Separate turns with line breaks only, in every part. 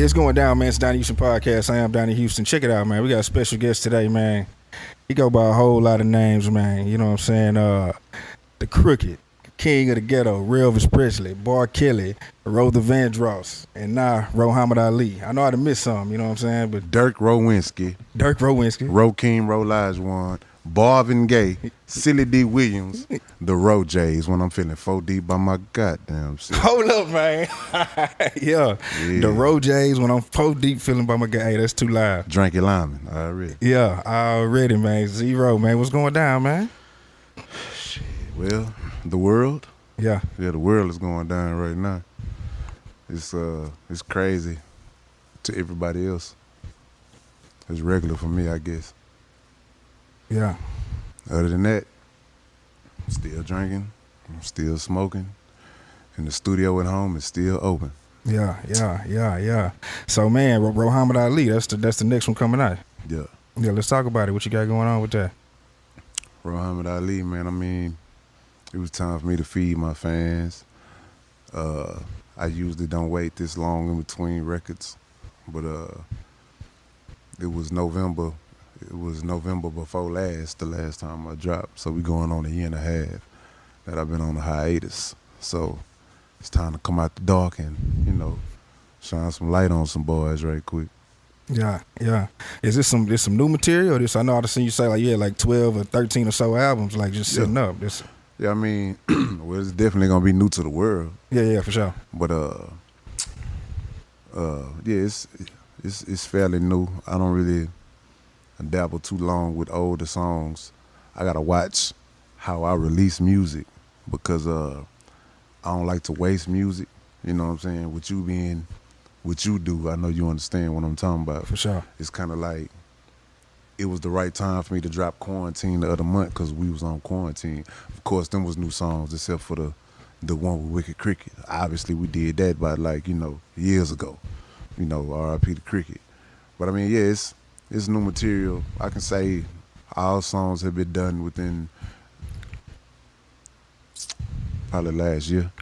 Yeah, it's going down, man. It's Donnie Houston Podcast. I am Donnie Houston. Check it out, man. We got a special guest today, man. He go by a whole lot of names, man. You know what I'm saying? The Crooked, King of the Ghetto, Real Elvis Presley, Bar Kelly, Rother Vandross, and now Muhammad Ali. I know I done missed some, you know what I'm saying? But
Dirk Rowinski, Rokeem Rolajuwon, Marvin Gaye, Silly D. Williams, the Row Jays when I'm feeling 4 deep by my goddamn self.
Hold up, man. yeah. The Row Jays when I'm 4 deep feeling by my guy. Hey, that's too loud.
Dranky Lyman, already.
Yeah, already, man. Zero, man. What's going down, man?
Shit, well, the world.
Yeah,
the world is going down right now. It's crazy to everybody else. It's regular for me, I guess.
Yeah.
Other than that, I'm still drinking, I'm still smoking, and the studio at home is still open.
Yeah. So, man, Muhammad Ali, that's the next one coming out.
Yeah.
Yeah, let's talk about it. What you got going on with that?
Muhammad Ali, man, I mean, it was time for me to feed my fans. I usually don't wait this long in between records, but it was November. It was November before the last time I dropped. So we going on a year and a half that I've been on a hiatus. So it's time to come out the dark and, shine some light on some boys right quick.
Yeah. Is this some new material? Or I know I've seen you say like 12 or 13 or so albums, like just sitting up.
Yeah, I mean, well, it's definitely gonna be new to the world.
Yeah, for sure.
But yeah, it's fairly new. I don't really dabble too long with older songs. I gotta watch how I release music because I don't like to waste music. You know what I'm saying? With you being what you do, I know you understand what I'm talking about.
For sure.
It's kind of like it was the right time for me to drop Quarantine the other month because we was on quarantine. Of course, them was new songs except for the one with Wicked Cricket. Obviously, we did that by years ago. R.I.P. the Cricket. But I mean, yeah, it's new material. I can say all songs have been done within probably last year.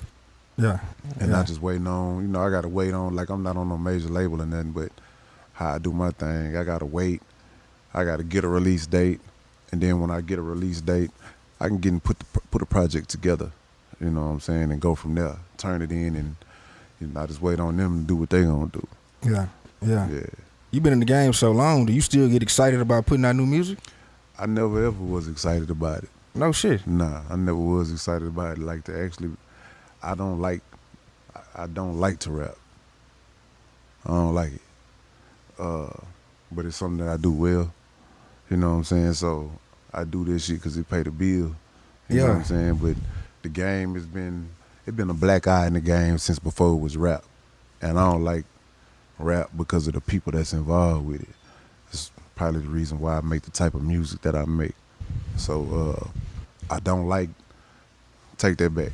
Yeah.
And not just waiting on, I got to wait on, I'm not on no major label or nothing, but how I do my thing, I got to wait. I got to get a release date. And then when I get a release date, I can get and put a project together, you know what I'm saying, and go from there, turn it in, and I just wait on them to do what they going to do.
Yeah. You been in the game so long, do you still get excited about putting out new music?
I never ever was excited about it.
No shit.
Nah, I never was excited about it. Like to actually, I don't like to rap. I don't like it. But it's something that I do well. You know what I'm saying? So I do this shit because it pay the bill. You know what I'm saying? But the game it's been a black eye in the game since before it was rap. And I don't like rap because of the people that's involved with it. It's probably the reason why I make the type of music that I make. So I don't take that back.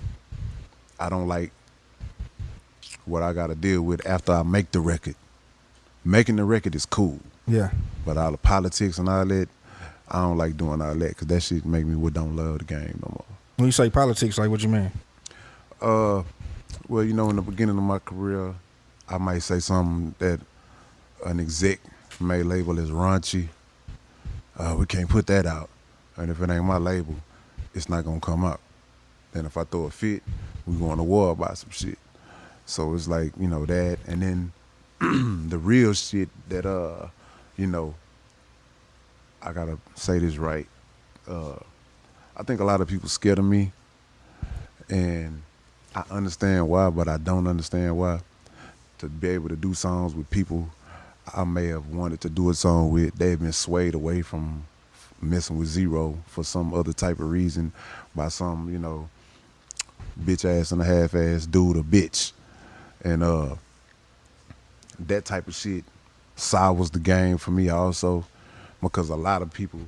I don't like what I got to deal with after I make the record. Making the record is cool.
Yeah.
But all the politics and all that, I don't like doing all that because that shit make me don't love the game no more.
When you say politics, like what you mean?
Well, in the beginning of my career, I might say something that an exec may label as raunchy. We can't put that out. And if it ain't my label, it's not going to come out. Then if I throw a fit, we going to war about some shit. So it's like, that. And then the real shit that, I got to say this right. I think a lot of people scared of me. And I understand why, but I don't understand why. To be able to do songs with people I may have wanted to do a song with, they've been swayed away from messing with Zero for some other type of reason by some, bitch ass and a half ass dude or bitch. And that type of shit sours the game for me also because a lot of people,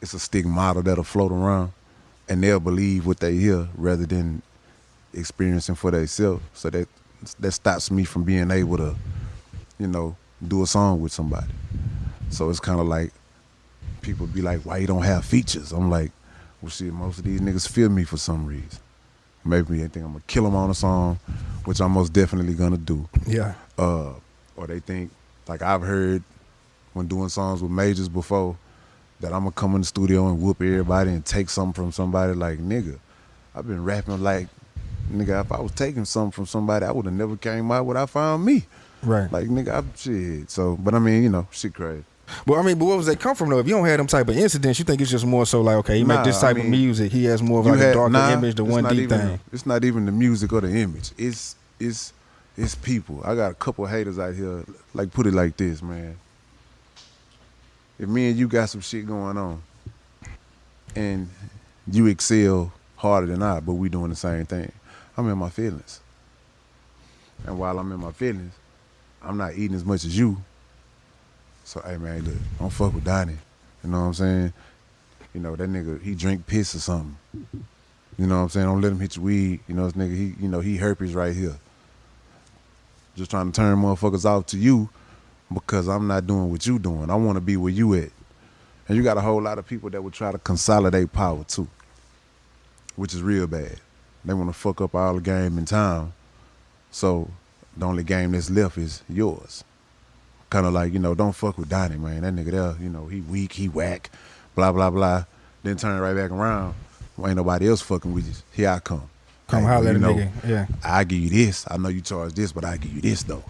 it's a stigmata that'll float around and they'll believe what they hear rather than experiencing for themselves. So that stops me from being able to, do a song with somebody. So it's kind of like people be like, why you don't have features? I'm like, well, shit, most of these niggas feel me for some reason. Maybe they think I'm gonna kill them on a song, which I'm most definitely gonna do.
Yeah.
or they think, like I've heard when doing songs with majors before, that I'm gonna come in the studio and whoop everybody and take something from somebody. Like, nigga, I've been rapping like, nigga, if I was taking something from somebody, I would have never came out without found me.
Right.
Like, nigga, shit. So, but I mean, you know, shit crazy.
But I mean, but where was they come from though? If you don't have them type of incidents, you think it's just more so like, okay, he make this type of music. He has more of like a darker image, the one deep thing.
It's not even the music or the image. It's people. I got a couple haters out here. Like, put it like this, man. If me and you got some shit going on, and you excel harder than I, but we doing the same thing, I'm in my feelings. And while I'm in my feelings, I'm not eating as much as you. So, hey, man, look, don't fuck with Donnie. You know what I'm saying? You know, that nigga, he drink piss or something. You know what I'm saying? Don't let him hit your weed. You know, this nigga, he herpes right here. Just trying to turn motherfuckers off to you because I'm not doing what you doing. I want to be where you at. And you got a whole lot of people that would try to consolidate power too, which is real bad. They want to fuck up all the game in town. So the only game that's left is yours. Kind of like, you know, don't fuck with Donnie, man. That nigga there, you know, he weak, he whack, blah, blah, blah. Then turn right back around. Well, ain't nobody else fucking with you. Here I come.
Come
hey,
holler at a
know,
nigga. Yeah.
I give you this. I know you charge this, but I give you this, though.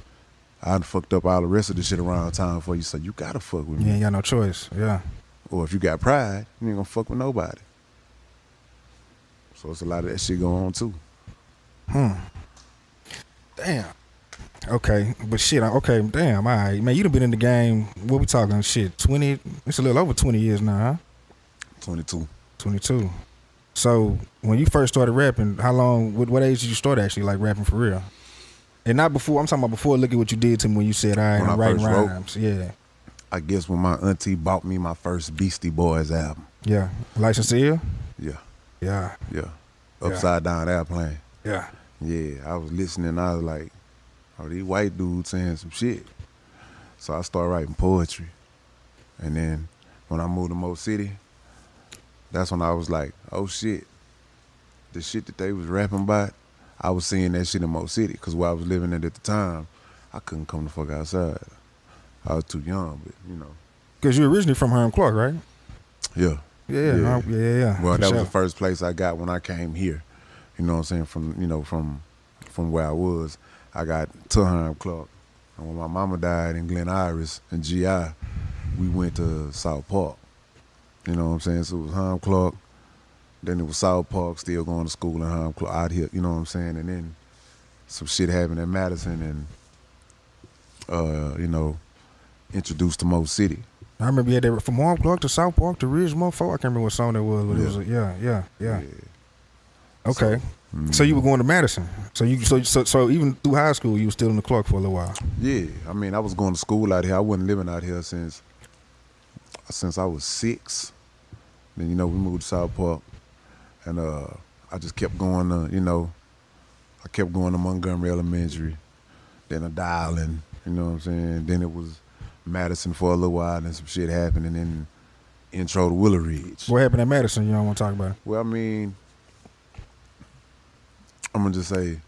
I done fucked up all the rest of the shit around town for you, so you gotta fuck with me.
You ain't got no choice. Yeah.
Or if you got pride, you ain't gonna fuck with nobody. So it's a lot of that shit going on, too.
Damn. Okay, but shit, okay, damn, all right. Man, you done been in the game, what we talking, shit, 20, it's a little over 20 years now, huh?
22.
22. So, when you first started rapping, how long, what age did you start actually, like, rapping for real? And not before, I'm talking about before, look at what you did to me when you said, all right, I'm writing rhymes. Yeah.
I guess when my auntie bought me my first Beastie Boys album.
Yeah. License to Ill?
Yeah.
Yeah.
Yeah. Upside Down Airplane.
Yeah.
Yeah, I was listening, I was like, oh, these white dudes saying some shit. So I started writing poetry. And then when I moved to Mo City, that's when I was like, oh shit, the shit that they was rapping about, I was seeing that shit in Mo City. Because where I was living at the time, I couldn't come the fuck outside. I was too young, but you know.
Because you're originally from Herm Clark, right?
Yeah.
Yeah.
Well, that was the first place I got when I came here. You know what I'm saying? From where I was. I got to Herm Clark. And when my mama died in Glen Iris and GI, we went to South Park. You know what I'm saying? So it was Herm Clark, then it was South Park, still going to school in Herm Clark out here, you know what I'm saying? And then some shit happened in Madison and, you know, introduced to Mo City.
I remember you had that from Herm Clark to South Park to Ridgemont. I can't remember what song that was, but it was yeah. Okay. So you were going to Madison. So even through high school you were still in the Clark for a little while.
Yeah. I mean, I was going to school out here. I wasn't living out here since I was 6. Then, you know, we moved to South Park. And I just kept going to, you know, I kept going to Montgomery Elementary. Then a Dialing, you know what I'm saying? Then it was Madison for a little while and some shit happened. And then intro to Willow Ridge.
What happened at Madison? You don't want to talk about it?
Well, I mean, I'm gonna just say,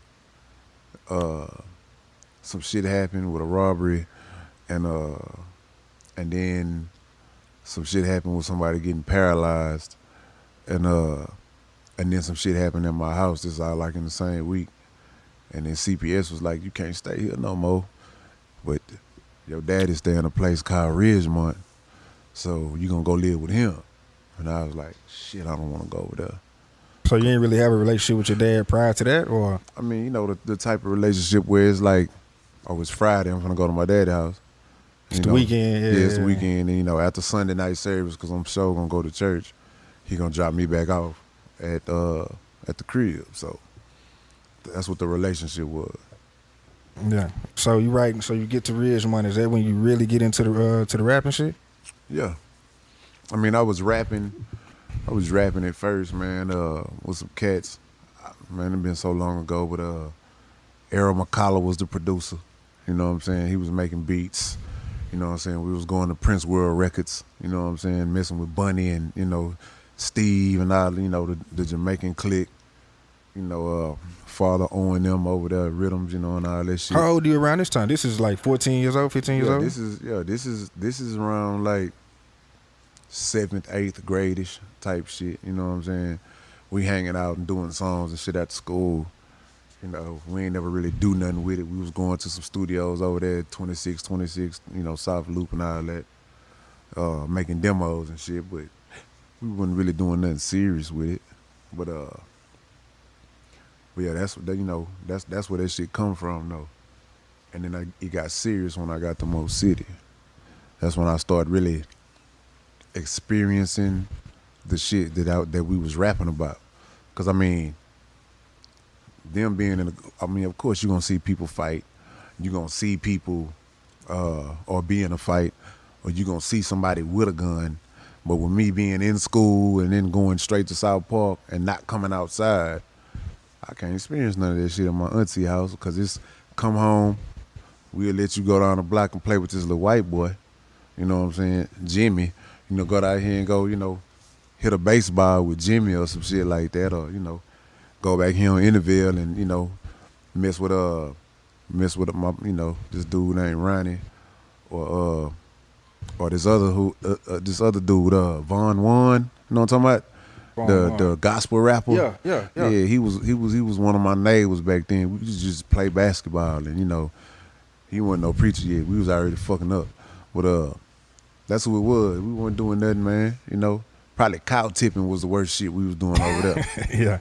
some shit happened with a robbery, and then some shit happened with somebody getting paralyzed, and then some shit happened in my house. This is all like in the same week, and then CPS was like, "You can't stay here no more," but your daddy stay in a place called Ridgemont, so you gonna go live with him. And I was like, "Shit, I don't want to go over there."
So you didn't really have a relationship with your dad prior to that, or?
I mean, you know, the type of relationship where it's like, oh, it's Friday, I'm gonna go to my dad's house.
It's the weekend.
Yeah, it's the weekend. And, you know, after Sunday night service, because I'm sure gonna go to church, he gonna drop me back off at the crib. So that's what the relationship was.
Yeah. So you writing? So you get to Ridgemont. Is that when you really get into the rapping shit?
Yeah. I mean, I was rapping at first, man, with some cats. Man, it been so long ago, but Errol McCullough was the producer. You know what I'm saying? He was making beats. You know what I'm saying? We was going to Prince World Records, you know what I'm saying? Messing with Bunny and, you know, Steve and all, you know, the Jamaican clique. Father owing them over there, rhythms, and all that shit.
How old are you around this time? This is like 14 years old, 15 years old?
This is around like 7th, 8th grade-ish type shit, you know what I'm saying? We hanging out and doing songs and shit at school. We ain't never really do nothing with it. We was going to some studios over there, 26, South Loop and all that, making demos and shit, but we wasn't really doing nothing serious with it. But yeah, that's where that shit come from though. And then it got serious when I got to Mo City. That's when I started really experiencing the shit that we was rapping about. Cause I mean, them being of course you're gonna see people fight. You're gonna see people or be in a fight, or you're gonna see somebody with a gun. But with me being in school and then going straight to South Park and not coming outside, I can't experience none of that shit in my auntie house, because it's come home, we'll let you go down the block and play with this little white boy, you know what I'm saying, Jimmy, go down here and go, hit a baseball with Jimmy or some shit like that, or, go back here on Interville and, mess with my, this dude named Ronnie, or this other dude, Von Juan, you know what I'm talking about? The gospel rapper.
Yeah.
He was one of my neighbors back then. We used to just play basketball, and he wasn't no preacher yet. We was already fucking up. But that's who it was. We weren't doing nothing, man. Probably cow tipping was the worst shit we was doing over there.
Yeah.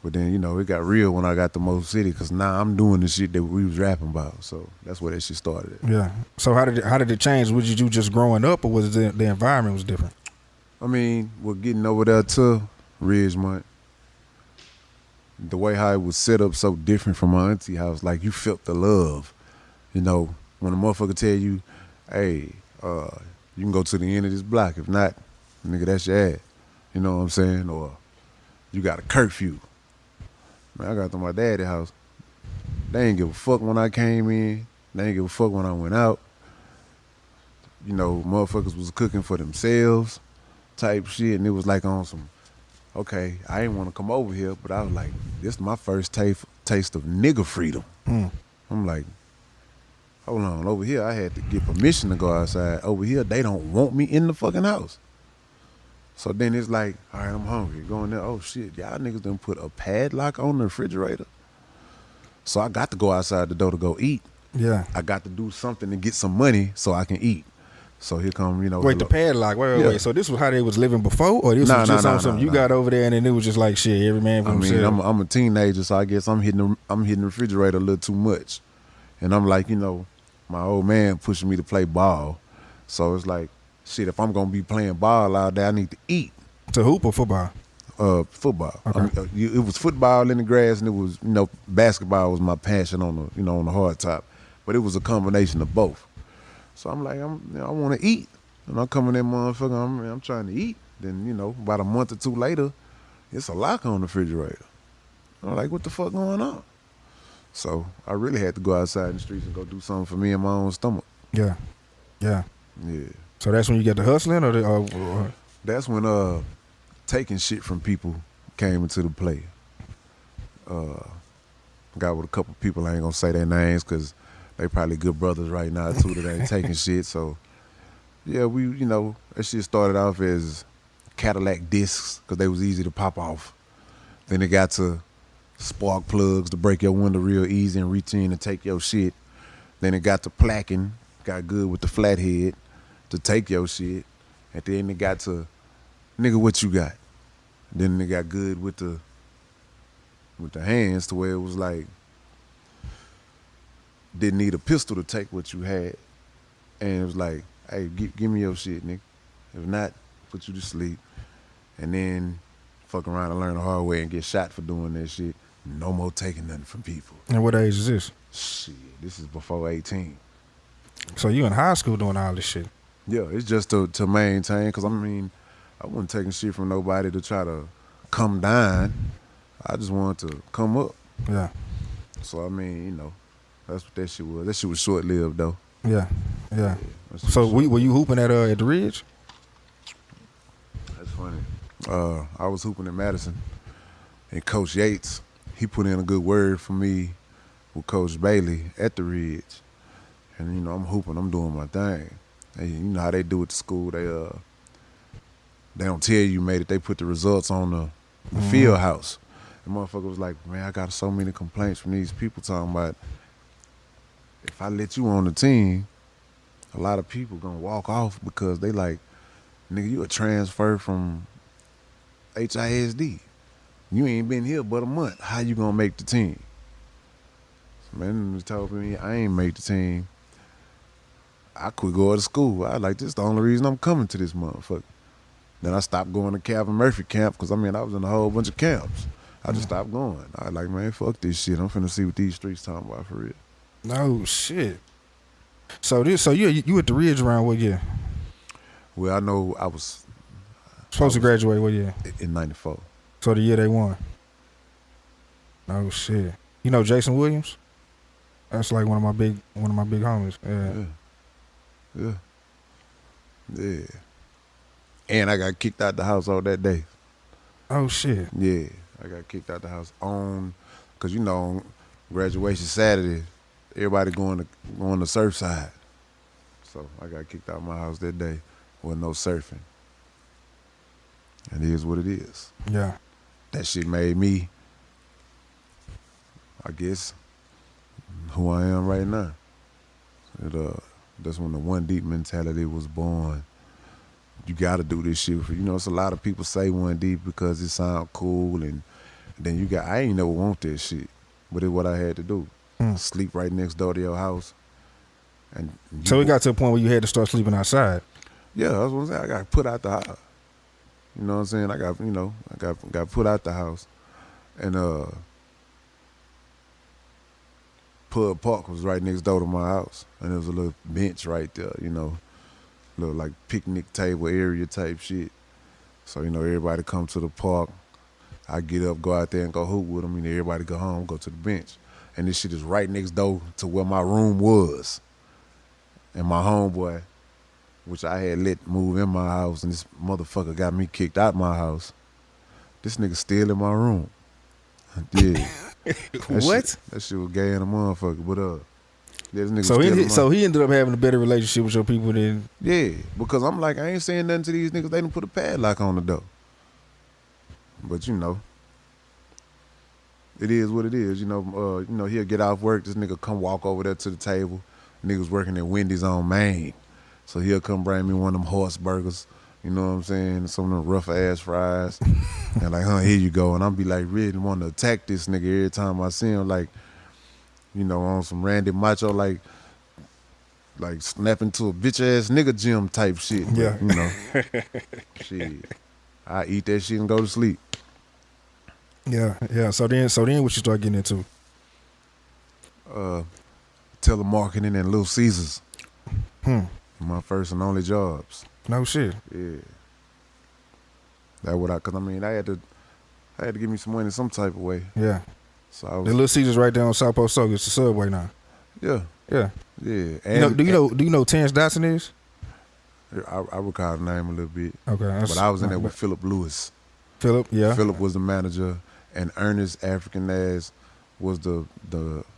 But then, it got real when I got to Mo City, because now I'm doing the shit that we was rapping about. So that's where that shit started at.
Yeah. So how did it change? Was you just growing up, or was the environment was different?
I mean, we're getting over there to Ridgemont. The way how it was set up so different from my auntie house. Like, you felt the love. When a motherfucker tell you, hey, you can go to the end of this block. If not, nigga, that's your ass. You know what I'm saying? Or you got a curfew. Man, I got to my daddy's house. They ain't give a fuck when I came in. They ain't give a fuck when I went out. Motherfuckers was cooking for themselves type shit. And it was like on some, okay, I didn't want to come over here, but I was like, this is my first taste of nigga freedom. I'm like, hold on, over here I had to get permission to go outside. Over here, they don't want me in the fucking house. So then it's like, all right, I'm hungry. Going there, oh shit, y'all niggas done put a padlock on the refrigerator. So I got to go outside the door to go eat.
Yeah.
I got to do something to get some money so I can eat. So here come,
Wait, the padlock. Wait. So this was how they was living before, or this was just on something you got over there, and then it was just like shit, every man for himself?
I'm a teenager, so I guess I'm hitting the refrigerator a little too much, and I'm like, my old man pushing me to play ball, so it's like, shit, if I'm gonna be playing ball out there, I need to eat.
To hoop or football?
Football.
Okay.
It was football in the grass, and it was basketball was my passion on the hard top, but it was a combination of both. So I'm like, I want to eat. And I'm coming in, motherfucker, I'm trying to eat. Then, about a month or two later, it's a lock on the refrigerator. I'm like, what the fuck going on? So I really had to go outside in the streets and go do something for me in my own stomach.
Yeah. So that's when you get the hustling, or
That's when taking shit from people came into the play. Got with a couple people, I ain't gonna say their names, because they probably good brothers right now too that ain't taking shit. So yeah, we that shit started off as Cadillac discs, because they was easy to pop off. Then it got to spark plugs to break your window real easy and reach in and take your shit. Then it got to plaquing, got good with the flathead to take your shit. And then it got to, nigga, what you got? Then it got good with the hands, to where it was like, didn't need a pistol to take what you had. And it was like, hey, give me your shit, nigga. If not, put you to sleep. And then fuck around and learn the hard way and get shot for doing that shit. No more taking nothing from people.
And what age is this?
Shit, this is before 18.
So you in high school doing all this shit?
Yeah, it's just to maintain, because I wasn't taking shit from nobody to try to come down. I just wanted to come up.
Yeah.
So that's what that shit was. That shit was short-lived though.
Yeah. So were you hooping at the Ridge?
That's funny. I was hooping in Madison, and Coach Yates, he put in a good word for me with Coach Bailey at the Ridge. And, you know, I'm hooping, I'm doing my thing. And you know how they do at the school, they don't tell you made it, they put the results on the field house. The motherfucker was like, man, I got so many complaints from these people talking about if I let you on the team, a lot of people gonna walk off because they like, nigga, you a transfer from HISD. You ain't been here but a month. How you gonna make the team? So man, he told me I ain't make the team. I quit going to school. I like, this the only reason I'm coming to this motherfucker. Then I stopped going to Calvin Murphy camp because, I mean, I was in a whole bunch of camps. I just stopped going. I like, man, fuck this shit. I'm finna see what these streets talking about for real.
No shit. So you at the Ridge around what year?
Well, I know I was
Supposed to graduate what year?
in 94.
So the year they won. No shit. You know Jason Williams? That's like one of my big homies. Yeah.
Yeah. And I got kicked out the house all that day.
Oh shit.
Yeah, I got kicked out the house because you know, on graduation Saturday, everybody going to Surfside. So I got kicked out of my house that day with no surfing. And it is what it is.
Yeah.
That shit made me, I guess, who I am right now. That's when the one deep mentality was born. You gotta do this shit. You know, it's a lot of people say one deep because it sound cool, and then I ain't never want that shit, but it's what I had to do. Sleep right next door to your house. And
so it got to a point where you had to start sleeping outside.
Yeah, that's what I'm saying. I got put out the house. You know what I'm saying? I got put out the house, and Pub Park was right next door to my house, and there was a little bench right there. You know. Little like picnic table area type shit. So, you know, everybody come to the park. I get up, go out there and go hoop with them, and everybody go home, go to the bench. And this shit is right next door to where my room was. And my homeboy, which I had let move in my house, and this motherfucker got me kicked out my house. This nigga still in my room. Yeah.
What?
That shit was gay in a motherfucker, but
So he ended up having a better relationship with your people than.
Yeah, because I'm like, I ain't saying nothing to these niggas. They done put a padlock on the door. But you know, it is what it is. You know, he'll get off work. This nigga come walk over there to the table. Niggas working at Wendy's on Main, so he'll come bring me one of them horse burgers. You know what I'm saying? Some of them rough ass fries. And like, here you go. And I'll be like, really want to attack this nigga every time I see him. Like, you know, on some Randy Macho, like snapping to a bitch ass nigga gym type shit. But,
yeah.
You know, shit. I eat that shit and go to sleep.
Yeah. So then what you start getting into?
Telemarketing and Little Caesars. My first and only jobs.
No shit.
Yeah. Cause I mean, I had to give me some money some type of way.
Yeah.
So I was,
the Little Caesars right down on South Post Soak. It's the Subway now.
Yeah.
Yeah.
Yeah.
And, do you know who Terrence Dotson is?
I recall the name a little bit.
Okay.
But I was in there with Philip Lewis.
Philip, yeah.
Philip was the manager, and Ernest African ass was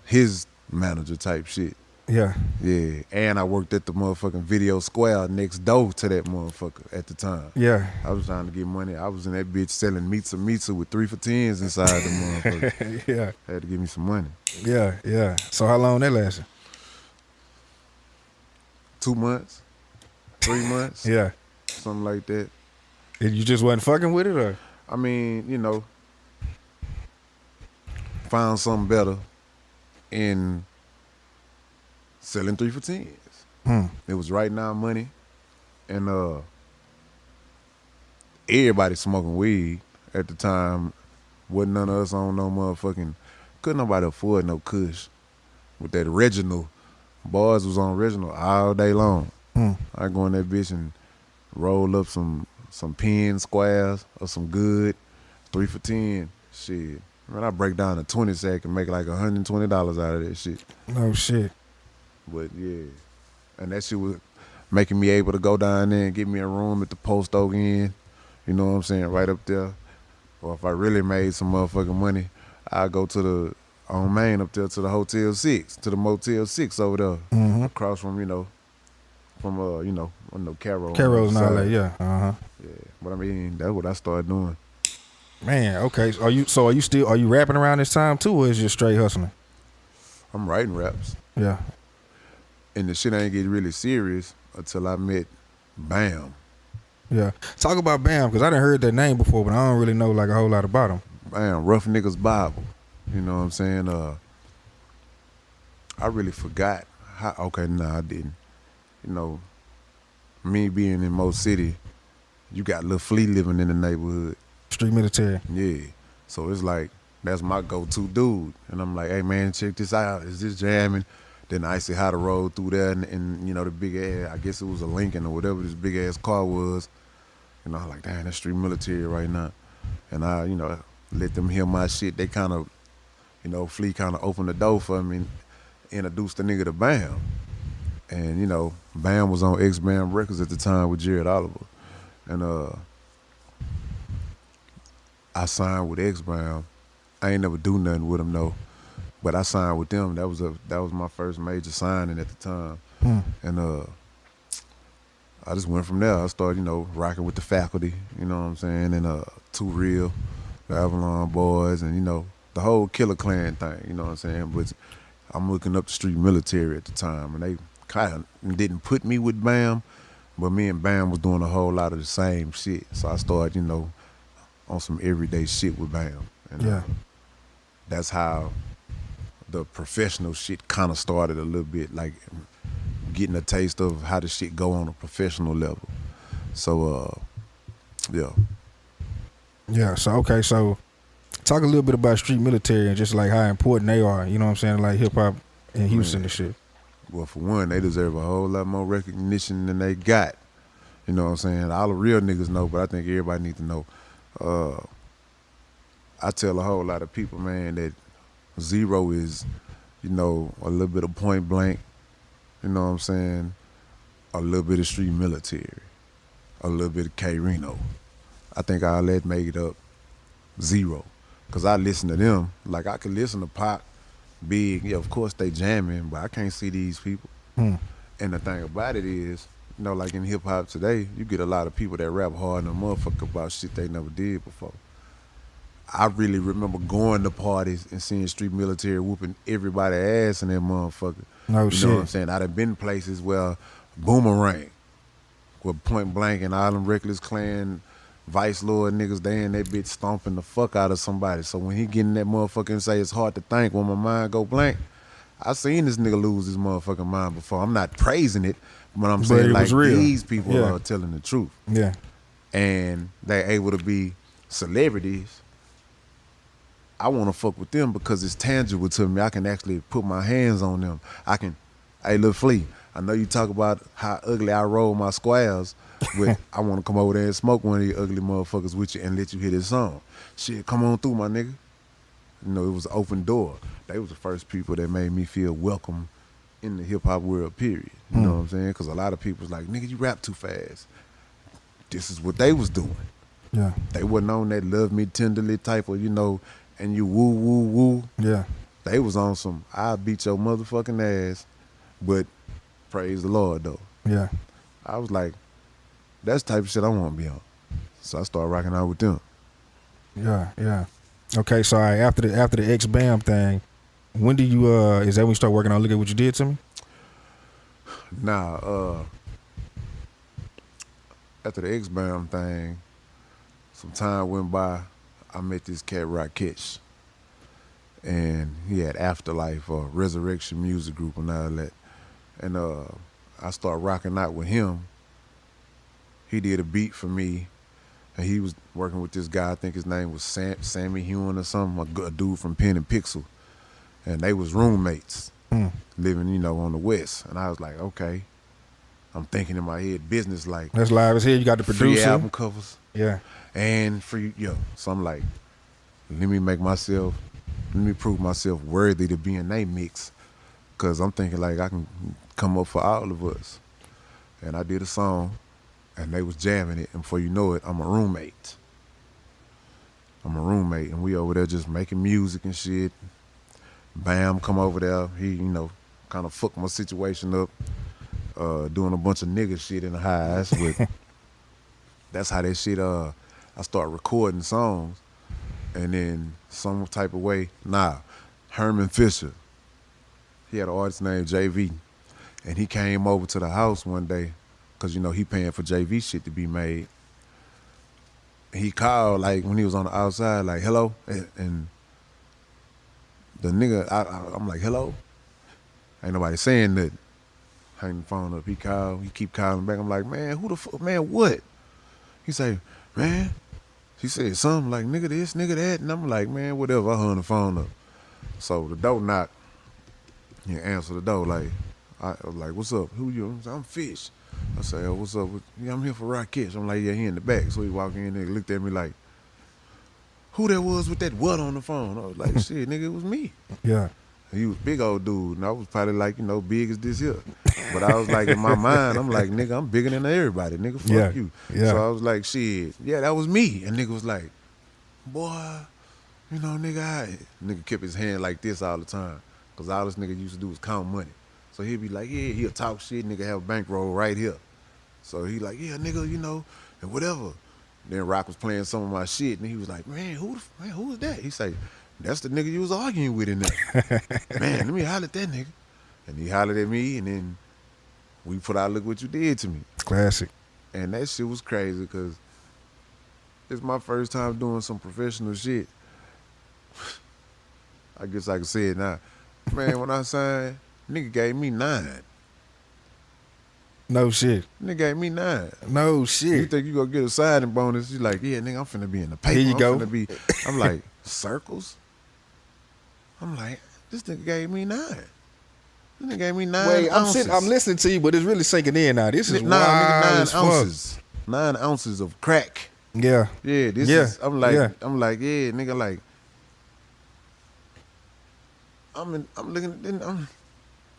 his manager type shit.
Yeah.
Yeah. And I worked at the motherfucking Video Square next door to that motherfucker at the time.
Yeah.
I was trying to get money. I was in that bitch selling mitza with 3 for 10s inside the motherfucker.
Yeah.
Had to give me some money.
Yeah. So how long that lasted?
2 months, 3 months.
Yeah.
Something like that.
And you just wasn't fucking with it, or?
I mean, you know, found something better in selling 3 for 10s. It was right now money, and everybody smoking weed at the time. Wasn't none of us on no motherfucking, couldn't nobody afford no kush. With that Reginald, boys was on Reginald all day long. I go in that bitch and roll up some pen squares or some good 3 for 10. Shit. Man, I break down a 20 sack and make like $120 out of that shit.
No shit.
But yeah. And that shit was making me able to go down there and get me a room at the Post Oak Inn. You know what I'm saying? Right up there. Or if I really made some motherfucking money, I go to the on Main up there to the Hotel 6, to the Motel 6 over there,
Mm-hmm.
across from Caro on the other
Carol's and all that,
side.
yeah. Uh-huh.
Yeah, but I mean that's what I started doing.
Man, okay. So are you rapping around this time too, or is you just straight hustling?
I'm writing raps,
Yeah.
and the shit ain't get really serious until I met Bam.
Yeah. Talk about Bam, because I done heard that name before, but I don't really know like a whole lot about him.
Bam, Rough Niggas Bible. You know what I'm saying? I really forgot how. Okay, nah, I didn't. You know, me being in Mo City, you got Lil Flea living in the neighborhood.
Street military.
Yeah. So it's like, that's my go-to dude. And I'm like, hey man, check this out. Is this jamming? Then I see how to roll through there and you know, the big ass, I guess it was a Lincoln or whatever this big ass car was. And I was like, damn, that's street military right now. And I, you know, let them hear my shit. They kind of, you know, Flea kind of opened the door for me and introduced the nigga to Bam. And, you know, Bam was on X-Bam Records at the time with Jared Oliver. And I signed with X-Bam. I ain't never do nothing with them though, but I signed with them. That was my first major signing at the time. And I just went from there. I started, you know, rocking with the faculty, you know what I'm saying, and Too Real, the Avalon Boys, and you know, the whole Killer Clan thing, you know what I'm saying. But I'm looking up the street military at the time, and they kind of didn't put me with Bam, but me and Bam was doing a whole lot of the same shit. So I started, you know, on some everyday shit with Bam. And,
Yeah.
That's how the professional shit kind of started a little bit, like getting a taste of how the shit go on a professional level. So, yeah.
Yeah. So okay, so talk a little bit about street military and just like how important they are, you know what I'm saying, like hip hop in Houston and shit.
Well, for one, they deserve a whole lot more recognition than they got. You know what I'm saying? All the real niggas know, but I think everybody need to know. I tell a whole lot of people, man, that Zero is, you know, a little bit of Point Blank, you know what I'm saying? A little bit of street military, a little bit of K-Reno. I think all that made up Zero. Cause I listen to them, like I could listen to Pop, Big, yeah, of course they jamming, but I can't see these people. And the thing about it is, you know, like in hip hop today, you get a lot of people that rap hard and a motherfucker about shit they never did before. I really remember going to parties and seeing street military whooping everybody ass in that motherfucker.
No
you
shit.
know what I'm saying? I'd have been places where Boomerang, with Point Blank and all them Reckless Clan, Vice Lord niggas, they in that bitch stomping the fuck out of somebody. So when he get in that motherfucker and say it's hard to think when my mind go blank, I seen this nigga lose his motherfucking mind before. I'm not praising it, but I'm saying
it
like
was real.
these people
Yeah.
are telling the truth.
Yeah.
And they able to be celebrities. I want to fuck with them because it's tangible to me. I can actually put my hands on them. I can, hey, Lil Flea, I know you talk about how ugly I roll my squares, but I want to come over there and smoke one of these ugly motherfuckers with you and let you hear this song. Shit, come on through, my nigga. You know, it was an open door. They was the first people that made me feel welcome in the hip-hop world, period. You know what I'm saying? Because a lot of people was like, nigga, you rap too fast. This is what they was doing.
Yeah.
They wasn't on that love me tenderly type of, you know, and you woo, woo, woo.
Yeah.
They was on some, I'll beat your motherfucking ass, but praise the Lord, though.
Yeah.
I was like, that's the type of shit I want to be on. So I started rocking out with them.
Yeah. Yeah. Okay, so all right, after the X-Bam thing, when do you is that when you start working on Look at What You Did to Me?
Nah, after the X-Bam thing, some time went by, I met this cat Rakesh. And he had Afterlife or Resurrection Music Group and all that. And I started rocking out with him. He did a beat for me. And he was working with this guy, I think his name was Sammy Hewen or something, a dude from Pen and Pixel. And they was roommates, living, you know, on the West. And I was like, okay. I'm thinking in my head, business like.
That's live as here. You got the
free
producer.
album covers.
Yeah.
And free, so I'm like, let me prove myself worthy to be in they mix. Cause I'm thinking like I can come up for all of us. And I did a song and they was jamming it. And before you know it, I'm a roommate. I'm a roommate, and we over there just making music and shit. Bam, come over there. He, kind of fucked my situation up, doing a bunch of nigga shit in the highs. But that's how that shit. I start recording songs, and then some type of way. Herman Fisher. He had an artist named JV, and he came over to the house one day, cause he paying for JV shit to be made. He called like when he was on the outside, like hello, and the nigga, I'm like hello, ain't nobody saying nothing. Hang the phone up. He called. He keep calling back. I'm like, man, who the fuck, man, what? He say, man. He said something like nigga this, nigga that, and I'm like, man, whatever. I hung the phone up. So the door knocked. He answered the door like, I was like, what's up? Who you? I'm Fish. I say, oh, what's up? Yeah, I'm here for Rakesh. I'm like, yeah, he in the back. So he walked in there, looked at me like, who that was with that what on the phone? I was like, shit, nigga, it was me.
Yeah.
He was a big old dude, and I was probably like, big as this here. But I was like, in my mind, I'm like, nigga, I'm bigger than everybody. Nigga, fuck you.
Yeah.
So I was like, shit, yeah, that was me. And nigga was like, boy, nigga, nigga kept his hand like this all the time. Because all this nigga used to do was count money. So he'd be like, yeah, he'll talk shit, nigga have a bankroll right here. So he like, yeah, nigga, and whatever. Then Rock was playing some of my shit, and he was like, man, who was that? He say, that's the nigga you was arguing with in there. Man, let me holler at that nigga. And he hollered at me, and then we put out Look What You Did to Me.
Classic.
And that shit was crazy, because it's my first time doing some professional shit. I guess I can say it now. Man, when I signed, nigga gave me 9.
No shit.
Nigga gave me 9.
No
You
shit.
think you gonna get a signing bonus? You like, yeah, nigga, I'm finna be in the paper.
Here you go.
I'm like, circles? I'm like, this nigga gave me 9. This nigga gave me 9
Wait,
ounces.
I'm listening to you, but it's really sinking in now. This is
Nah,
wild
nigga, 9
as fuck.
ounces. 9 ounces of crack.
Yeah.
Yeah, this
Yeah.
is, I'm like,
Yeah.
yeah, nigga, like, I'm looking at them,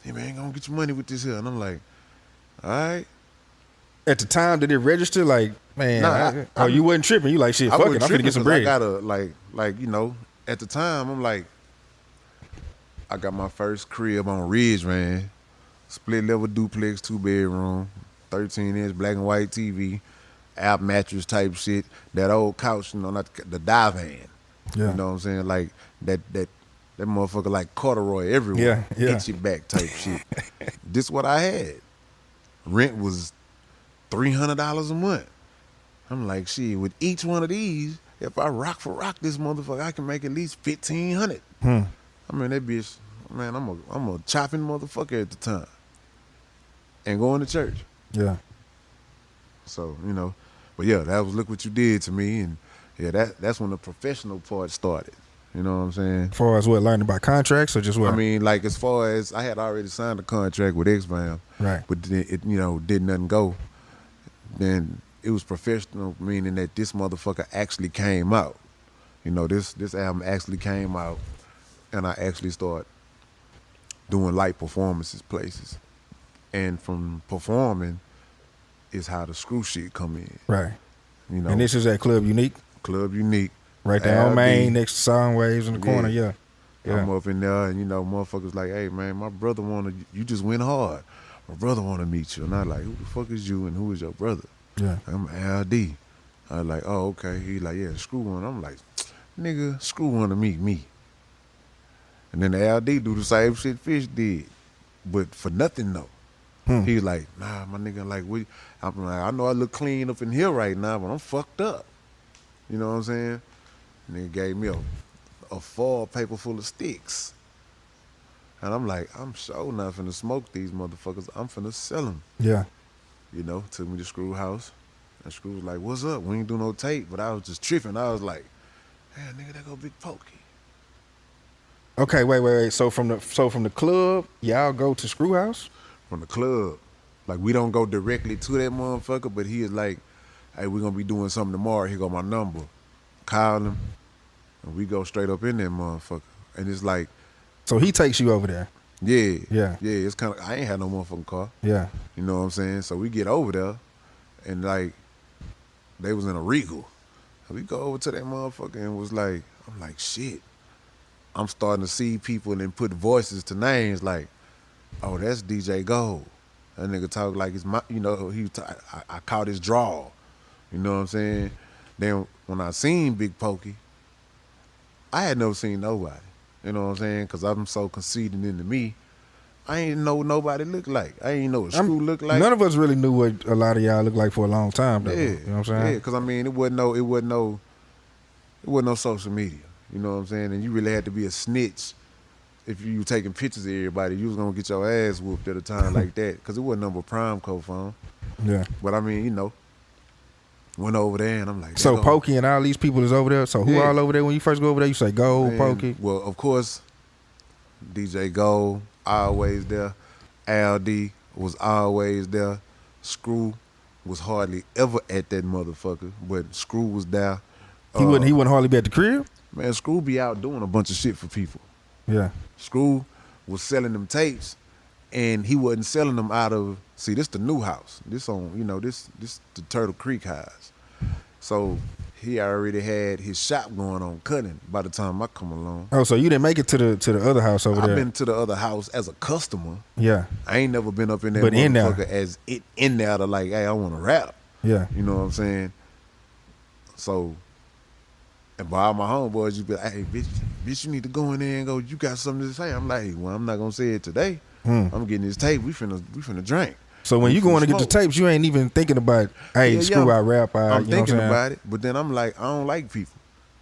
hey man, gonna get your money with this here. And I'm like, all right.
At the time, did it register? Like, man,
Nah,
you wasn't tripping. You like, shit,
I
fuck
wasn't
it. I'm finna get some
tripping
bread.
'cause I gotta, at the time, I'm like, I got my first crib on Ridge, man. Split level duplex, 2-bedroom, 13-inch black and white TV, app mattress type shit. That old couch, not the divan.
Yeah.
You know what I'm saying? Like that motherfucker like corduroy everywhere.
Yeah.
Itchy back type shit. This what I had. Rent was $300 a month. I'm like, shit, with each one of these, if I rock this motherfucker, I can make at least $1,500. I mean, that bitch, man, I'm a chopping motherfucker at the time. And going to church.
Yeah.
So, but yeah, that was Look What You Did to Me. And yeah, that's when the professional part started. You know what I'm saying?
As far as what, learning about contracts or just what?
I mean, like as far as I had already signed a contract with X-Fam,
right.
but then it, did nothing go. Then it was professional, meaning that this motherfucker actually came out. This album actually came out, and I actually started doing light performances places. And from performing is how the screw shit come in.
Right.
And
this is at Club Unique?
Club Unique.
Right there on
LD.
Main, next to Sound Waves in the corner, yeah.
I'm up in there, and motherfuckers like, hey man, my brother you just went hard. My brother wanna meet you. And I like, who the fuck is you and who is your brother?
Yeah.
I'm LD. I was like, oh, okay. He like, yeah, Screw One. I'm like, nigga, Screw wanna meet me. And then the LD do the same shit Fish did, but for nothing though. He was like, nah, my nigga, like, I'm like, I know I look clean up in here right now, but I'm fucked up. You know what I'm saying? Nigga gave me a foil paper full of sticks. And I'm like, I'm sure not finna smoke these motherfuckers. I'm finna sell them.
Yeah.
Took me to Screw House. And Screw was like, what's up? We ain't do no tape. But I was just tripping. I was like, hey, nigga, that go Big Pokey.
Okay, wait. So from the club, y'all go to Screw House?
From the club. Like, we don't go directly to that motherfucker, but he is like, hey, we're gonna be doing something tomorrow. Here go my number. Call him. And we go straight up in that motherfucker. And it's like,
so he takes you over there?
Yeah. It's kind of, I ain't had no motherfucking car.
Yeah.
You know what I'm saying? So we get over there, and like, they was in a Regal. We go over to that motherfucker and was like, I'm like, shit. I'm starting to see people and then put voices to names like, oh, that's DJ Gold. That nigga talk like it's my, I caught his draw. You know what I'm saying? Then when I seen Big Pokey, I had never seen nobody. You know what I'm saying? Because I'm so conceited into me. I ain't know what nobody looked like. I ain't know what Screw looked like.
None of us really knew what a lot of y'all looked like for a long time, though.
Yeah,
You know what I'm saying?
Yeah, because I mean, it wasn't no social media. You know what I'm saying? And you really had to be a snitch if you were taking pictures of everybody. You was gonna get your ass whooped at a time like that because it wasn't number prime co-phone.
Yeah.
But I mean, went over there and I'm like,
so Pokey and all these people is over there. So who all over there? When you first go over there, you say Gold, Pokey.
Well, of course, DJ Gold always there. Aldi was always there. Screw was hardly ever at that motherfucker, but Screw was there.
He wouldn't hardly be at the crib.
Man, Screw be out doing a bunch of shit for people.
Yeah.
Screw was selling them tapes, and he wasn't selling them out of. See, this the new house. This this the Turtle Creek house. So he already had his shop going on cutting by the time I come along.
Oh, so you didn't make it to the other house over there?
I've been to the other house as a customer.
Yeah.
I ain't never been up in there
but
motherfucker as it in there to like, hey, I want to rap.
Yeah.
You know what I'm saying? So, and by all my homeboys, you be like, hey, bitch, you need to go in there and go, you got something to say. I'm like, well, I'm not going to say it today. I'm getting this tape. We finna drink.
So when you going to get the tapes, you ain't even thinking about, hey, Screw out rap.
I'm thinking about it, but then I'm like, I don't like people.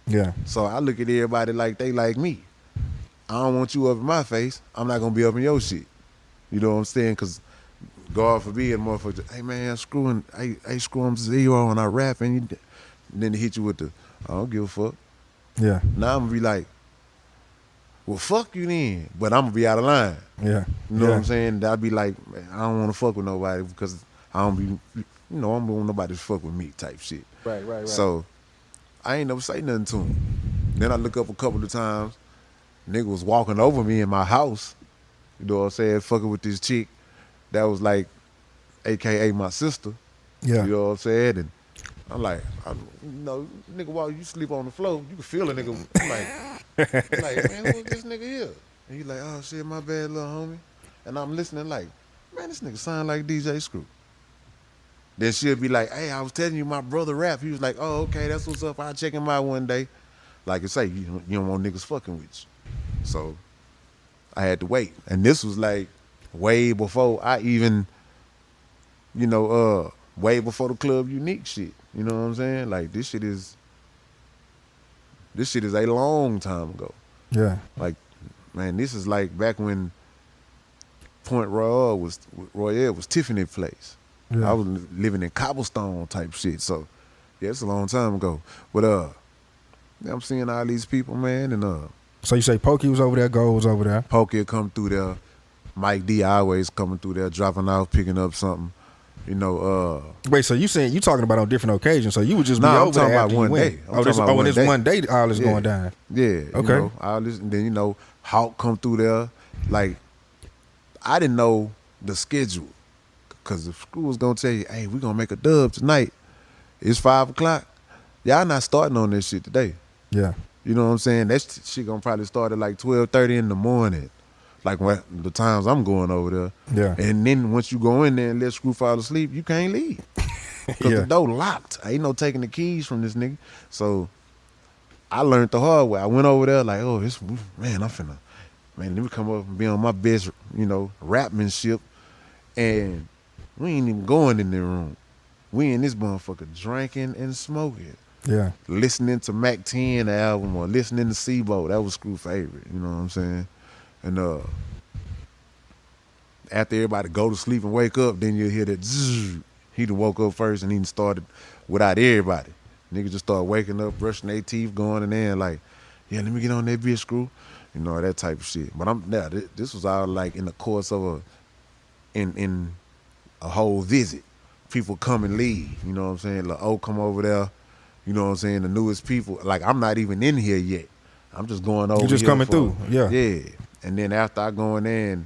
Yeah.
So I look at everybody like they like me. I don't want you up in my face. I'm not going to be up in your shit. You know what I'm saying? Because God forbid, motherfucker, hey, man, Screw, I'm zero and I rap, and then they hit you with the, I don't give a fuck.
Yeah.
Now I'm going to be like, well, fuck you then. But I'm going to be out of line.
Yeah.
You know what I'm saying? I'd be like, man, I don't want to fuck with nobody because I don't be, I don't want nobody to fuck with me type shit.
Right.
So I ain't never say nothing to him. Then I look up a couple of times, nigga was walking over me in my house, you know what I'm saying, fucking with this chick that was like, AKA my sister.
Yeah.
You know what I'm saying? And I'm like, nigga, while you sleep on the floor, you can feel a nigga. I'm like, man, who's this nigga here? And he like, oh shit, my bad, little homie. And I'm listening like, man, this nigga sound like DJ Screw. Then she'll be like, hey, I was telling you my brother rap. He was like, oh, okay, that's what's up. I'll check him out one day. Like I say, you don't want niggas fucking with you. So I had to wait. And this was like way before I even, way before the Club Unique shit. You know what I'm saying? Like this shit is a long time ago.
Yeah.
Like, man, this is like back when Point Royale was Tiffany place.
Yeah.
I was living in cobblestone type shit. So yeah, it's a long time ago. But I'm seeing all these people, man, and
So you say Pokey was over there, Gold was over there.
Pokey come through there. Mike D always coming through there, dropping off, picking up something.
Wait, so you talking about on different occasions? So you would just be over there after you went? This one day all this going down.
Yeah.
Okay.
All this, and then Hawk come through there. Like, I didn't know the schedule because the school was gonna tell you, hey, we gonna make a dub tonight. It's 5:00. Y'all not starting on this shit today.
Yeah.
You know what I'm saying? That shit gonna probably start at like 12:30 in the morning. Like when the times I'm going over there.
Yeah.
And then once you go in there and let Screw fall asleep, you can't leave. Because the door locked. Ain't no taking the keys from this nigga. So I learned the hard way. I went over there like, oh, man, let me come up and be on my best, rapmanship. And we ain't even going in the room. We in this motherfucker drinking and smoking.
Yeah.
Listening to Mac 10 the album or listening to Sebo. That was Screw's favorite. You know what I'm saying? And after everybody go to sleep and wake up, then you'll hear that zzz. He done woke up first and he started without everybody. Niggas just start waking up, brushing their teeth, going in there and like, yeah, let me get on that bitch, Screw. That type of shit. But this was all like in the course of in a whole visit. People come and leave. You know what I'm saying? Like, oh, come over there. You know what I'm saying? The newest people. Like, I'm not even in here yet. I'm just going over.
You just coming through. Yeah.
Yeah. And then after I go in there and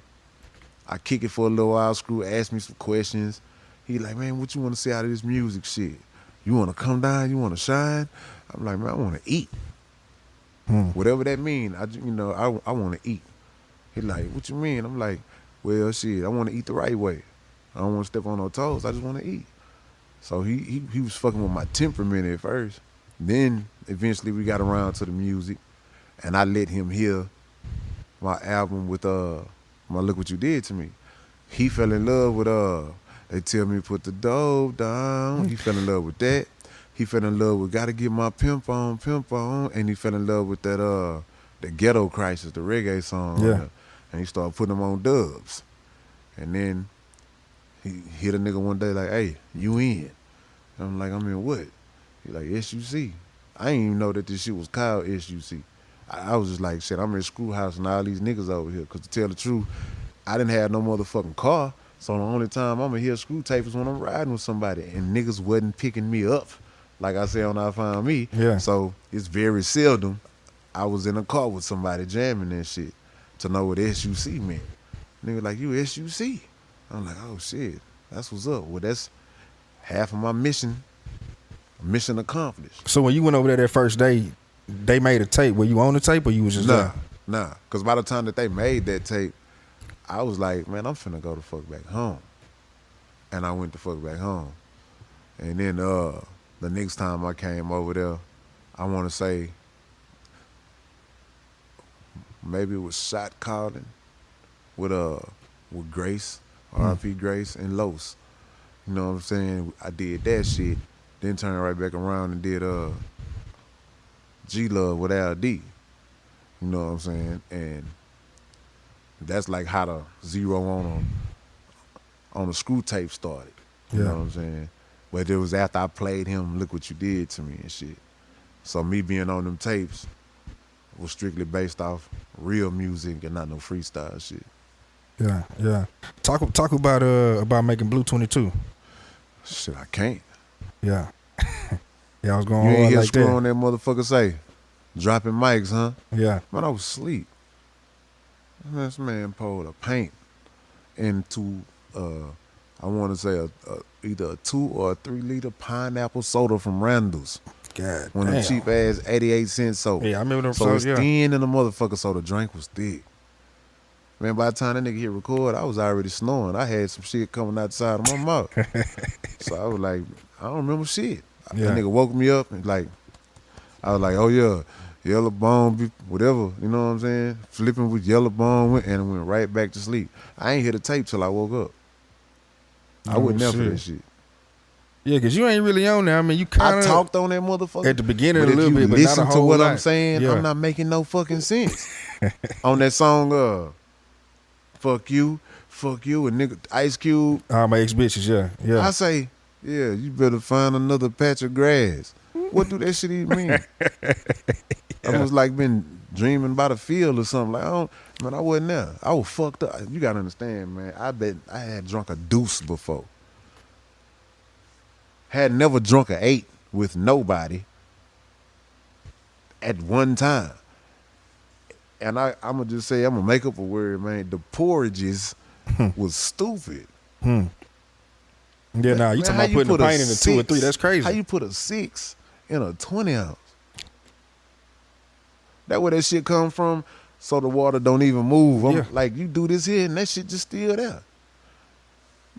I kick it for a little while, Screw asked me some questions. He like, man, what you want to say out of this music shit? You want to come down? You want to shine? I'm like, man, I want to eat. Whatever that mean, I want to eat. He like, what you mean? I'm like, well, shit, I want to eat the right way. I don't want to step on no toes. I just want to eat. So he was fucking with my temperament at first. Then eventually we got around to the music, and I let him hear my album with my Look What You Did to Me. He fell in love with They Tell Me Put the Dope Down. He fell in love with that. He fell in love with Gotta Get My Pimp On, and he fell in love with that the Ghetto Crisis, the reggae song.
Yeah.
And he started putting them on dubs. And then he hit a nigga one day like, hey, you in? And I'm like, I'm in what? He like, SUC. I didn't even know that this shit was called SUC. I was just like, shit, I'm in Screwhouse and all these niggas over here. Because to tell the truth, I didn't have no motherfucking car. So the only time I'm going to hear screw tape is when I'm riding with somebody. And niggas wasn't picking me up, like I said on I Found Me.
Yeah.
So it's very seldom I was in a car with somebody jamming that shit to know what SUC meant. Nigga like, you SUC? I'm like, oh shit, that's what's up. Well, that's half of my mission accomplished.
So when you went over there that first day, they made a tape. Were you on the tape or you was just
Nah. Because by the time that they made that tape, I was like, man, I'm finna go the fuck back home. And I went the fuck back home. And then the next time I came over there, I want to say maybe it was Shot Calling with Grace, R.I.P. Grace, and Los. You know what I'm saying? I did that shit, then turned right back around and did G-Love with L.D. You know what I'm saying? And that's like how the zero on the screw tape started. You know what I'm saying? But it was after I played him Look What You Did to Me and shit. So me being on them tapes was strictly based off real music and not no freestyle shit.
Yeah. Talk about making Blue 22.
Shit, I can't.
Yeah. Yeah, I was going
You ain't
hard
hear
like
Screw
that.
on that motherfucker say, dropping mics, huh?
Yeah.
Man, I was asleep. This man poured a paint into, I want to say either a 2 or a 3 liter pineapple soda from Randall's.
God
One
damn.
of the cheap ass 88-cent soda.
Yeah, I remember them.
So it's
yeah.
thin in the motherfucker, so the drink was thick. Man, by the time that nigga hit record, I was already snoring. I had some shit coming out the side of my mouth. So I was like, I don't remember shit.
Yeah.
That nigga woke me up and like, I was like, oh yeah, yellow bone, whatever, you know what I'm saying? Flipping with yellow bone and went right back to sleep. I ain't hit the tape till I woke up. I wasn't there for that shit.
Yeah, because you ain't really on there. I mean, you kind of...
I talked on that motherfucker.
At the beginning
but
a little bit, but not a
listen
whole
to what
lot.
I'm saying,
Yeah.
I'm not making no fucking sense. On that song, Fuck You, and nigga Ice Cube.
My ex-bitches, yeah.
I say, yeah, you better find another patch of grass. What do that shit even mean? I was like been dreaming about a field or something. Like, I wasn't there. I was fucked up. You gotta understand, man. I bet I had drunk a deuce before. Had never drunk a 8 with nobody at one time. And I'm gonna just say, I'm gonna make up a word, man. The porridges was stupid.
Yeah, nah, you talking about putting the paint in a 2 or 3. That's crazy.
How you put a 6 in a 20 ounce? That where that shit come from, so the water don't even move. I'm like, you do this here and that shit just still there.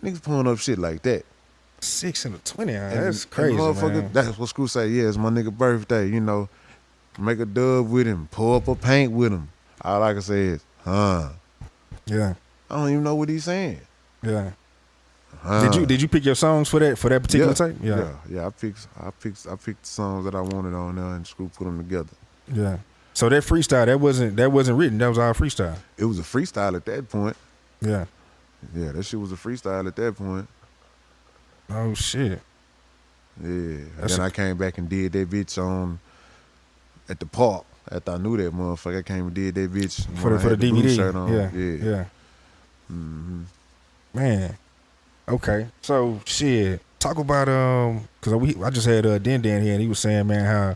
Niggas pulling up shit like that.
6 and a 20, that's crazy, man.
That's what Screw say. Yeah, it's my nigga birthday. You know, make a dub with him, pour up a paint with him. All I can say is, huh?
Yeah.
I don't even know what he's saying.
Yeah. Did you pick your songs for that particular tape?
Yeah. I picked the songs that I wanted on there and Screw put them together.
Yeah. So that freestyle, that wasn't written. That was all freestyle.
It was a freestyle at that point.
Yeah.
Yeah, that shit was a freestyle at that point.
Oh shit.
Yeah. And then I came back and did that bitch at the park. After I knew that motherfucker, I came and did that bitch
for the DVD.
Blue shirt on.
Yeah.
Mm-hmm.
Man. Okay. So shit. Talk about because I just had Dan here and he was saying, man, how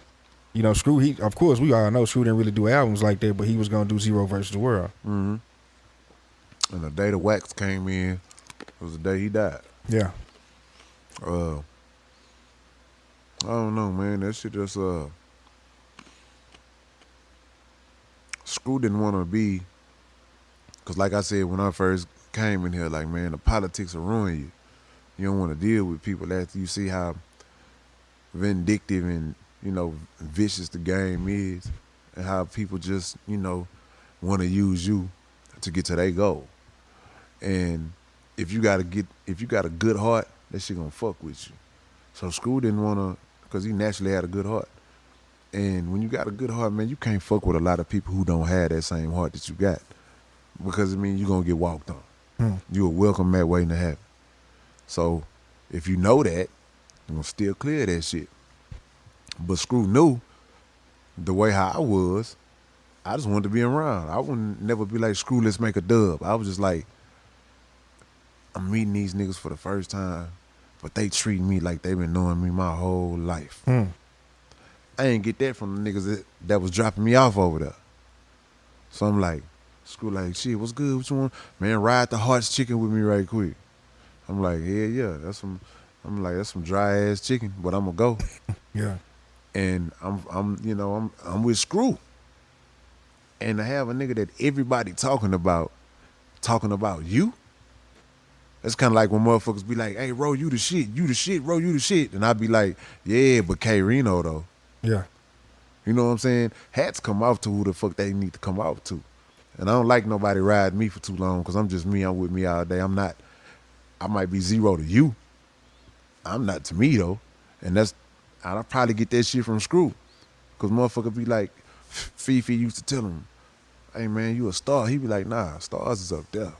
Screw, of course we all know Screw didn't really do albums like that, but he was gonna do Zero versus the World.
Mm-hmm. And the day the wax came in was the day he died.
Yeah.
I don't know, man. That shit just Screw didn't want to be, cause like I said when I first came in here, like man, the politics will ruin you. You don't want to deal with people after you see how vindictive and vicious the game is, and how people just want to use you to get to their goal. And if you got a good heart, that shit gonna fuck with you. So Screw didn't wanna, cause he naturally had a good heart. And when you got a good heart, man, you can't fuck with a lot of people who don't have that same heart that you got, because it means you're gonna get walked on. You're a welcome mat waiting to happen. So if you know that, you're gonna still clear that shit. But Screw knew the way how I was. I just wanted to be around. I wouldn't never be like, Screw, let's make a dub. I was just like, I'm meeting these niggas for the first time, but they treat me like they've been knowing me my whole life. I ain't get that from the niggas that was dropping me off over there. So I'm like, Screw like, shit, what's good? What you want? Man, ride the Hearts chicken with me right quick. I'm like, yeah, that's some dry ass chicken, but I'm gonna go.
Yeah.
And I'm with Screw. And to have a nigga that everybody talking about you, that's kind of like when motherfuckers be like, hey, Ro, you the shit, Ro, you the shit. And I be like, yeah, but K Reno though.
Yeah.
You know what I'm saying? Hats come off to who the fuck they need to come off to. And I don't like nobody riding me for too long, because I'm just me. I'm with me all day. I might be zero to you. I'm not to me though. And I'll probably get that shit from Screw. Because motherfucker be like, Fifi used to tell him, hey man, you a star. He be like, nah, stars is up there.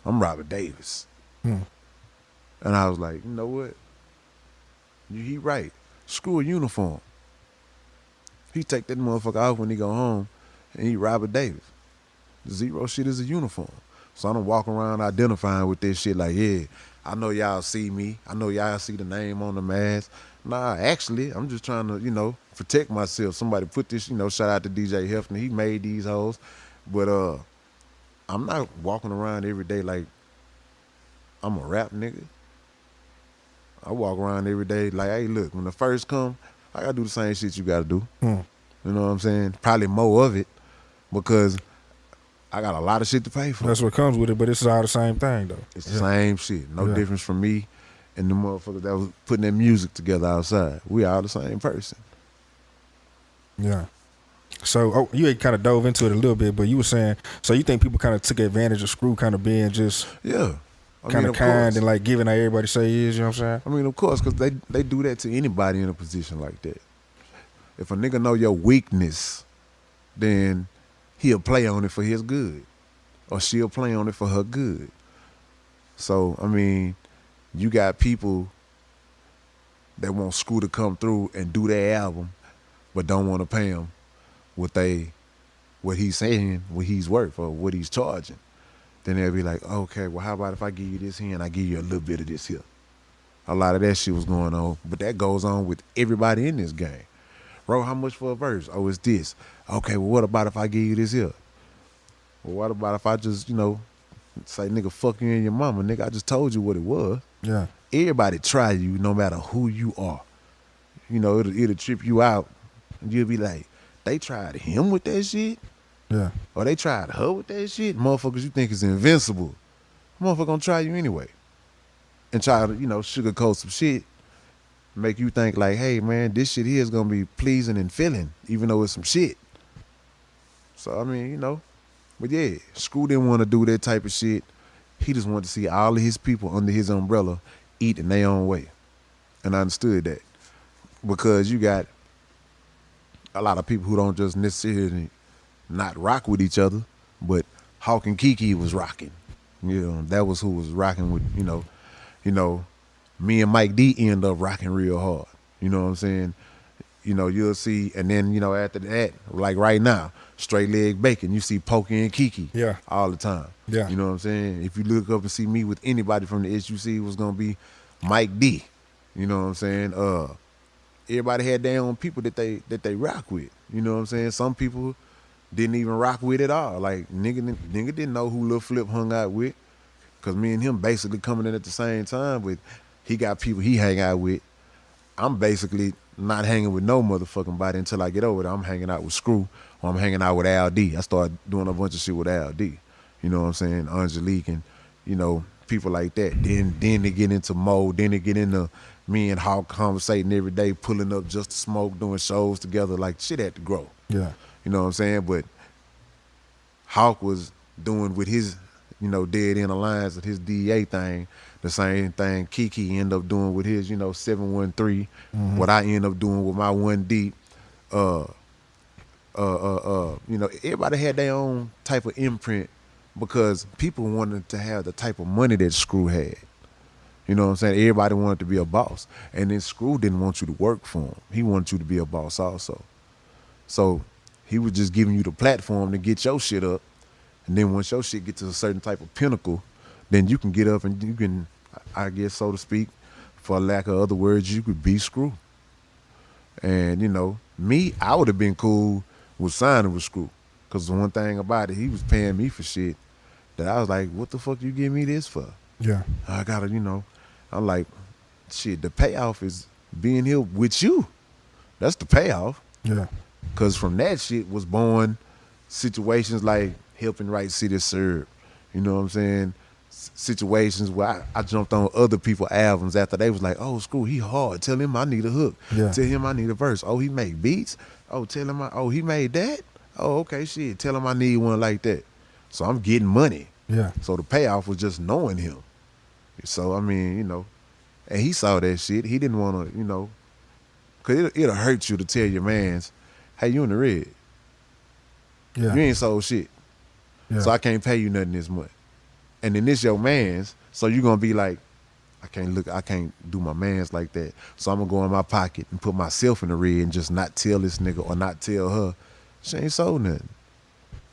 I'm Robert Davis. And I was like, you know what? He right. Screw a uniform. He take that motherfucker off when he go home, and he Robert Davis. Zero shit is a uniform. So I don't walk around identifying with this shit like, yeah, I know y'all see me. I know y'all see the name on the mask. Nah, actually, I'm just trying to, protect myself. Somebody put this, shout out to DJ Hefner. He made these hoes. But I'm not walking around every day like I'm a rap nigga. I walk around every day like, hey, look, when the first come, I gotta do the same shit you gotta do. You know what I'm saying? Probably more of it, because I got a lot of shit to pay for.
That's what comes with it, but it's all the same thing though.
It's the same shit. No difference from me and the motherfucker that was putting that music together outside. We all the same person.
Yeah. So you had kind of dove into it a little bit, but you were saying, so you think people kind of took advantage of Screw kind of being just kind of kind and like giving how everybody say he is, you know what I'm saying?
I mean, of course, because they do that to anybody in a position like that. If a nigga know your weakness, then he'll play on it for his good, or she'll play on it for her good. So, I mean, you got people that want Screw to come through and do their album, but don't want to pay him what he's saying, what he's worth, or what he's charging. Then they'll be like, okay, well, how about if I give you this here and I give you a little bit of this here? A lot of that shit was going on, but that goes on with everybody in this game. Bro, how much for a verse? Oh, it's this. Okay, well, what about if I give you this here? Well, what about if I just, say, nigga, fuck you and your mama? Nigga, I just told you what it was.
Yeah.
Everybody try you no matter who you are. It'll trip you out. And you'll be like, they tried him with that shit?
Yeah.
Or they tried her with that shit? Motherfuckers you think is invincible. Motherfucker gonna try you anyway. And try to, sugarcoat some shit. Make you think like, hey man, this shit here is gonna be pleasing and filling, even though it's some shit. So I mean, but yeah, Screw didn't want to do that type of shit. He just wanted to see all of his people under his umbrella eat in their own way. And I understood that. Because you got a lot of people who don't just necessarily not rock with each other, but Hawk and Kiki was rocking. That was who was rocking with, me and Mike D end up rocking real hard. You know what I'm saying? You'll see, and then, after that, like right now, Straight Leg Bacon, you see Pokey and Kiki all the time.
Yeah.
You know what I'm saying? If you look up and see me with anybody from the SUC, it was going to be Mike D. You know what I'm saying? Everybody had their own people that they rock with. You know what I'm saying? Some people didn't even rock with it all. Like, nigga didn't know who Lil Flip hung out with, because me and him basically coming in at the same time, but he got people he hang out with. I'm basically not hanging with no motherfucking body until I get over there. I'm hanging out with Screw or I'm hanging out with Al D. I started doing a bunch of shit with Al D. You know what I'm saying? Angelique and, you know, people like that. Then they get into Mo. Then they get into me and Hawk conversating every day, pulling up just to smoke, doing shows together. Like, shit had to grow.
Yeah.
You know what I'm saying? But Hawk was doing with his, you know, Dead End Alliance and his DEA thing, the same thing Kiki ended up doing with his, you know, 713, what I end up doing with my 1D. You know, everybody had their own type of imprint because people wanted to have the type of money that Screw had. You know what I'm saying? Everybody wanted to be a boss. And then Screw didn't want you to work for him. He wanted you to be a boss also. So he was just giving you the platform to get your shit up. And then once your shit gets to a certain type of pinnacle, then you can get up and you can, I guess, so to speak, for lack of other words, you could be Screw. And, you know, me, I would have been cool with signing with Screw. Because the one thing about it, he was paying me for shit that I was like, what the fuck you give me this for?
Yeah.
I gotta, you know, I'm like, shit, the payoff is being here with you. That's the payoff.
Yeah.
Because from that shit was born situations like helping write City Serve. You know what I'm saying? Situations where I jumped on other people's albums after they was like, oh, Screw, he hard. Tell him I need a hook.
Yeah.
Tell him I need a verse. Oh, he make beats? Oh, tell him he made that? Oh, okay, shit. Tell him I need one like that. So I'm getting money.
Yeah.
So the payoff was just knowing him. So, I mean, you know, and he saw that shit. He didn't want to, you know, because it'll hurt you to tell your mans, hey, you in the red.
Yeah.
You ain't sold shit.
Yeah.
So I can't pay you nothing this month. And then this your mans, so you're going to be like, I can't do my mans like that. So I'm going to go in my pocket and put myself in the red and just not tell this nigga or not tell her, she ain't sold nothing.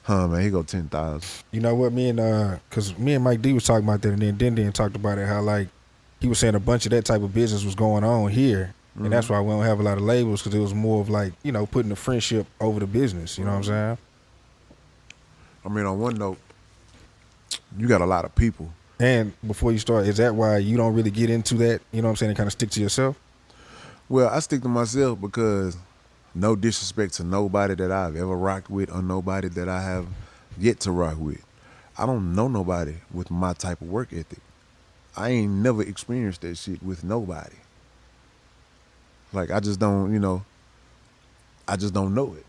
Huh, man, here go 10,000.
You know what, because me and Mike D was talking about that, and then Den talked about it, how, like, he was saying a bunch of that type of business was going on here, and that's why we don't have a lot of labels, because it was more of, like, you know, putting the friendship over the business, you know what I'm saying?
I mean, on one note, you got a lot of people.
And before you start, is that why you don't really get into that, you know what I'm saying, and kind of stick to yourself?
Well, I stick to myself because no disrespect to nobody that I've ever rocked with or nobody that I have yet to rock with. I don't know nobody with my type of work ethic. I ain't never experienced that shit with nobody. Like, I just don't, you know, I just don't know it.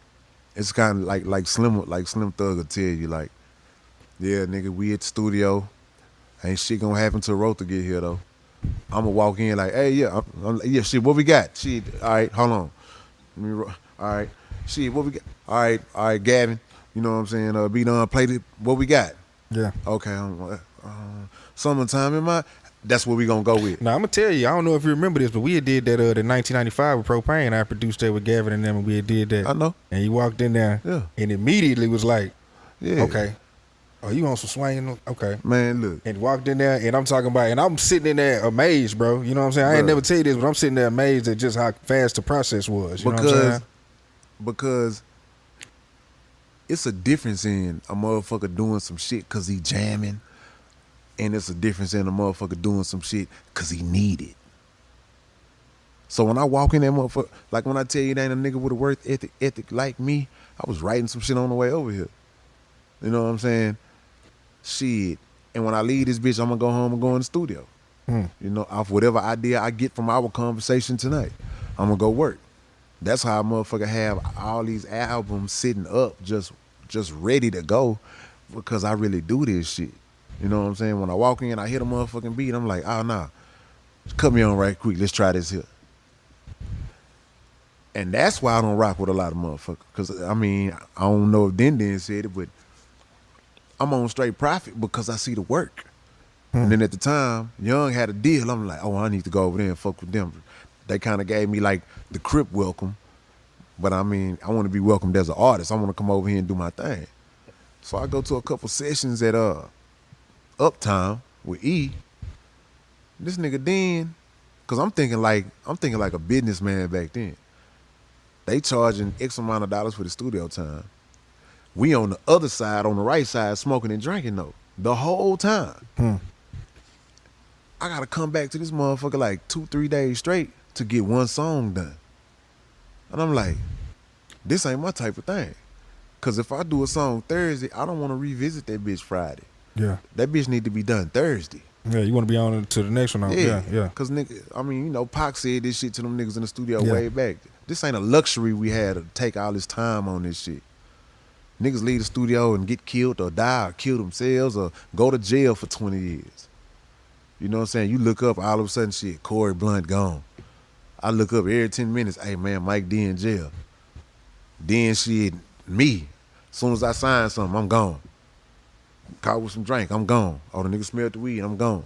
It's kind of like Slim Thug will tell you, like, yeah, nigga, we at the studio. Ain't shit gonna happen till Rotha get here, though. I'ma walk in like, hey, yeah, yeah, shit, what we got? Shit, all right, hold on. All right, shit, what we got? All right, Gavin, you know what I'm saying? Be done, played it, what we got?
Yeah.
Okay, summertime in my, that's what we gonna go with.
Now, I'm going to tell you, I don't know if you remember this, but we had did that the 1995 with Propane. I produced that with Gavin and them, and we had did that.
I know.
And he walked in there and immediately was like,
Yeah.
okay. Oh, you on some swinging? Okay.
Man, look.
And walked in there, and I'm talking about, and I'm sitting in there amazed, bro. You know what I'm saying? I ain't never tell you this, but I'm sitting there amazed at just how fast the process was. You know what I'm saying?
Because it's a difference in a motherfucker doing some shit because he jamming, and it's a difference in a motherfucker doing some shit because he need it. So when I walk in that motherfucker, like when I tell you there ain't a nigga with a work ethic like me, I was writing some shit on the way over here. You know what I'm saying? Shit. And when I leave this bitch, I'm gonna go home and go in the studio. You know, off whatever idea I get from our conversation tonight, I'm gonna go work. That's how a motherfucker have all these albums sitting up just ready to go because I really do this shit. You know what I'm saying? When I walk in, I hit a motherfucking beat, I'm like, oh, nah, cut me on right quick. Let's try this here. And that's why I don't rock with a lot of motherfuckers. Because, I mean, I don't know if Den said it, but I'm on straight profit because I see the work. And then at the time, Young had a deal. I'm like, oh, I need to go over there and fuck with them. They kind of gave me like the Crip welcome. But I mean, I want to be welcomed as an artist. I want to come over here and do my thing. So I go to a couple sessions at Uptown with E. This nigga Den, because I'm thinking like a businessman back then. They charging X amount of dollars for the studio time. We on the other side, on the right side, smoking and drinking though, the whole time. I gotta come back to this motherfucker like 2-3 days straight to get one song done. And I'm like, this ain't my type of thing. Cause if I do a song Thursday, I don't want to revisit that bitch Friday.
Yeah.
That bitch need to be done Thursday.
Yeah, you want to be on to the next one. Yeah.
Cause nigga, I mean, you know, Pac said this shit to them niggas in the studio
Yeah.
way back. This ain't a luxury we had to take all this time on this shit. Niggas leave the studio and get killed or die or kill themselves or go to jail for 20 years. You know what I'm saying? You look up, all of a sudden shit, Corey Blunt gone. I look up every 10 minutes, hey man, Mike D in jail. Then shit, me. As soon as I sign something, I'm gone. Caught with some drink, I'm gone. Oh, the nigga smelled the weed, I'm gone.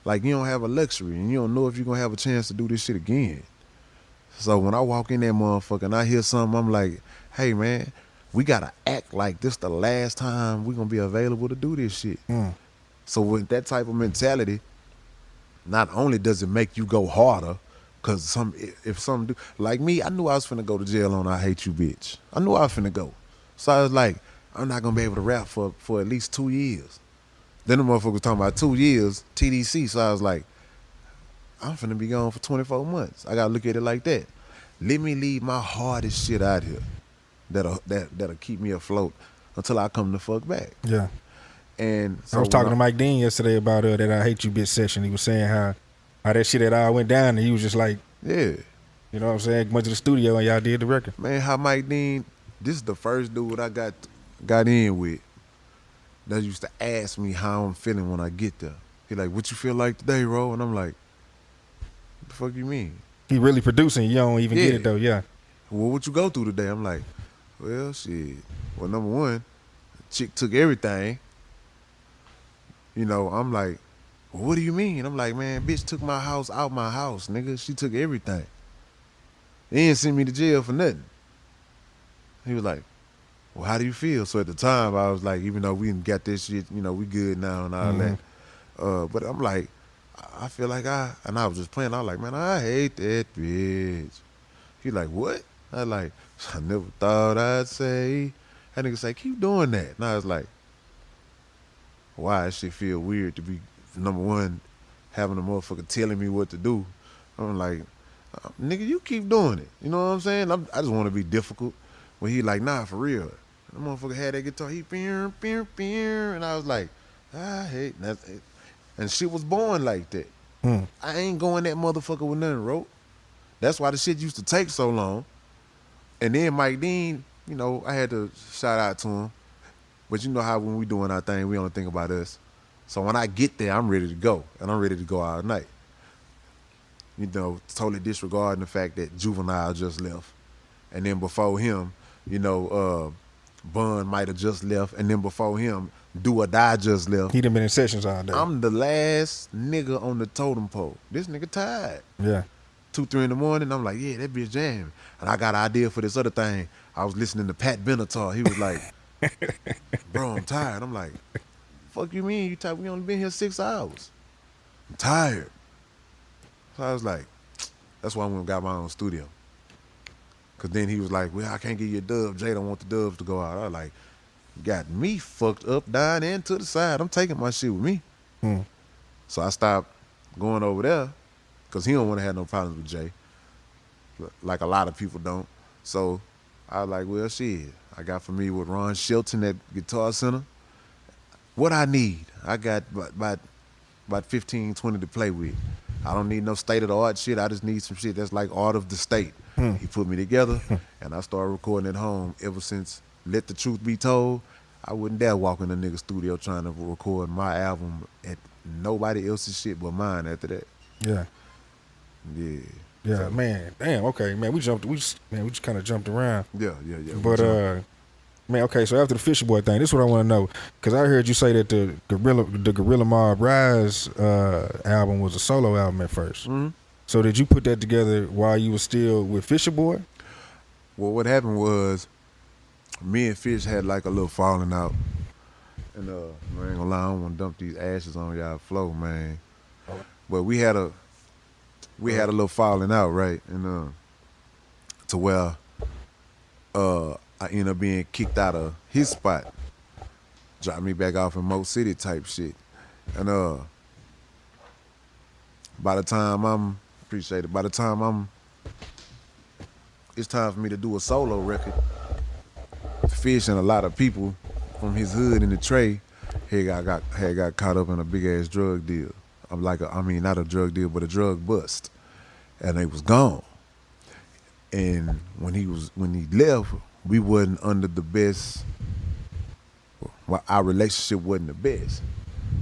Like, you don't have a luxury and you don't know if you're gonna have a chance to do this shit again. So when I walk in that motherfucker and I hear something, I'm like, hey man, we gotta act like this the last time we gonna be available to do this shit. So with that type of mentality, not only does it make you go harder, cause if some do, like me, I knew I was finna go to jail on I Hate You Bitch. I knew I was finna go. So I was like, I'm not gonna be able to rap for at least 2 years. Then the motherfucker was talking about 2 years, TDC. So I was like, I'm finna be gone for 24 months. I gotta look at it like that. Let me leave my hardest shit out here that'll keep me afloat until I come the fuck back.
Yeah.
And so
I was talking to Mike Dean yesterday about that I Hate You Bitch session. He was saying how that shit that all went down, and he was just like,
yeah,
you know what I'm saying, went to the studio and y'all did the record.
Man, how Mike Dean, this is the first dude I got in with that used to ask me how I'm feeling when I get there. He like, what you feel like today, Ro? And I'm like, what the fuck you mean?
He really producing, you don't even get it though, yeah.
Well, what you go through today? I'm like, well, shit. Well, number one, chick took everything. You know, I'm like, well, what do you mean? I'm like, man, bitch took my house out my house, nigga. She took everything. They didn't send me to jail for nothing. He was like, well, how do you feel? So at the time, I was like, even though we didn't got this shit, you know, we good now and all that. But I'm like, I feel like and I was just playing. I was like, man, I hate that bitch. He like, what? I was like, I never thought I'd say. That nigga say, keep doing that. And I was like, why that shit feel weird to be, number one, having a motherfucker telling me what to do. I'm like, nigga, you keep doing it. You know what I'm saying? I just want to be difficult. When he like, nah, for real. The motherfucker had that guitar, he peer, and I was like, I hate that. And shit was born like that. I ain't going that motherfucker with nothing wrote. That's why the shit used to take so long. And then Mike Dean, you know, I had to shout out to him. But you know how when we doing our thing, we only think about us. So when I get there, I'm ready to go. And I'm ready to go all night. You know, totally disregarding the fact that Juvenile just left. And then before him, you know, Bun might have just left. And then before him, Do or Die just left.
He done been in sessions all day.
I'm the last nigga on the totem pole. This nigga tired.
Yeah.
2, 3 in the morning, I'm like, yeah, that bitch jamming. And I got an idea for this other thing. I was listening to Pat Benatar. He was like, bro, I'm tired. I'm like, fuck you mean? You tired? We only been here 6 hours. I'm tired. So I was like, that's why I went and got my own studio. Cause then he was like, well, I can't give you a dub. Jay don't want the dubs to go out. I was like, got me fucked up, down and to the side. I'm taking my shit with me. So I stopped going over there because he don't want to have no problems with Jay. Like a lot of people don't. So I was like, well, shit. I got familiar with Ron Shelton at Guitar Center. What I need, I got about 15, 20 to play with. I don't need no state-of-the-art shit. I just need some shit that's like art of the state. He put me together, and I started recording at home. Ever since Let the Truth Be Told, I wouldn't dare walk in a nigga studio trying to record my album at nobody else's shit but mine after that.
Yeah.
Yeah.
Yeah,
So,
man. Damn, okay, man. We just kind of jumped around.
Yeah.
But man, okay, so after the Fisher Boy thing, this is what I want to know. Because I heard you say that the Guerilla Maab Rise album was a solo album at first. So did you put that together while you were still with Fisher Boy?
Well, what happened was me and Fish had like a little falling out. And I ain't gonna lie, I don't want to dump these ashes on y'all floor, man. But we had a little falling out, right? And to where I ended up being kicked out of his spot. Dropped me back off in Mo City type shit. And by the time I'm it's time for me to do a solo record. Fish and a lot of people from his hood in the tray had got caught up in a big ass drug deal. I mean, not a drug deal, but a drug bust, and they was gone. And when he left, we wasn't under the best. Well, our relationship wasn't the best.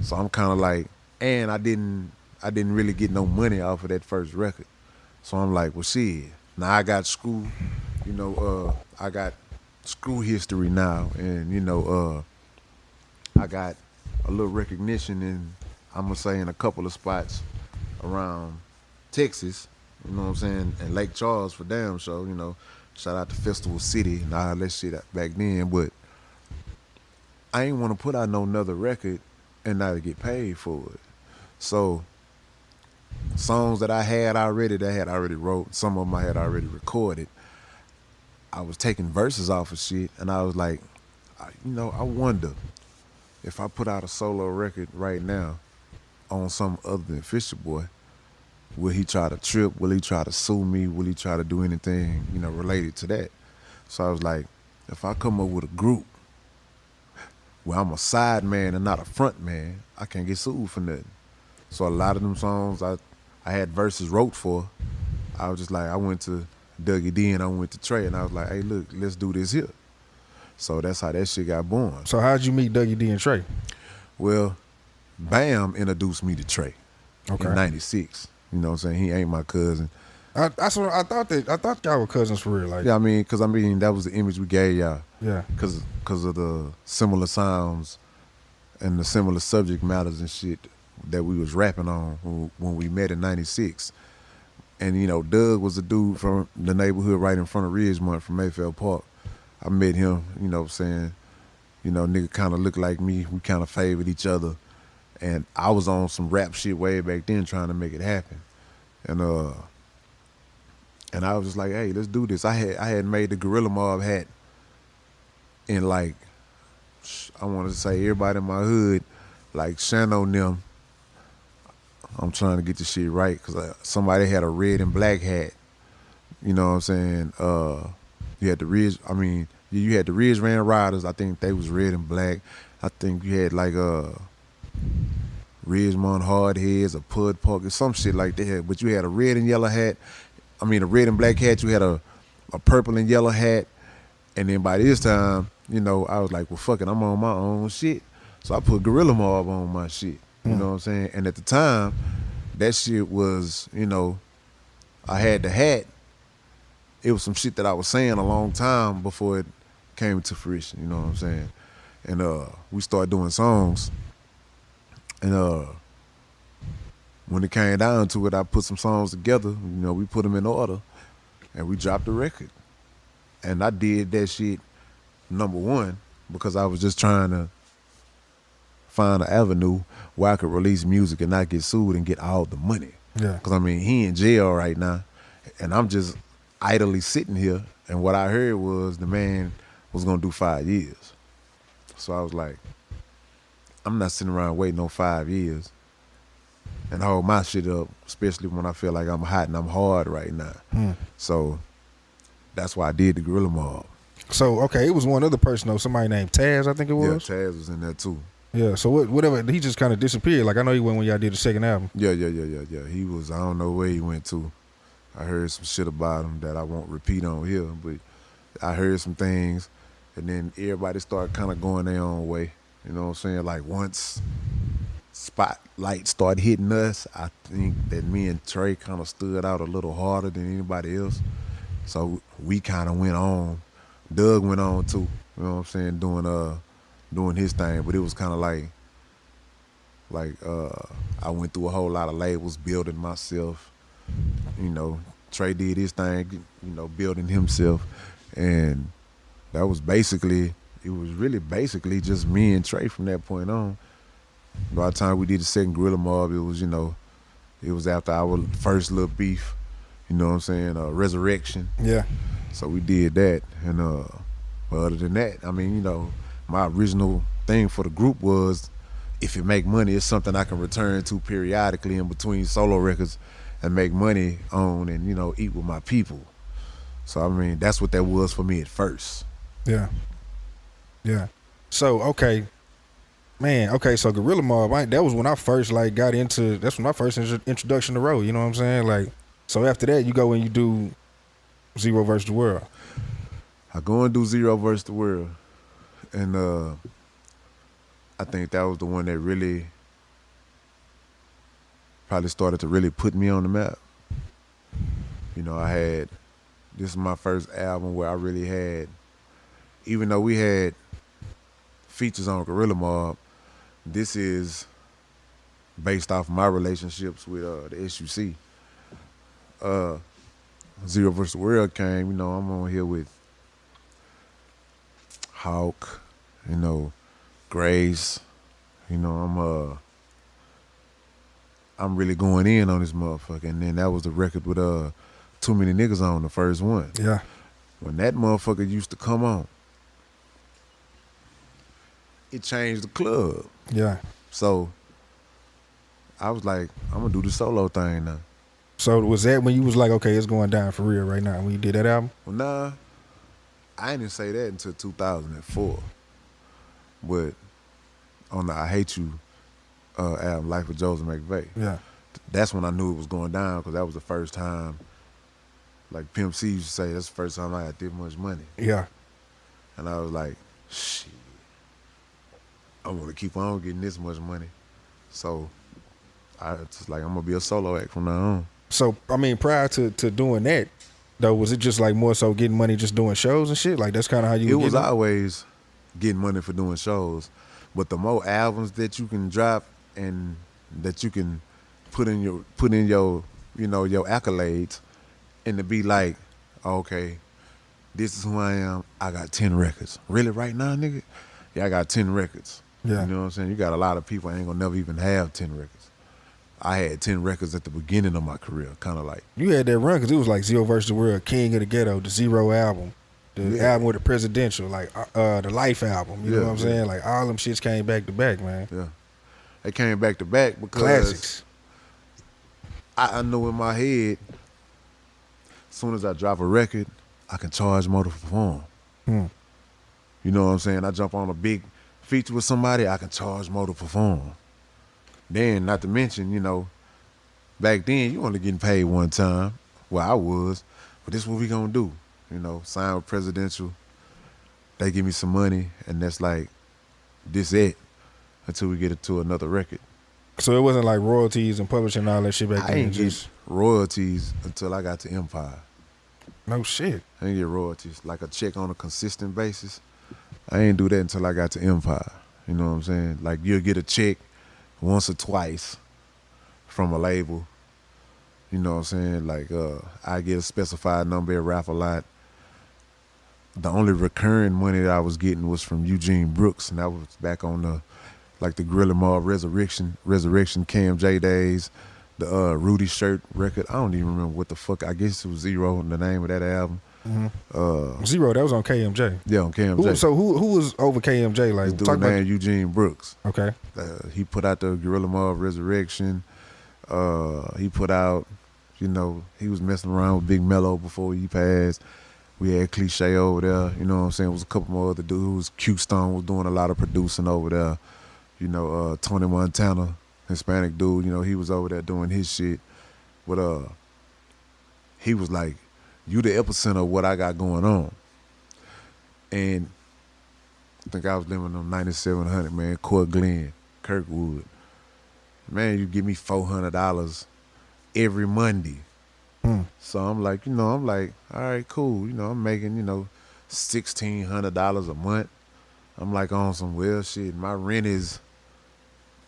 So I'm kind of like, and I didn't really get no money off of that first record. So I'm like, well, shit. Now I got school, I got school history now, and I got a little recognition in, I'm gonna say, in a couple of spots around Texas. You know what I'm saying? And Lake Charles for damn sure. Shout out to Festival City and all that shit back then. But I ain't want to put out no another record and not get paid for it. So songs that I had already wrote, some of them I had already recorded. I was taking verses off of shit, and I was like, I wonder if I put out a solo record right now on some other than Fisher Boy, will he try to trip? Will he try to sue me? Will he try to do anything, related to that? So I was like, if I come up with a group where I'm a side man and not a front man, I can't get sued for nothing. So a lot of them songs I had verses wrote for, I was just like, I went to Dougie D and I went to Trey, and I was like, hey, look, let's do this here. So that's how that shit got born.
So how'd you meet Dougie D and Trey?
Well, Bam introduced me to Trey in '96. You know what I'm saying? He ain't my cousin.
I thought y'all were cousins for real. Like,
yeah, that was the image we gave y'all.
Yeah.
Because of the similar sounds and the similar subject matters and shit that we was rapping on when we met in '96. And, Doug was a dude from the neighborhood right in front of Ridgemont from Mayfield Park. I met him, nigga kind of looked like me. We kind of favored each other. And I was on some rap shit way back then trying to make it happen. And I was just like, hey, let's do this. I had made the Guerilla Maab hat in, like, I want to say everybody in my hood, like Shano and them. I'm trying to get the shit right because somebody had a red and black hat. You know what I'm saying? You had the you had the Ridge Ran Riders. I think they was red and black. I think you had like Ridgemont Hardheads or Pud Park or some shit like that. But you had a red and yellow hat. A red and black hat. You had a purple and yellow hat. And then by this time, I was like, well, fuck it, I'm on my own shit. So I put Guerilla Maab on my shit. You know what I'm saying? And at the time, that shit was, I had the hat. It was some shit that I was saying a long time before it came to fruition. You know what I'm saying? And we started doing songs. And when it came down to it, I put some songs together. We put them in order, and we dropped the record. And I did that shit, number one, because I was just trying to find an avenue where I could release music and not get sued and get all the money.
Yeah.
Because, he in jail right now, and I'm just idly sitting here, and what I heard was the man was going to do 5 years. So I was like, I'm not sitting around waiting on 5 years and hold my shit up, especially when I feel like I'm hot and I'm hard right now. So that's why I did the Guerilla Maab.
So, okay, it was one other person, though, somebody named Taz, I think it was?
Yeah, Taz was in there, too.
Yeah, so whatever, he just kind of disappeared. Like, I know he went when y'all did the second album.
Yeah. He was, I don't know where he went to. I heard some shit about him that I won't repeat on here, but I heard some things, and then everybody started kind of going their own way. You know what I'm saying? Like, once spotlight started hitting us, I think that me and Trey kind of stood out a little harder than anybody else. So we kind of went on. Doug went on, too. You know what I'm saying? Doing his thing, but it was kind of like I went through a whole lot of labels, building myself. Trey did his thing, building himself, and that was really basically just me and Trey from that point on. By the time we did the second Guerilla Maab, it was after our first little beef, you know what I'm saying, Resurrection.
Yeah.
So we did that, and but other than that, my original thing for the group was, if it make money, it's something I can return to periodically in between solo records and make money on and, eat with my people. So I mean, that's what that was for me at first.
Yeah. Yeah. So okay, man. Okay, so Guerilla Maab. That was when I first like got into. That's when my first introduction to road. You know what I'm saying? Like, so after that, you go and you do Zero versus the World.
I go and do Zero versus the World, and I think that was the one that really probably started to really put me on the map. You know, this is my first album where I really had, even though we had features on Guerilla Maab, this is based off my relationships with the SUC. Zero versus the World came, you know, I'm on here with Hawk, you know, Grace, you know, I'm really going in on this motherfucker. And then that was the record with Too Many Niggas on, the first one.
Yeah.
When that motherfucker used to come on, it changed the club.
Yeah.
So I was like, I'm gonna do the solo thing now.
So was that when you was like, okay, it's going down for real right now when you did that album?
Well, nah, I didn't say that until 2004. But on the I Hate You album, Life of Joseph McVeigh,
Yeah.
that's when I knew it was going down, because that was the first time, like Pimp C used to say, that's the first time I had this much money.
Yeah.
And I was like, shit, I'm gonna keep on getting this much money. So I just like, I'm gonna be a solo act from now on.
So I mean, prior to doing that, though, was it just like more so getting money just doing shows and shit? Like that's kind of how you.
It was always getting money for doing shows, but the more albums that you can drop and that you can put in your you know, your accolades, and to be like, okay, this is who I am. I got 10 records. Really, right now, nigga? Yeah, I got 10 records.
Yeah.
You know what I'm saying? You got a lot of people ain't gonna never even have 10 records. I had 10 records at the beginning of my career, kind of like.
You had that run because it was like Zero versus the World, King of the Ghetto, the Zero album, the album with the presidential, like the Life album. You know what I'm saying? Like all them shits came back to back, man.
Yeah, they came back to back because
classics.
I know in my head, as soon as I drop a record, I can charge more to perform. You know what I'm saying? I jump on a big feature with somebody, I can charge more to perform. Then, not to mention, you know, back then you only getting paid one time. Well, I was, but this is what we gonna do. You know, sign with Presidential. They give me some money, and that's like, this it until we get into another record.
So it wasn't like royalties and publishing and all that shit back then.
I ain't get royalties until I got to Empire.
No shit.
I didn't get royalties, like a check on a consistent basis. I ain't do that until I got to Empire. You know what I'm saying? Like you'll get a check once or twice from a label. You know what I'm saying? Like I get a specified number at Rap a Lot. The only recurring money that I was getting was from Eugene Brooks, and that was back on the Guerilla Maab Resurrection Cam J days, the Rudy Shirt record. I don't even remember what the fuck. I guess it was Zero, the name of that album.
Zero, that was on KMJ.
Yeah, on KMJ.
Who was over KMJ? Like,
this dude named Eugene Brooks.
Okay.
He put out the Guerilla Maab Resurrection. He put out, you know, he was messing around with Big Mello before he passed. We had Cliche over there. You know what I'm saying? There was a couple more other dudes. Q Stone was doing a lot of producing over there. You know, Tony Montana, Hispanic dude, you know, he was over there doing his shit. But he was like, you the epicenter of what I got going on. And I think I was living on 9700, man, Court Glen, Kirkwood. Man, you give me $400 every Monday. So I'm like, all right, cool. You know, I'm making, you know, $1,600 a month. I'm like on some well shit. My rent is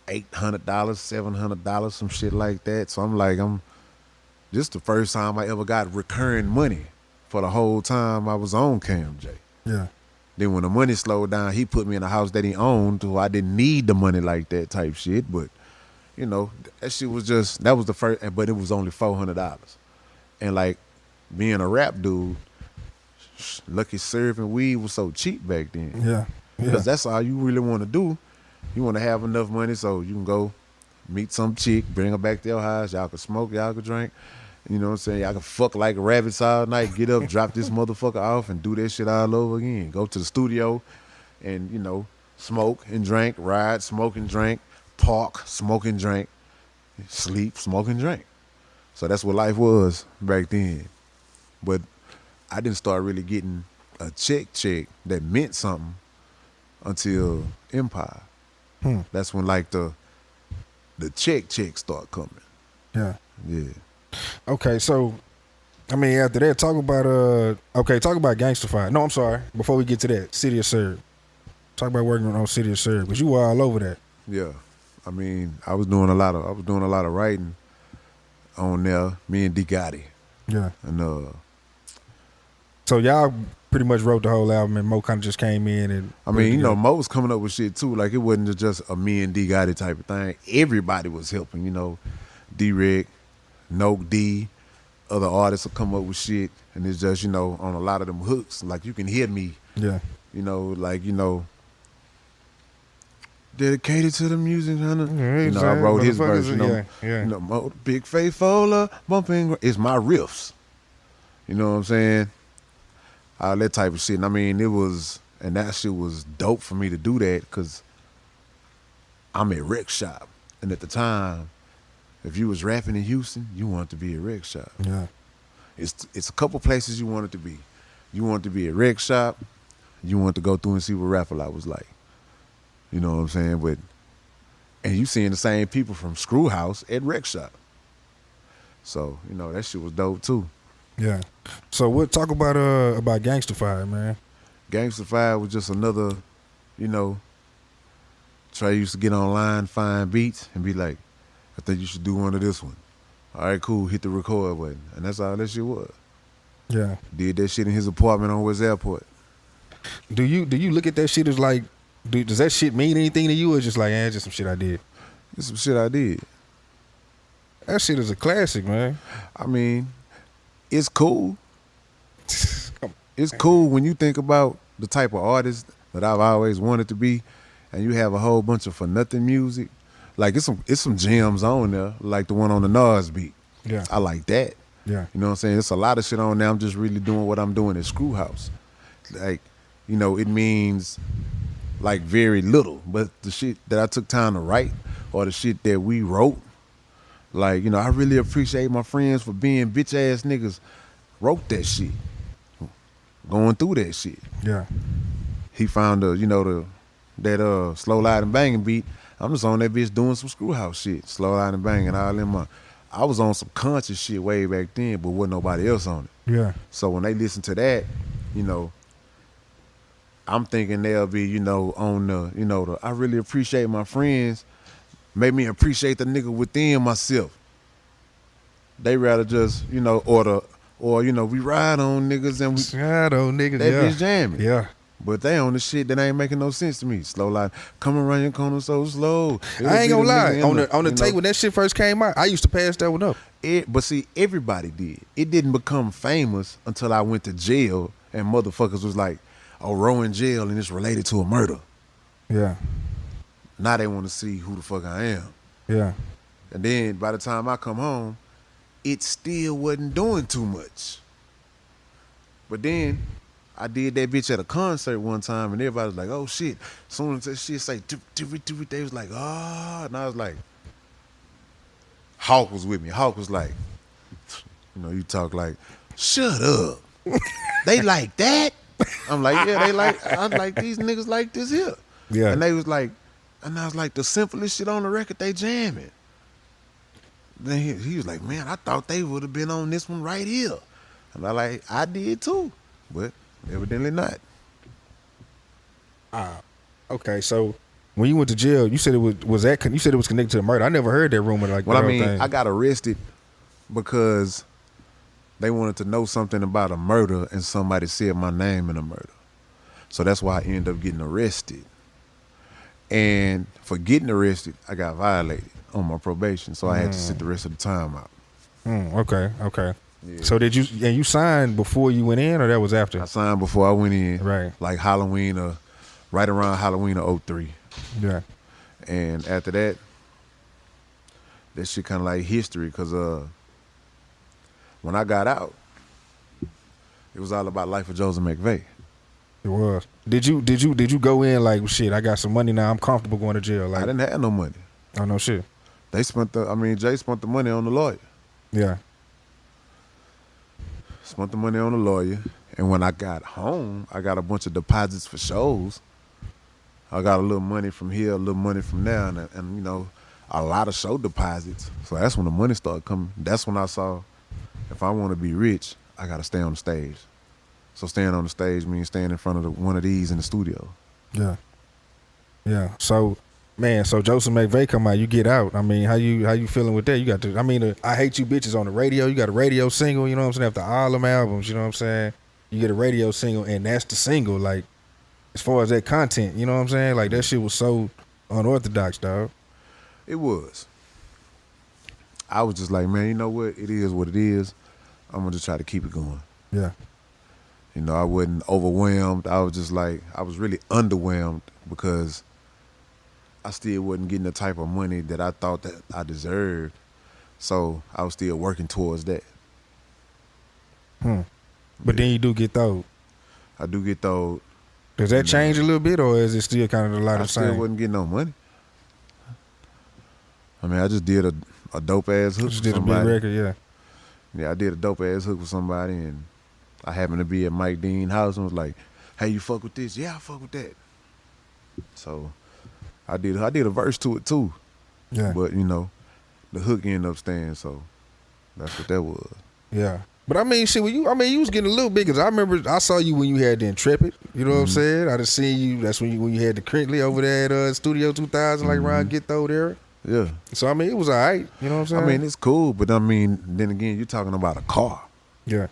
$800, $700, some shit like that. So I'm like, this the first time I ever got recurring money for the whole time I was on KMJ.
Yeah.
Then when the money slowed down, he put me in a house that he owned, so I didn't need the money like that type shit. But, you know, that shit was just, that was the first, but it was only $400. And like, being a rap dude, Lucky Serving weed was so cheap back then.
Yeah.
Because that's all you really want to do. You want to have enough money so you can go meet some chick, bring her back to your house, y'all can smoke, y'all can drink, You know what I'm saying? I can fuck like rabbits all night, get up, drop this motherfucker off, and do that shit all over again. Go to the studio and, smoke and drink, ride, smoke and drink, park, smoke and drink, sleep, smoke and drink. So that's what life was back then. But I didn't start really getting a check that meant something until Empire. That's when like the check start coming.
Yeah.
Yeah.
Okay, so I mean after that, talk about Gangsta. No, I'm sorry. Before we get to that, City of Serve. Talk about working on City of Serve, because you were all over that.
Yeah. I mean, I was doing a lot of writing on there, me and D Gotti.
Yeah.
And
so y'all pretty much wrote the whole album, and Mo kind of just came in and.
I mean, Mo was coming up with shit too. Like, it wasn't just a me and D Gotti type of thing. Everybody was helping. D-Rick, Noke D, other artists will come up with shit, and it's just on a lot of them hooks. Like, you can hear me.
Yeah.
Dedicated to the music, honey.
Yeah,
I wrote his verse.
Yeah.
Mo, Big Faithful, bumping. It's my riffs. You know what I'm saying? All that type of shit. And I mean, that shit was dope for me to do that, because I'm at rec shop. And at the time, if you was rapping in Houston, you wanted to be at rec shop.
Yeah.
It's a couple places you wanted to be. You wanted to be at rec shop. You wanted to go through and see what Rap A Lot was like. You know what I'm saying? And you seeing the same people from Screw House at rec shop. So, that shit was dope too.
Yeah. So we'll talk about Gangsta, man.
Gangsta was just another, Trey used to get online, find beats, and be like, I think you should do one of this one. All right, cool, hit the record button. And that's all that shit was.
Yeah.
Did that shit in his apartment on West Airport.
Do you look at that shit as like, does that shit mean anything to you, or just like, it's just some shit I did?
It's some shit I did.
That shit is a classic, man.
I mean, it's cool. It's cool when you think about the type of artist that I've always wanted to be, and you have a whole bunch of for nothing music. Like, it's some gems on there, like the one on the Nas beat.
Yeah.
I like that.
Yeah.
You know what I'm saying? It's a lot of shit on there. I'm just really doing what I'm doing at Screw House. Like, it means like very little, but the shit that I took time to write, or the shit that we wrote, like, I really appreciate my friends for being bitch ass niggas. Wrote that shit, going through that shit.
Yeah.
He found that slow light and banging beat. I'm just on that bitch doing some Screw House shit, slow light and banging all in my. I was on some conscious shit way back then, but wasn't nobody else on it.
Yeah.
So when they listen to that, I'm thinking they'll be, on the, I really appreciate my friends, made me appreciate the nigga within myself. They rather just, we ride on niggas and we
ride on niggas,
that
yeah.
bitch jamming.
Yeah.
But they on the shit that ain't making no sense to me. Slow line, come around your corner so slow.
I ain't gonna lie. On the tape when that shit first came out, I used to pass that one up.
But see, everybody did. It didn't become famous until I went to jail and motherfuckers was like, oh, Roe in jail and it's related to a murder.
Yeah.
Now they want to see who the fuck I am.
Yeah.
And then by the time I come home, it still wasn't doing too much. But then I did that bitch at a concert one time, and everybody was like, oh shit. As soon as that shit say, they was like, ah. And I was like, Hawk was with me. Hawk was like, you talk like, shut up. They like that? I'm like, yeah, I'm like, these niggas like this here.
Yeah.
And they was like, and I was like, the simplest shit on the record, they jamming. Then he was like, man, I thought they would have been on this one right here. And I did too, but evidently not.
Okay, so when you went to jail, you said it was connected to the murder. I never heard that rumor like that.
Well, I mean, I got arrested because they wanted to know something about a murder, and somebody said my name in a murder. So that's why I ended up getting arrested. And for getting arrested, I got violated on my probation, so I had to sit the rest of the time out.
Okay.
Yeah.
So you signed before you went in, or that was after?
I signed before I went in,
right?
Like Halloween, right around Halloween of 03.
Yeah.
And after that shit kind of like history, because when I got out, it was all about Life of Joseph McVeigh.
It was. Did you go in like, shit, I got some money now, I'm comfortable going to jail? Like,
I didn't have no money.
Oh, no shit.
Jay spent the money on the lawyer.
Yeah.
Spent the money on the lawyer. And when I got home, I got a bunch of deposits for shows. I got a little money from here, a little money from there, and you know, a lot of show deposits. So that's when the money started coming. That's when I saw, if I want to be rich, I got to stay on the stage. So staying on the stage means staying in front of one of these in the studio.
Yeah. Yeah. So, man, so Joseph McVeigh come out, you get out. I mean, how you feeling with that? You got to, I mean, I Hate You Bitches on the radio. You got a radio single, you know what I'm saying? After all them albums, you know what I'm saying? You get a radio single, and that's the single. Like, as far as that content, you know what I'm saying? Like, that shit was so unorthodox, dog.
It was. I was just like, man, you know what? It is what it is. I'm going to just try to keep it going.
Yeah.
You know, I wasn't overwhelmed. I was just like, I was really underwhelmed because I still wasn't getting the type of money that I thought that I deserved. So I was still working towards that.
But then you do get those.
I do get those.
Does that change a little bit, or is it still kind of a lot of the same?
I still wasn't getting no money. I mean, I just did a dope-ass hook
Just
for
did
somebody.
a big record, yeah.
Yeah, I did a dope-ass hook for somebody, and I happened to be at Mike Dean's house and was like, hey, you fuck with this? Yeah, I fuck with that. So I did a verse to it, too.
Yeah.
But, you know, the hook ended up staying, so that's what that was.
Yeah. But I mean, shit, you was getting a little big, because I remember I saw you when you had the Intrepid. You know what I'm saying? I just seen you. That's when you had the Crinkley over there at Studio 2000, like around Get Throw there.
Yeah.
So I mean, it was all right. You know what I'm saying?
I mean, it's cool, but I mean, then again, you're talking about a car.
Yeah.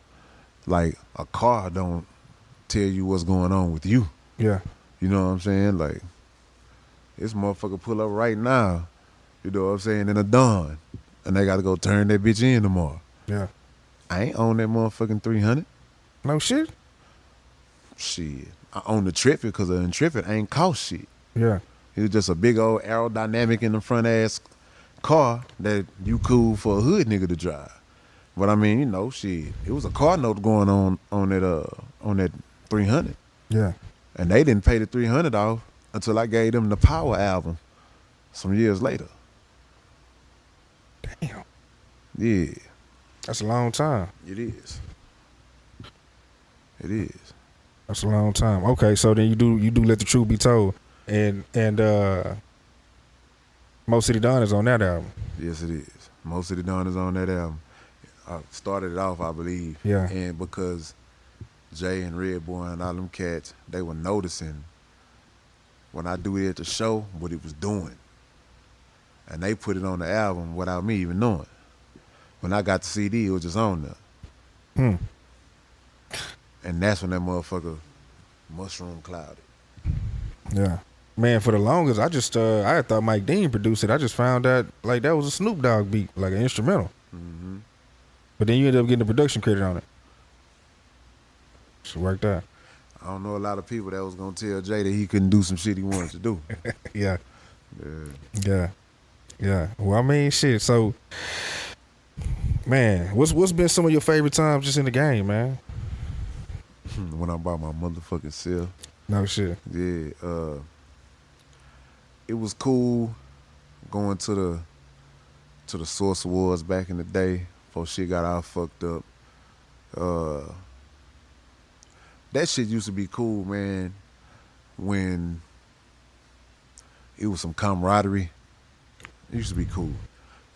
Like, a car don't tell you what's going on with you.
Yeah.
You know what I'm saying? Like, this motherfucker pull up right now, you know what I'm saying, in a Dawn, and they got to go turn that bitch in tomorrow.
Yeah.
I ain't own that motherfucking 300.
No shit?
Shit. I own the Intrepid because the Intrepid ain't cost shit.
Yeah.
It was just a big old aerodynamic in the front ass car that you cool for a hood nigga to drive. But I mean, you know, shit, it was a car note going on that 300.
Yeah.
And they didn't pay the 300 off until I gave them the Power album some years later.
Damn.
Yeah.
That's a long time.
It is. It is.
That's a long time. Okay, so then you do Let the Truth Be Told. And Mo City Don is on that album.
Yes, it is. Most of the Don is on that album. I started it off, I believe.
Yeah.
And because Jay and Red Boy and all them cats, they were noticing when I do it at the show what it was doing. And they put it on the album without me even knowing. When I got the CD, it was just on there. And that's when that motherfucker mushroom clouded.
Yeah. Man, for the longest, I had thought Mike Dean produced it. I just found out, like, that was a Snoop Dogg beat, like an instrumental.
Mm-hmm.
But then you ended up getting the production credit on it. So it worked out.
I don't know a lot of people that was going to tell Jay that he couldn't do some shit he wanted to do.
Yeah.
Yeah.
Yeah. Yeah. Well, I mean, shit. So, man, what's been some of your favorite times just in the game, man?
When I bought my motherfucking self.
No shit.
Yeah. It was cool going to the Source Awards back in the day before shit got all fucked up. That shit used to be cool, man, when it was some camaraderie. It used to be cool.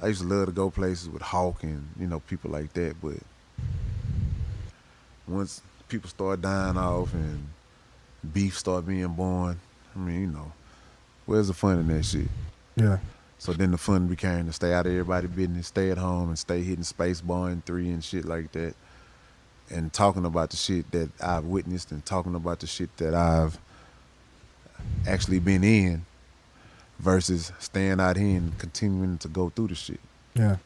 I used to love to go places with Hawk and, you know, people like that, but once people start dying off and beef start being born, I mean, you know, where's the fun in that shit?
Yeah.
So then the fun became to stay out of everybody's business, stay at home and stay hitting Space Bar and 3 and shit like that. And talking about the shit that I've witnessed and talking about the shit that I've actually been in versus staying out here and continuing to go through the shit.
Yeah.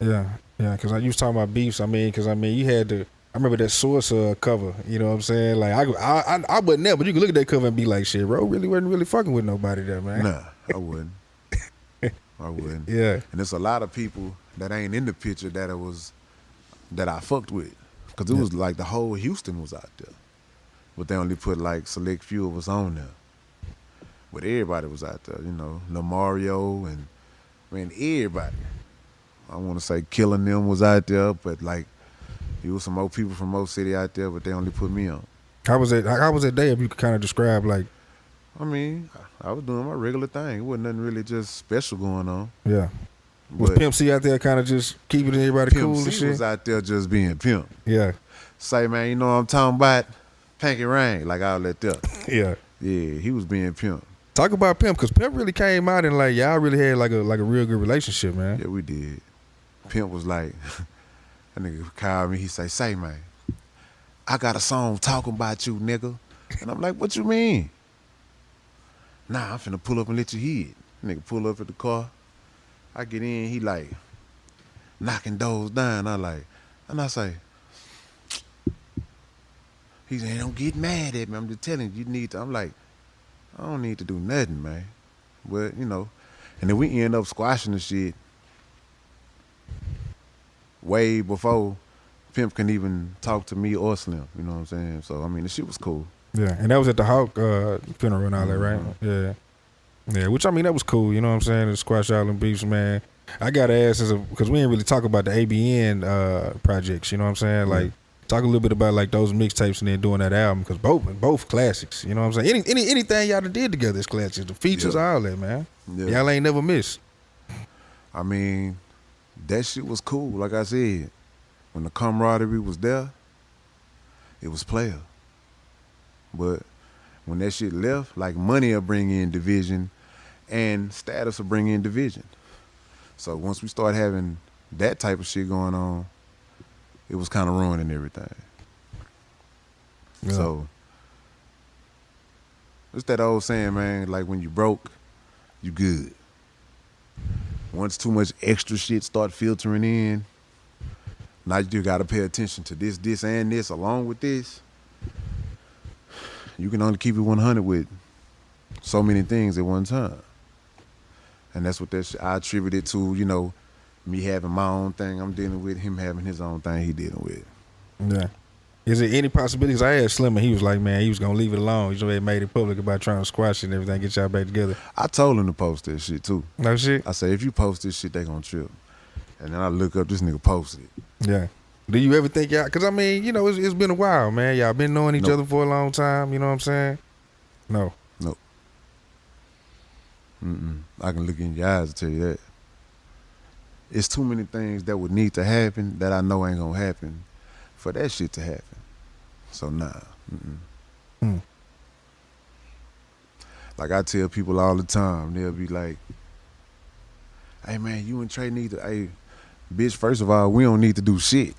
Yeah. Yeah. Because you was talking about beefs. I mean, you had to. I remember that Source cover. You know what I'm saying? Like I wasn't there, but you could look at that cover and be like, "Shit, bro, really wasn't really fucking with nobody there, man."
Nah, I wouldn't. I wouldn't.
Yeah.
And there's a lot of people that ain't in the picture that it was that I fucked with, because it was like the whole Houston was out there, but they only put like select few of us on there. But everybody was out there, you know, Lamario and man, everybody. I want to say Killing Them was out there, but like it was some more people from Mo City out there, but they only put me on.
How was it? How was that day? If you could kind of describe, like,
I mean, I was doing my regular thing. It wasn't nothing really just special going on.
yeah. Was
But
Pimp C out there kind of just keeping everybody
Pimp
cool
C
and shit?
was out there just being pimp.
Yeah,
Say, man, you know what I'm talking about? Pinky Rain, like all that there.
yeah.
Yeah, he was being pimp.
Talk about Pimp, because Pimp really came out and like y'all really had like a real good relationship, man.
Yeah, we did. Pimp was like, that nigga called me, he say, man, I got a song talking about you, nigga. And I'm like, what you mean? Nah, I'm finna pull up and let you hear it. Nigga pull up at the car. I get in, he like knocking doors down. And I say, he said, don't get mad at me. I'm just telling you, you need to. I'm like, I don't need to do nothing, man. But, you know, and then we end up squashing the shit way before Pimp can even talk to me or Slim. You know what I'm saying? So, I mean, the shit was cool.
Yeah, and that was at the Hawk funeral and all that, right? Yeah. Yeah, which I mean, that was cool, you know what I'm saying? To squash all them beefs, man. I got to ask, because we didn't really talk about the ABN projects, you know what I'm saying? Like, talk a little bit about like those mixtapes and then doing that album, because both classics, you know what I'm saying? Anything y'all done did together is classics. The features, all that, man.
Yeah.
Y'all ain't never missed.
I mean, that shit was cool. Like I said, when the camaraderie was there, it was player. But when that shit left, like money will bring in division and status will bring in division. So once we start having that type of shit going on, it was kind of ruining everything.
Yeah.
So it's that old saying, man, like when you broke, you good. Once too much extra shit start filtering in, now you got to pay attention to this, and this along with this. You can only keep it 100 with so many things at one time. And that's what I attribute it to, you know, me having my own thing I'm dealing with, him having his own thing he dealing with.
Yeah. Is there any possibilities? I asked Slim and he was like, man, he was going to leave it alone. He's already made it public about trying to squash it and everything, get y'all back together.
I told him to post that shit too.
No shit?
I said, if you post this shit, they gonna trip. And then I look up, this nigga posted it.
Yeah. Do you ever think y'all, because I mean, you know, it's been a while, man. Y'all been knowing each other for a long time, you know what I'm saying? No.
Nope. I can look in your eyes and tell you that. It's too many things that would need to happen that I know ain't gonna happen for that shit to happen. So nah. Like I tell people all the time, they'll be like, hey man, you and Trey need to, hey, bitch, first of all, we don't need to do shit.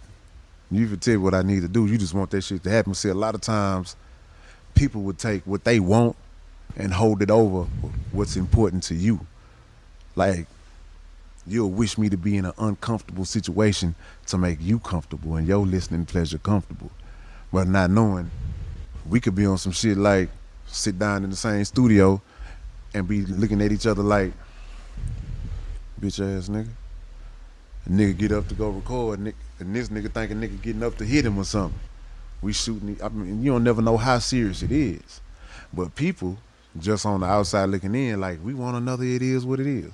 You can tell me what I need to do. You just want that shit to happen. See, a lot of times people would take what they want and hold it over what's important to you. Like, you'll wish me to be in an uncomfortable situation to make you comfortable and your listening pleasure comfortable. But not knowing we could be on some shit like sit down in the same studio and be looking at each other like, bitch ass nigga. A nigga get up to go record, and this nigga thinking nigga getting up to hit him or something. We shooting, I mean, you don't never know how serious it is. But people just on the outside looking in like, we want another it is what it is.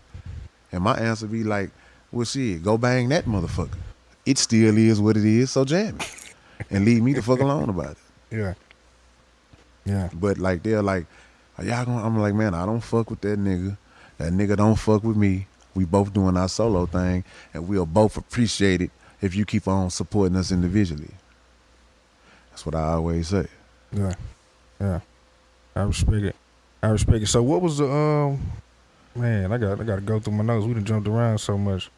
And my answer be like, well shit, go bang that motherfucker. It still is what it is, so jam it. And leave me the fuck alone about it.
Yeah. Yeah.
But like they're like, are y'all gonna, I'm like, man, I don't fuck with that nigga. That nigga don't fuck with me. We both doing our solo thing, and we'll both appreciate it if you keep on supporting us individually. That's what I always say.
Yeah. Yeah. I respect it. So what was the man, I gotta go through my notes. We done jumped around so much.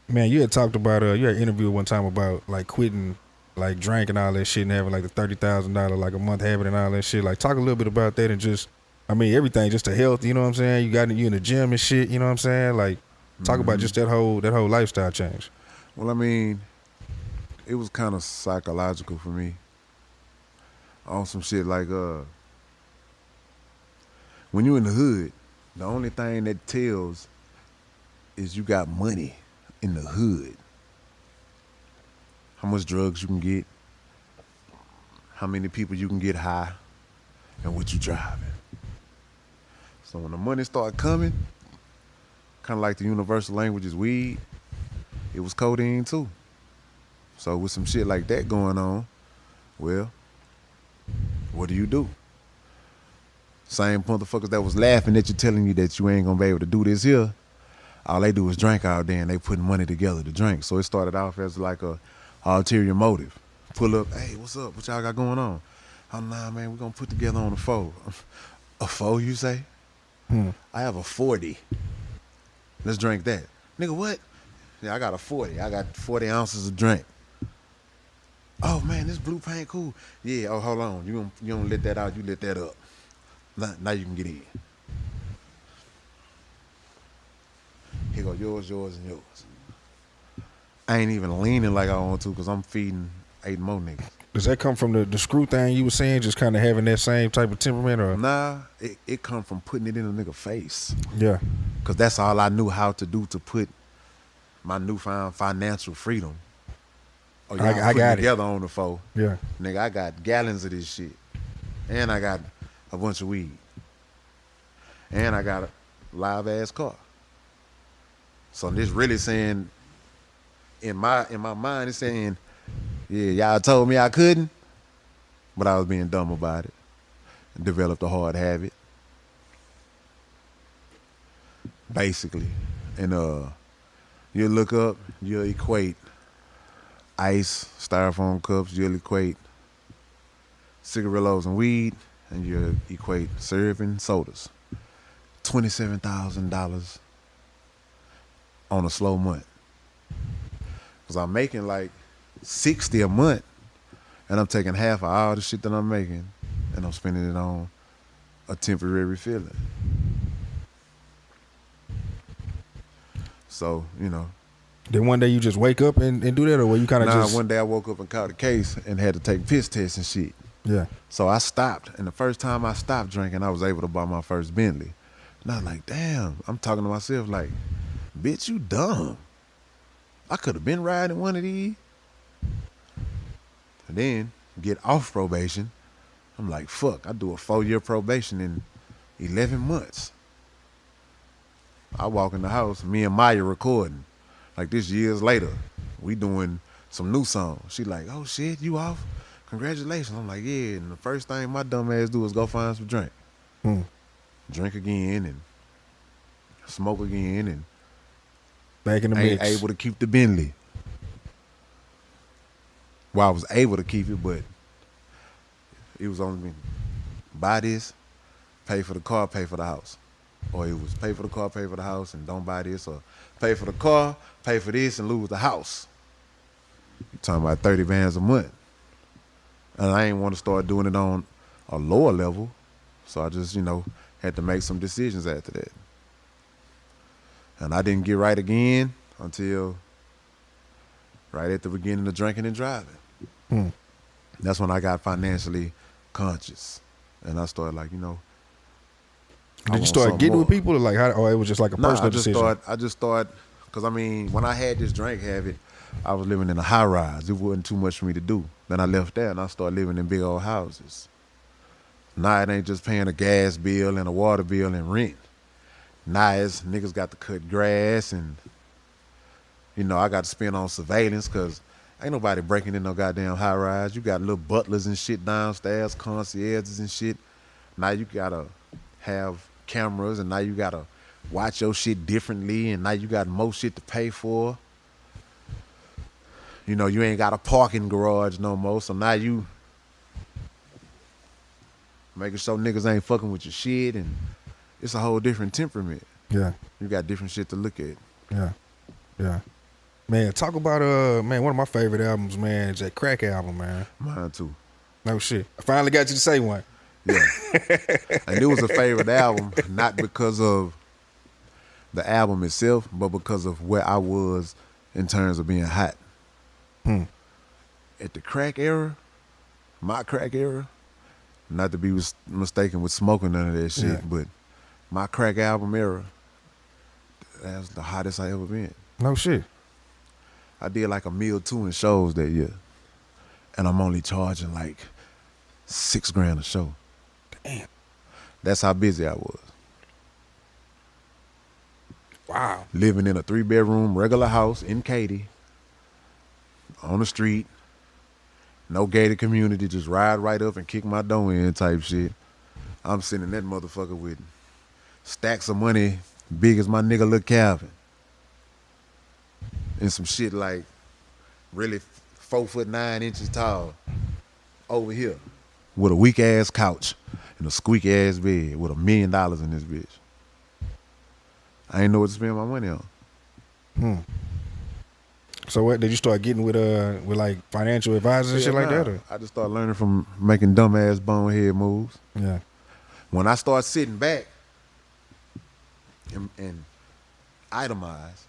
Man, you had talked about you had an interview one time about like quitting like drink and all that shit and having like the $30,000 like a month habit and all that shit. Like talk a little bit about that and just, I mean, everything, just the health, you know what I'm saying? You in the gym and shit, you know what I'm saying? Like talk about just that whole lifestyle change.
Well, I mean, it was kind of psychological for me. On some shit like when you in the hood, the only thing that tells is you got money in the hood. how much drugs you can get, how many people you can get high, and what you driving. So when the money started coming, kind of like the universal language is weed, it was codeine too. So with some shit like that going on, well, what do? Same motherfuckers that was laughing at you, telling you that you ain't gonna be able to do this here, all they do is drink out there and they putting money together to drink. So it started off as like a ulterior motive. Pull up, hey, what's up? What y'all got going on? Oh, nah, man, we're gonna put together on a foe. A foe, you say? I have a 40. Let's drink that. Nigga, what? Yeah, I got a 40. I got 40 ounces of drink. Oh, man, this blue paint cool. Yeah, oh, hold on. You don't let that out. You let that up. Now you can get in. Here go yours, and yours. I ain't even leaning like I want to because I'm feeding 8 more niggas.
Does that come from the screw thing you were saying, just kind of having that same type of temperament? Or
Nah, it come from putting it in a nigga face.
Yeah.
Because that's all I knew how to do to put my newfound financial freedom. Oh, y'all
I got it
together on the phone.
Yeah.
Nigga, I got gallons of this shit. And I got a bunch of weed. And I got a live ass car. So this really saying, in my mind, it's saying, yeah, y'all told me I couldn't, but I was being dumb about it. And developed a hard habit. Basically. And you look up, you'll equate ice, styrofoam cups, you'll equate cigarillos and weed, and you'll equate syrup and sodas. $27,000 on a slow month. Because I'm making like 60 a month, and I'm taking half of all the shit that I'm making, and I'm spending it on a temporary feeling. So, you know.
Then one day you just wake up and do that, or were you kind of just...
one day I woke up and caught a case and had to take piss tests and shit.
Yeah.
So I stopped, and the first time I stopped drinking, I was able to buy my first Bentley. And I was like, damn, I'm talking to myself like, bitch, you dumb. I could have been riding one of these. And then get off probation. I'm like, fuck, I do a 4-year probation in 11 months. I walk in the house, me and Maya recording. Like this years later, we doing some new songs. She like, oh shit, you off? Congratulations. I'm like, yeah. And the first thing my dumb ass do is go find some drink. Drink again and smoke again and
back in the
ain't
mix.
able to keep the Bentley. Well, I was able to keep it, but it was only buy this, pay for the car, pay for the house. Or it was pay for the car, pay for the house, and don't buy this, or pay for the car, pay for this, and lose the house. You're talking about 30 bands a month. And I ain't want to start doing it on a lower level, so I just, had to make some decisions after that. And I didn't get right again until right at the beginning of drinking and driving. That's when I got financially conscious. And I started like,
Did you start getting with people, or like, or it was just like a personal decision?
I just thought, because when I had this drink habit, I was living in a high rise. It wasn't too much for me to do. Then I left there and I started living in big old houses. Now it ain't just paying a gas bill and a water bill and rent. Now it's niggas got to cut grass and, I got to spend on surveillance because ain't nobody breaking in no goddamn high rise. You got little butlers and shit downstairs, concierges and shit. Now you got to have cameras, and now you got to watch your shit differently, and now you got more shit to pay for. You ain't got a parking garage no more, so now you making sure niggas ain't fucking with your shit, and it's a whole different temperament.
Yeah.
You got different shit to look at.
Yeah. Man, talk about one of my favorite albums, man, is that Crack album, man.
Mine too.
No shit. I finally got you to say one.
Yeah. And it was a favorite album, not because of the album itself, but because of where I was in terms of being hot. At the crack era, my crack era, not to be mistaken with smoking none of that shit, but my crack album era, that was the hottest I ever been.
No shit.
I did like $1.2 million in shows that year, and I'm only charging like $6,000 a show.
Damn.
That's how busy I was.
Wow.
Living in a 3-bedroom regular house in Katy, on the street, no gated community, just ride right up and kick my dough in type shit. I'm sitting in that motherfucker with stacks of money big as my nigga Lil Calvin. And some shit like really 4'9" tall over here with a weak ass couch and a squeak ass bed with $1 million in this bitch. I ain't know what to spend my money on.
So what did you start getting with like financial advisors and shit like that? Or?
I just started learning from making dumbass bonehead moves.
Yeah.
When I start sitting back and itemize,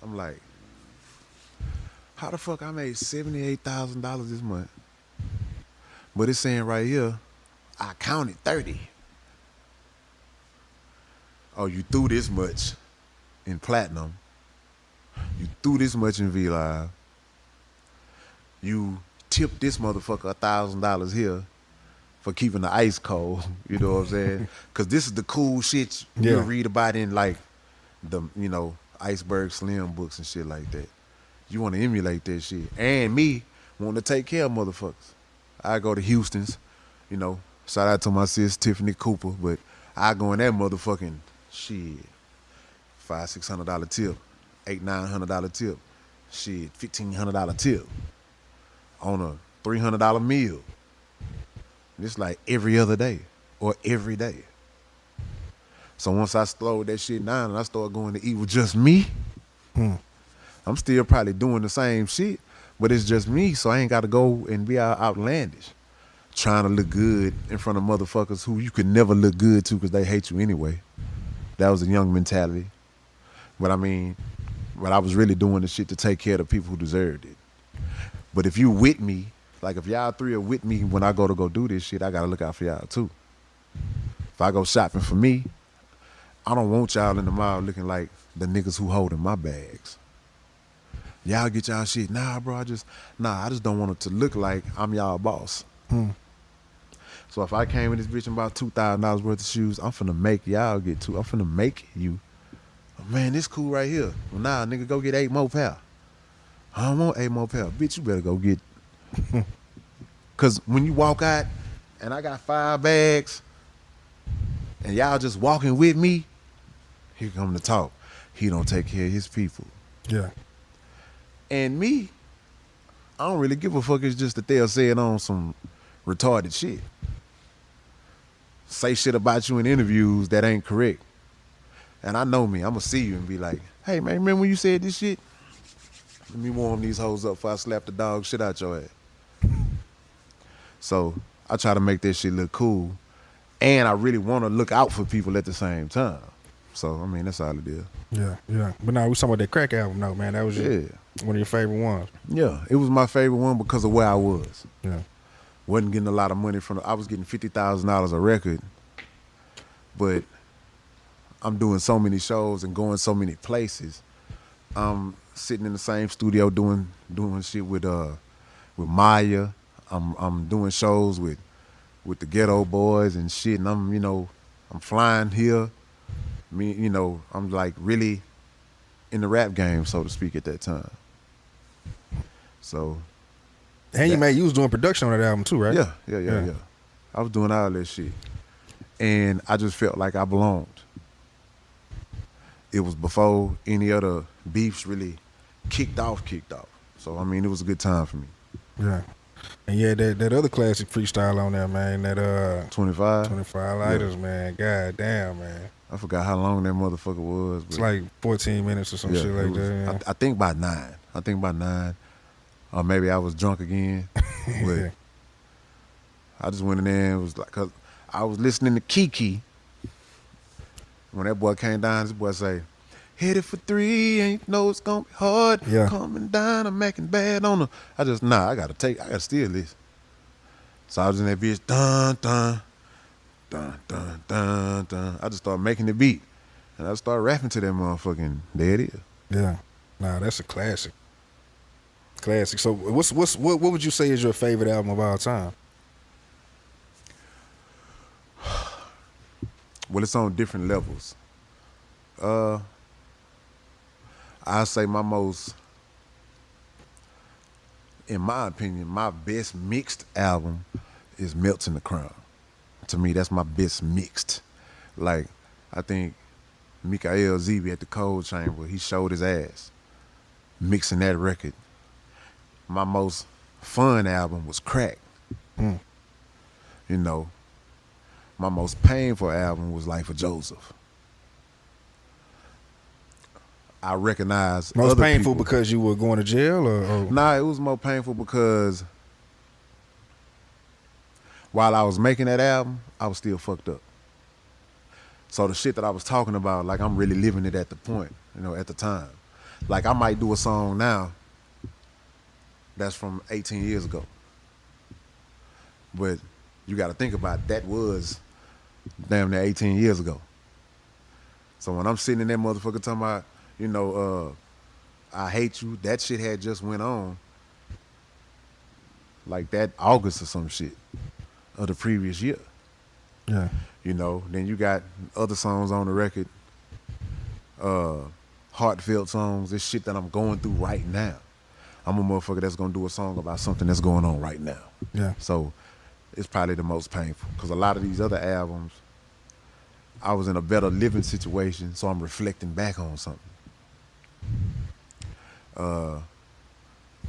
I'm like, how the fuck I made $78,000 this month? But it's saying right here, I counted 30. Oh, you threw this much in platinum. You threw this much in V-Live. You tipped this motherfucker $1,000 here for keeping the ice cold. You know what I'm saying? Because this is the cool shit you'll read about in like the, Iceberg Slim books and shit like that. You want to emulate that shit. And me wanting to take care of motherfuckers. I go to Houston's, shout out to my sis Tiffany Cooper, but I go in that motherfucking shit. $500-$600 tip, $800-$900 tip, shit, $1,500 tip on a $300 meal. It's like every other day or every day. So once I slowed that shit down and I started going to eat with just me, I'm still probably doing the same shit, but it's just me, so I ain't got to go and be outlandish, trying to look good in front of motherfuckers who you could never look good to because they hate you anyway. That was a young mentality. But I was really doing the shit to take care of the people who deserved it. But if you with me, like if y'all three are with me when I go do this shit, I gotta look out for y'all too. If I go shopping for me, I don't want y'all in the mall looking like the niggas who holding my bags. Y'all get y'all shit. Nah, bro, I just don't want it to look like I'm y'all boss. So if I came in this bitch and bought $2,000 worth of shoes, I'm finna make y'all get two. I'm finna make you, man, this cool right here. Well, nah, nigga, go get 8 more pair. I don't want 8 more pair. Bitch, you better go get. Cause when you walk out and I got 5 bags and y'all just walking with me, here come the talk. He don't take care of his people.
Yeah.
And me, I don't really give a fuck. It's just that they'll say it on some retarded shit. Say shit about you in interviews that ain't correct. And I know me. I'm going to see you and be like, hey, man, remember when you said this shit? Let me warm these hoes up before I slap the dog shit out your ass. So I try to make that shit look cool. And I really want to look out for people at the same time. So, that's all it is.
Yeah. But now we talking about that crack album though, man. That was one of your favorite ones.
Yeah, it was my favorite one because of where I was.
Yeah.
Wasn't getting a lot of money I was getting $50,000 a record, but I'm doing so many shows and going so many places. I'm sitting in the same studio doing shit with Maya. I'm doing shows with the Ghetto Boys and shit, and I'm flying here. I'm like really in the rap game, so to speak, at that time. So.
And you was doing production on that album too, right?
Yeah. I was doing all that shit. And I just felt like I belonged. It was before any other beefs really kicked off. So, it was a good time for me.
Yeah. And yeah, that other classic freestyle on there, man, that
25
lighters, man. God damn, man.
I forgot how long that motherfucker was. But
it's like 14 minutes or some shit like that. Yeah.
I think by 9. Or maybe I was drunk again. But I just went in there and was like, cause I was listening to Kiki. When that boy came down, this boy say, headed for 3, and you know it's gonna be hard.
Yeah.
Coming down, I'm making bad on her. I gotta steal this. So I was in that bitch, dun, dun, dun, dun, dun, dun. I just started making the beat. And I started rapping to that motherfucking, there it is.
Yeah. Nah, that's a classic. Classic. So what would you say is your favorite album of all time?
Well, it's on different levels. Uh, I say my most, in my opinion, my best mixed album is Melts in the Crown. To me, that's my best mixed. Like, I think Mikael Zeeby at the Cold Chamber, he showed his ass mixing that record. My most fun album was Crack.
Mm.
You know, my most painful album was Life of Joseph. I recognize
Most
other
painful
people.
because you were going to jail, or?
Nah, it was more painful because while I was making that album, I was still fucked up. So the shit that I was talking about, like I'm really living it at the point, at the time. Like I might do a song now that's from 18 years ago. But you got to think about it, that was damn near 18 years ago. So when I'm sitting in that motherfucker talking about, I hate you, that shit had just went on like that August or some shit of the previous year.
Yeah.
Then you got other songs on the record, heartfelt songs, this shit that I'm going through right now. I'm a motherfucker that's gonna do a song about something that's going on right now.
Yeah.
So it's probably the most painful because a lot of these other albums, I was in a better living situation, so I'm reflecting back on something.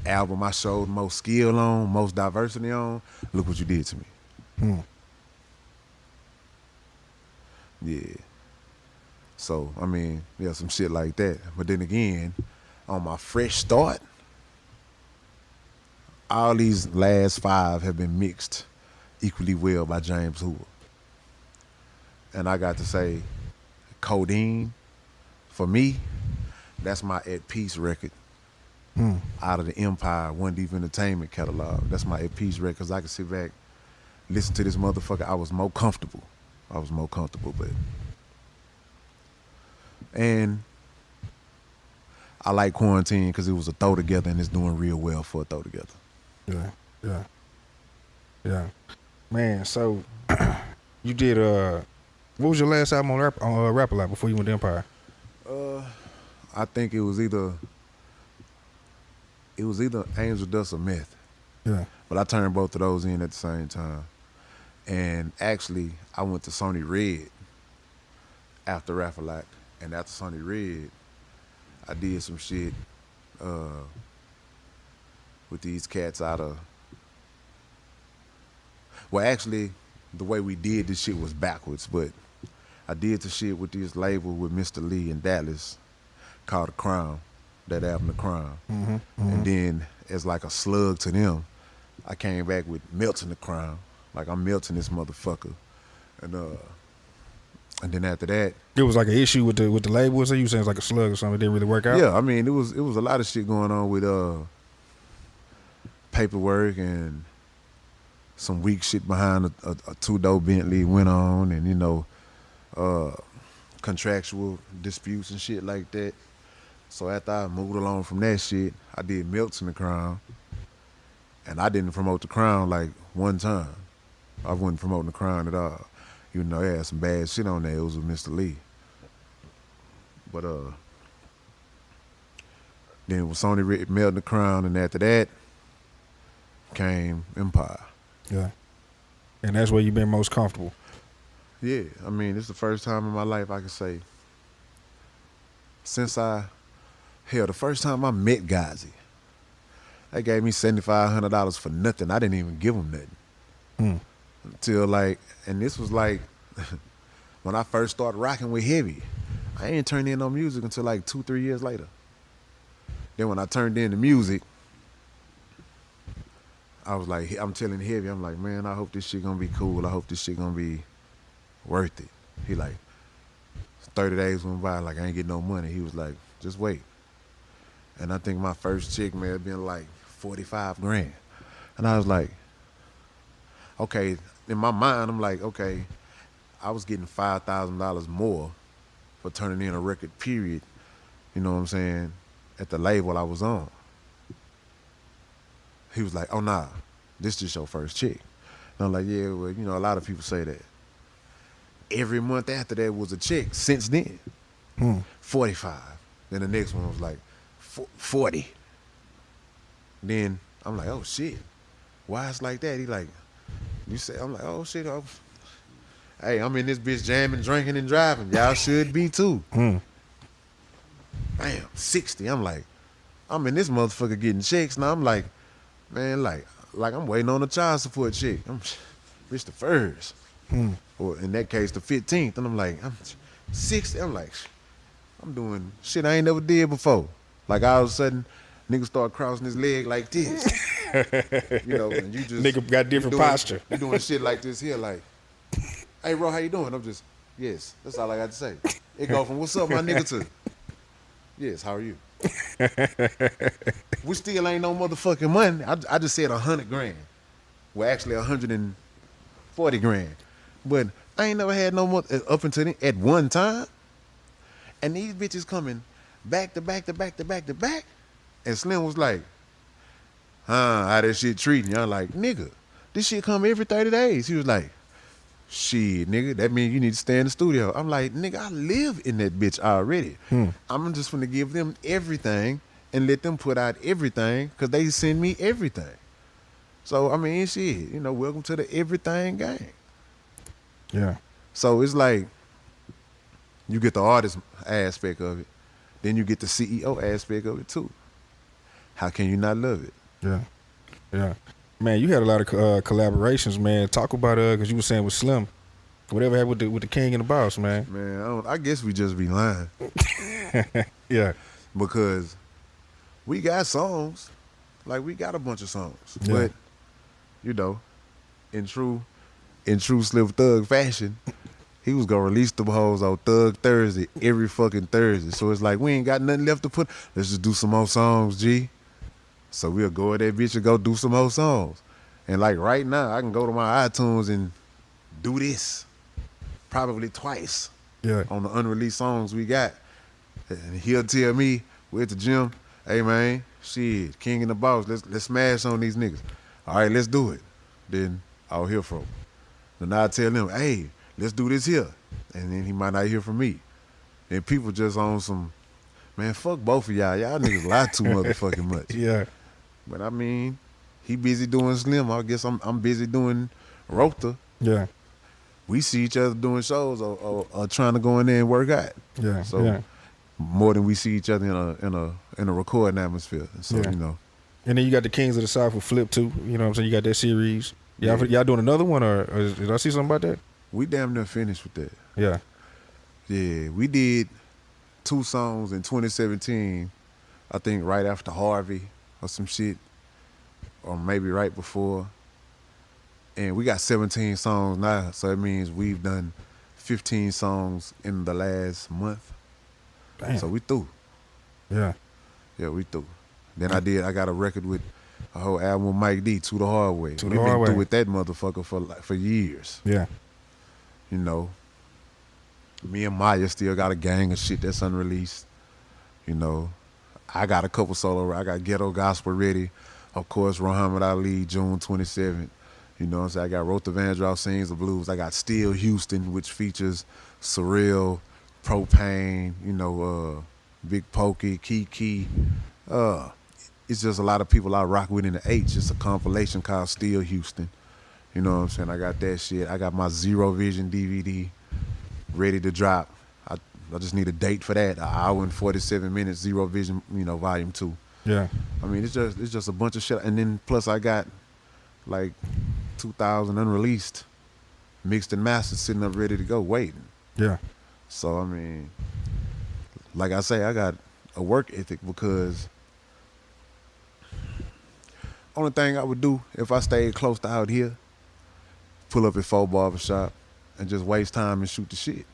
Album I showed most skill on, most diversity on, look what you did to me.
Mm.
Yeah. So, I mean, some shit like that. But then again, on my fresh start, all these last 5 have been mixed equally well by James Hoover. And I got to say, Codeine, for me, that's my At Peace record. Out of the Empire One Deep Entertainment catalog. That's my At Peace record because I could sit back, listen to this motherfucker. I was more comfortable. But and I like Quarantine because it was a throw together and it's doing real well for a throw together.
Yeah. Man, so you did what was your last album on Rap A Lot before you went to Empire?
I think it was either Angel Dust or Meth.
Yeah.
But I turned both of those in at the same time. And actually, I went to Sony Red after Rap A Lot. And after Sony Red, I did some shit with these cats out of... Well, actually, the way we did this shit was backwards, but I did the shit with this label with Mr. Lee in Dallas called The Crown, that album, The Crown. And then, as like a slug to them, I came back with Melting the Crown. Like, I'm melting this motherfucker. And then after that...
It was like an issue with the label, so you saying it's like a slug or something, it didn't really work out?
Yeah, I mean, it was a lot of shit going on with paperwork and some weak shit behind a two-door Bentley went on and, contractual disputes and shit like that. So after I moved along from that shit, I did Melts in the Crown. And I didn't promote The Crown like one time. I wasn't promoting The Crown at all. It had some bad shit on there. It was with Mr. Lee. But then it was Sony Melting the Crown, and after that came Empire.
Yeah. And that's where you've been most comfortable.
Yeah, I mean, it's the first time in my life I can say, the first time I met Gazi, they gave me $7,500 for nothing. I didn't even give them nothing. Until and this was when I first started rocking with Heavy. I ain't turned in no music until 2-3 years later. Then when I turned in the music, I was like, I'm telling Heavy, I'm like, man, I hope this shit gonna be cool. I hope this shit gonna be worth it. He 30 days went by, I ain't getting no money. He was like, just wait. And I think my first check may have been 45 grand. And I was like, okay, in my mind, I'm like, okay, I was getting $5,000 more for turning in a record, period, you know what I'm saying, at the label I was on. he was like, oh nah, this just your first chick. And I'm like, yeah, well, you know, a lot of people say that. Every month after that was a chick since then. 45. Then the next one was like 40. Then I'm like, oh shit. Why it's like that? He like, you say, I'm like, oh shit. Hey, I'm in this bitch jamming, drinking, and driving. Y'all should be too. Bam, 60. I'm like, I'm in this motherfucker getting checks. Now I'm like, man, like I'm waiting on a child support check. I'm bitch the first. Or in that case, the 15th. And I'm like, I'm 60. I'm like, I'm doing shit I ain't never did before. Like all of a sudden, nigga start crossing his leg like this. You know, and you just
Nigga got different posture.
You doing shit like this here, like, hey bro, how you doing? I'm just, yes. That's all I got to say. It go from what's up, my nigga, to yes, how are you? We still ain't no motherfucking money. I just said 100 grand. Well, actually 140 grand. But I ain't never had no more up until then, at one time. And these bitches coming back to back to back to back to back. And Slim was like, how that shit treating you? I'm like, nigga, this shit come every 30 days. He was like, shit, nigga, that means you need to stay in the studio. I'm like, nigga, I live in that bitch already. I'm just gonna give them everything and let them put out everything because they send me everything. So, I mean, shit, you know, welcome to the everything gang.
Yeah.
So it's like, you get the artist aspect of it, then you get the CEO aspect of it too. How can you not love it?
Yeah. Yeah. Man, you had a lot of collaborations, man. Talk about because you were saying with Slim, whatever happened with the King and the Boss, man.
Man, I guess we just be lying.
Yeah.
Because we got songs, like we got a bunch of songs,
Yeah.
but you know, in true Slim Thug fashion, he was gonna release the hoes on Thug Thursday every fucking Thursday. So it's like we ain't got nothing left to put. Let's just do some more songs, G. So we'll go at that bitch and go do some more songs. And like right now, I can go to my iTunes and do this probably twice.
Yeah.
On the unreleased songs we got. And he'll tell me, we're at the gym, hey man, shit, King and the Boss, let's smash on these niggas. All right, let's do it. Then I'll hear from him. Then I'll tell him, hey, let's do this here. And then he might not hear from me. And people just on some, man, fuck both of y'all. Y'all niggas lie too motherfucking much.
Yeah.
But I mean, he busy doing Slim. I guess I'm busy doing Rota.
Yeah.
We see each other doing shows or trying to go in there and work out.
Yeah.
So
yeah.
more than we see each other in a recording atmosphere. So
Yeah.
you know.
And then you got the Kings of the South with Flip too. You know what I'm saying? You got that series. Y'all doing another one or did I see something about that?
We damn near finished with that.
Yeah.
Yeah, we did 2 songs in 2017. I think right after Harvey or some shit, or maybe right before. And we got 17 songs now, so it means we've done 15 songs in the last month.
Damn.
So we through.
Yeah.
Yeah, we through. Then I got a record with a whole album with Mike D, To the Hard Way.
To the
We've
Hard
been
Way.
through with that motherfucker for years.
Yeah.
You know. Me and Maya still got a gang of shit that's unreleased. You know. I got a couple solo. I got Ghetto Gospel ready. Of course, Muhammad Ali, June 27th. You know what I'm saying? I got Wrote the Vandross Sings the Blues. I got Still Houston, which features Surreal, Propane, you know, Big Pokey, Kiki. It's just a lot of people I rock with in the H. It's a compilation called Still Houston. You know what I'm saying? I got that shit. I got my Zero Vision DVD ready to drop. I just need a date for that. 1 hour and 47 minutes, Zero Vision, you know, volume 2.
Yeah.
I mean, it's just a bunch of shit. And then plus I got like 2,000 unreleased, mixed and mastered, sitting up ready to go, waiting.
Yeah.
So, I mean, like I say, I got a work ethic because only thing I would do if I stayed close to out here, pull up at 4 Barbershop and just waste time and shoot the shit.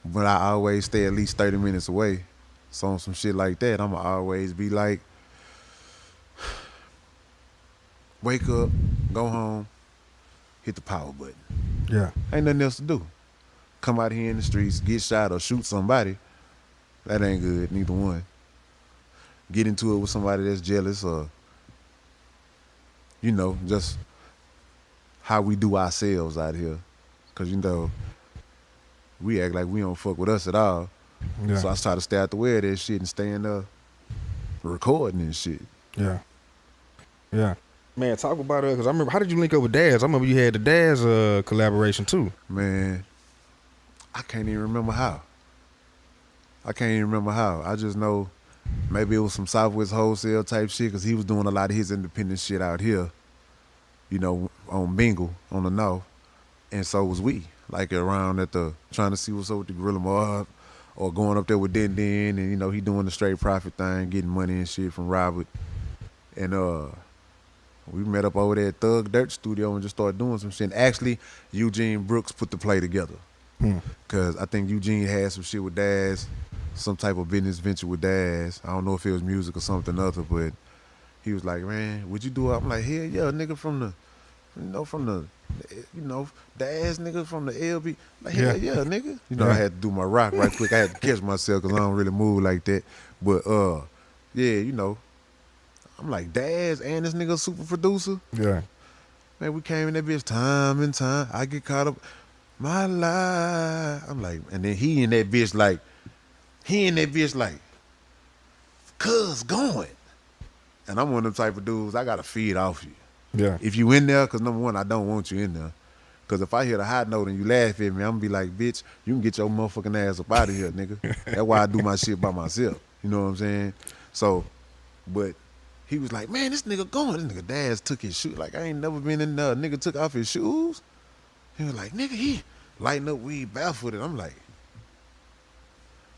But I always stay at least 30 minutes away. So on some shit like that, I'ma always be like, wake up, go home, hit the power button.
Yeah.
Ain't nothing else to do. Come out here in the streets, get shot or shoot somebody. That ain't good, neither one. Get into it with somebody that's jealous or you know, just how we do ourselves out here. Cause you know, we act like we don't fuck with us at all.
Yeah.
So I try to stay out the way of that shit and stay in there recording and shit.
Yeah. Yeah. Man, talk about it, because I remember, how did you link up with Daz? I remember you had the Daz collaboration too.
Man, I can't even remember how. I just know maybe it was some Southwest wholesale type shit because he was doing a lot of his independent shit out here, you know, on Bingle, on the North. And so was we. Like around at the, trying to see what's up with the Guerilla Maab or going up there with Den Den and, you know, he doing the straight profit thing, getting money and shit from Robert. And we met up over there at Thug Dirt Studio and just started doing some shit. And actually, Eugene Brooks put the play together. Because I think Eugene had some shit with Daz, some type of business venture with Daz. I don't know if it was music or something other, but he was like, man, would you do it? I'm like, hell yeah, nigga from the, Daz nigga from the LB. Like, hell yeah, nigga. You know, I had to do my rock right quick. I had to catch myself because I don't really move like that. But, yeah, you know, I'm like, Daz and this nigga super producer.
Yeah.
Man, we came in that bitch time and time. I get caught up. My life. I'm like, and then he in that bitch like, cuz going. And I'm one of them type of dudes, I gotta feed off you.
Yeah.
If you in there, because number one, I don't want you in there. Because if I hear the high note and you laugh at me, I'm gonna be like, bitch, you can get your motherfucking ass up out of here, nigga. That's why I do my shit by myself. You know what I'm saying? So, but he was like, man, this nigga going. This nigga Daz took his shoes. Like, I ain't never been in there. Nigga took off his shoes. He was like, nigga, he lighting up weed barefooted. I'm like,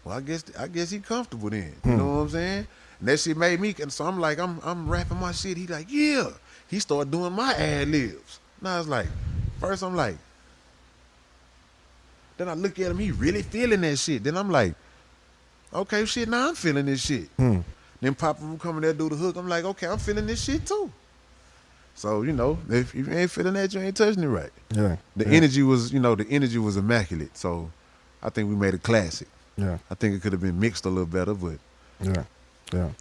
well, I guess he comfortable then. You know what I'm saying? And that shit made me, and so I'm like, I'm rapping my shit. He like, yeah. He started doing my ad libs. And I was like, first I'm like, then I look at him, he really feeling that shit. Then I'm like, okay, shit, now I'm feeling this shit. Then Papa will come in there do the hook. I'm like, okay, I'm feeling this shit too. So, you know, if you ain't feeling that, you ain't touching it right.
Yeah.
The energy was, the energy was immaculate. So I think we made a classic.
Yeah.
I think it could have been mixed a little better, but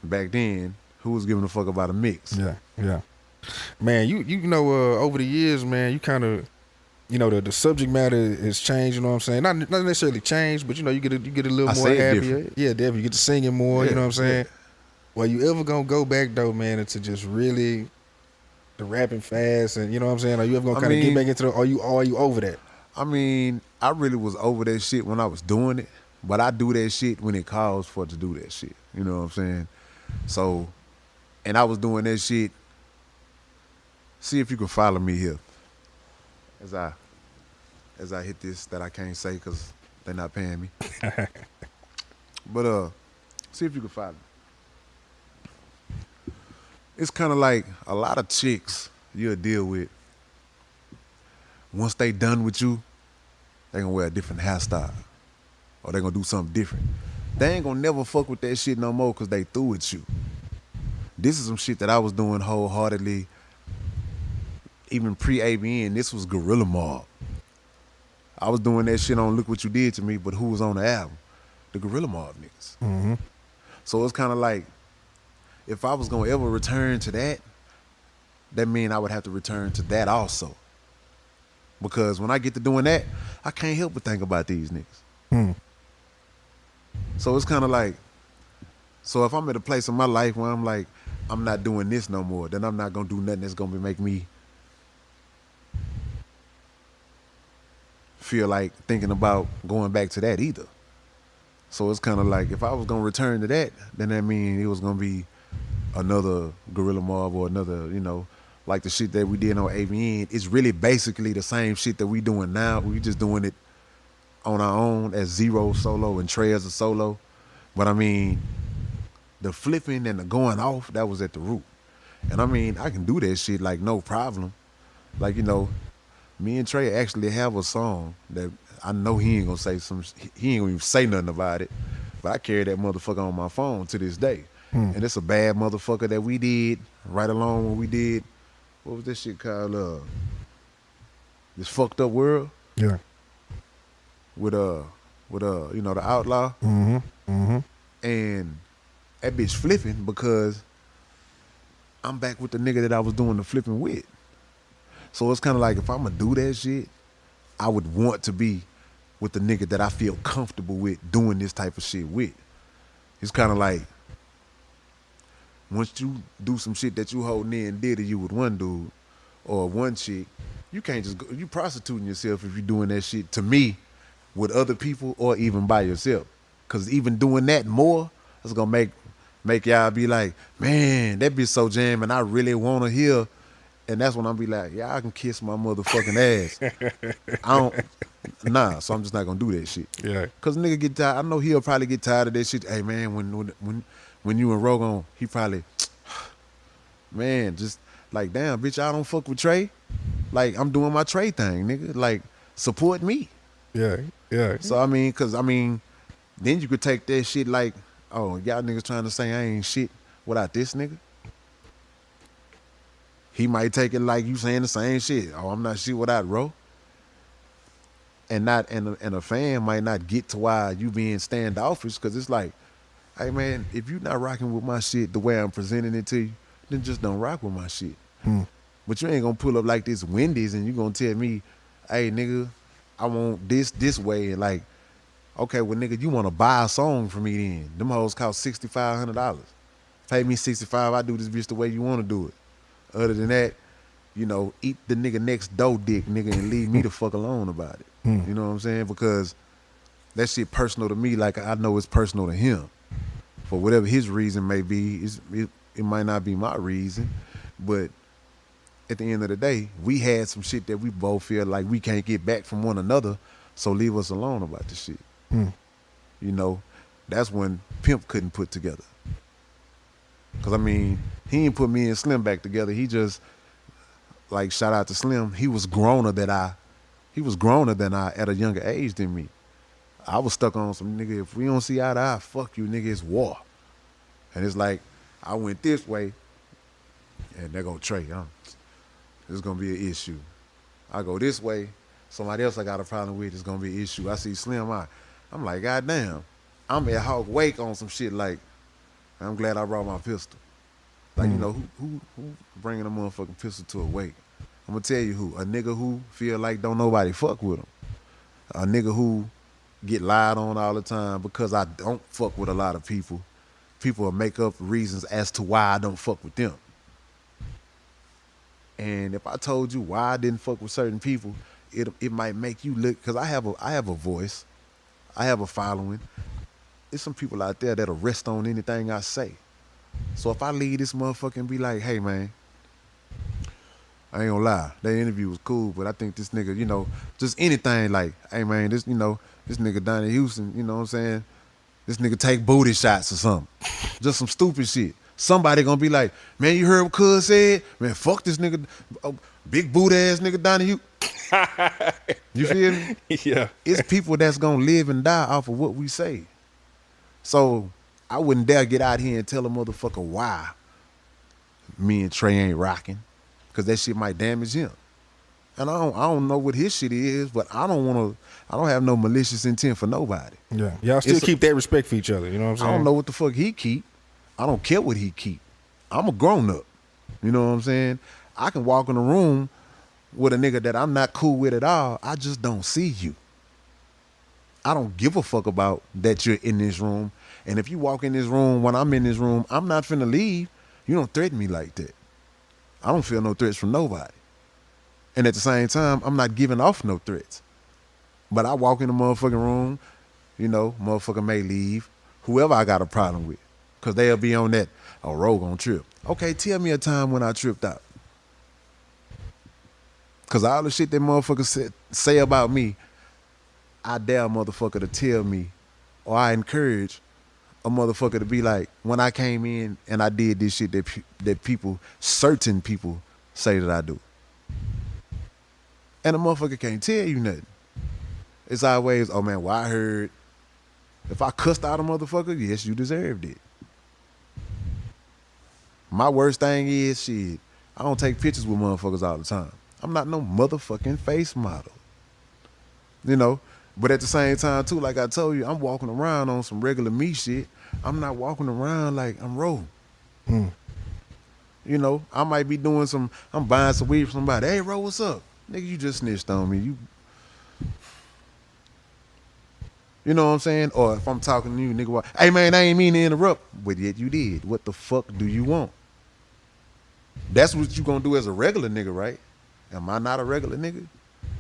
back then, who was giving a fuck about a mix?
Yeah. Yeah. Man, you know, over the years, man, you kind of, you know, the subject matter has changed. You know what I'm saying? Not necessarily changed, but you know, you get a little more happier.
Different.
Yeah, definitely. You get to singing more. You know what I'm saying? Well, you ever gonna go back though, man, into just really the rapping fast, and you know what I'm saying? Are you ever gonna kind of get back into? Are you over that?
I mean, I really was over that shit when I was doing it, but I do that shit when it calls for it to do that shit. You know what I'm saying? So, and I was doing that shit. See if you can follow me here, as I hit this that I can't say because they're not paying me. But see if you can follow me. It's kind of like a lot of chicks you'll deal with. Once they done with you, they gonna wear a different hairstyle, or they gonna do something different. They ain't gonna never fuck with that shit no more because they through with you. This is some shit that I was doing wholeheartedly, even pre-ABN. This was Guerilla Maab. I was doing that shit on Look What You Did to Me, but who was on the album? The Guerilla Maab niggas.
Mm-hmm.
So it's kind of like, if I was gonna ever return to that, that mean I would have to return to that also. Because when I get to doing that, I can't help but think about these niggas. So it's kind of like, so if I'm at a place in my life where I'm like, I'm not doing this no more, then I'm not gonna do nothing that's gonna make me feel like thinking about going back to that either. So it's kind of like, if I was gonna return to that, then that mean it was gonna be another Guerilla Maab or another, you know, like the shit that we did on AVN. It's really basically the same shit that we doing now. We just doing it on our own as Zero solo and Trey as a solo. But I mean, the flipping and the going off, that was at the root. And I mean, I can do that shit like no problem. Like, you know, me and Trey actually have a song that I know he ain't gonna say he ain't gonna even say nothing about it. But I carry that motherfucker on my phone to this day. And it's a bad motherfucker that we did right along when we did, what was this shit called? This Fucked Up World?
Yeah.
With you know, the Outlaw.
Mm-hmm. Mm-hmm.
And that bitch flipping because I'm back with the nigga that I was doing the flipping with. So it's kind of like if I'm gonna do that shit, I would want to be with the nigga that I feel comfortable with doing this type of shit with. It's kind of like once you do some shit that you holding in dear to you with one dude or one chick, you can't just go, you prostituting yourself if you're doing that shit to me with other people or even by yourself. Cause even doing that more, it's gonna make y'all be like, man, that bitch so jamming, I really wanna hear. And that's when I'll be like, yeah, I can kiss my motherfucking ass. I don't, so I'm just not gonna do that shit.
Yeah.
Cause nigga get tired. I know he'll probably get tired of that shit. Hey man, when you and Rogan, he probably, man, just like, damn, bitch, I don't fuck with Trey. Like, I'm doing my Trey thing, nigga. Like, support me.
Yeah. Yeah.
So I mean, cause I mean, then you could take that shit like, oh, y'all niggas trying to say I ain't shit without this nigga. He might take it like you saying the same shit. Oh, I'm not shit without Ro. And a fan might not get to why you being standoffish, because it's like, hey man, if you not rocking with my shit the way I'm presenting it to you, then just don't rock with my shit. But you ain't gonna pull up like this Wendy's and you gonna tell me, hey nigga, I want this way. And like, okay, well nigga, you wanna buy a song from me then. Them hoes cost $6,500. Pay me $65, I do this bitch the way you wanna do it. Other than that, you know, eat the nigga next door dick, nigga, and leave me the fuck alone about it. You know what I'm saying? Because that shit personal to me, like I know it's personal to him. For whatever his reason may be, it might not be my reason. But at the end of the day, we had some shit that we both feel like we can't get back from one another, so leave us alone about the shit. You know, that's when Pimp couldn't put together. Because, I mean, he ain't put me and Slim back together. He just, like, shout out to Slim, he was growner than I at a younger age than me. I was stuck on some nigga, if we don't see eye to eye, fuck you, nigga, it's war. And it's like, I went this way, and there go Trey. There's going to be an issue. I go this way, somebody else I got a problem with, it's going to be an issue. I see Slim, I'm like, God damn. I'm at Hawk Wake on some shit like, I'm glad I brought my pistol. Like, you know, who bringing a motherfucking pistol to a wake? I'm gonna tell you who. A nigga who feel like don't nobody fuck with him. A nigga who get lied on all the time because I don't fuck with a lot of people. People will make up reasons as to why I don't fuck with them. And if I told you why I didn't fuck with certain people, it might make you look, because I have a voice. I have a following. There's some people out there that'll rest on anything I say. So if I leave this motherfucker and be like, hey man, I ain't gonna lie, that interview was cool, but I think this nigga, you know, just anything like, hey man, this, you know, this nigga Donnie Houston, you know what I'm saying? This nigga take booty shots or something. Just some stupid shit. Somebody gonna be like, man, you heard what Cuz said? Man, fuck this nigga, big booty ass nigga Donnie Houston. You feel me?
Yeah.
It's people that's gonna live and die off of what we say. So I wouldn't dare get out here and tell a motherfucker why me and Trey ain't rocking, because that shit might damage him. And I don't know what his shit is, but I don't have no malicious intent for nobody.
Yeah. Y'all still keep that respect for each other, you know what I'm saying?
I don't know what the fuck he keep. I don't care what he keep. I'm a grown up. You know what I'm saying? I can walk in a room with a nigga that I'm not cool with at all. I just don't see you. I don't give a fuck about that you're in this room. And if you walk in this room when I'm in this room, I'm not finna leave. You don't threaten me like that. I don't feel no threats from nobody. And at the same time, I'm not giving off no threats. But I walk in the motherfucking room, you know, motherfucker may leave, whoever I got a problem with. Because they'll be on that, Rogue on trip. Okay, tell me a time when I tripped out. Because all the shit that motherfuckers say about me, I dare a motherfucker to tell me, or I encourage a motherfucker to be like, when I came in and I did this shit that people, certain people say that I do. And a motherfucker can't tell you nothing. It's always, oh man, well I heard, if I cussed out a motherfucker, yes, you deserved it. My worst thing is, shit, I don't take pictures with motherfuckers all the time. I'm not no motherfucking face model. You know? But at the same time, too, like I told you, I'm walking around on some regular me shit. I'm not walking around like I'm rolling. You know, I might be doing I'm buying some weed from somebody. Hey, bro, what's up? Nigga, you just snitched on me. You know what I'm saying? Or if I'm talking to you, nigga, what? Hey, man, I ain't mean to interrupt, but yet you did. What the fuck do you want? That's what you gonna do as a regular nigga, right? Am I not a regular nigga?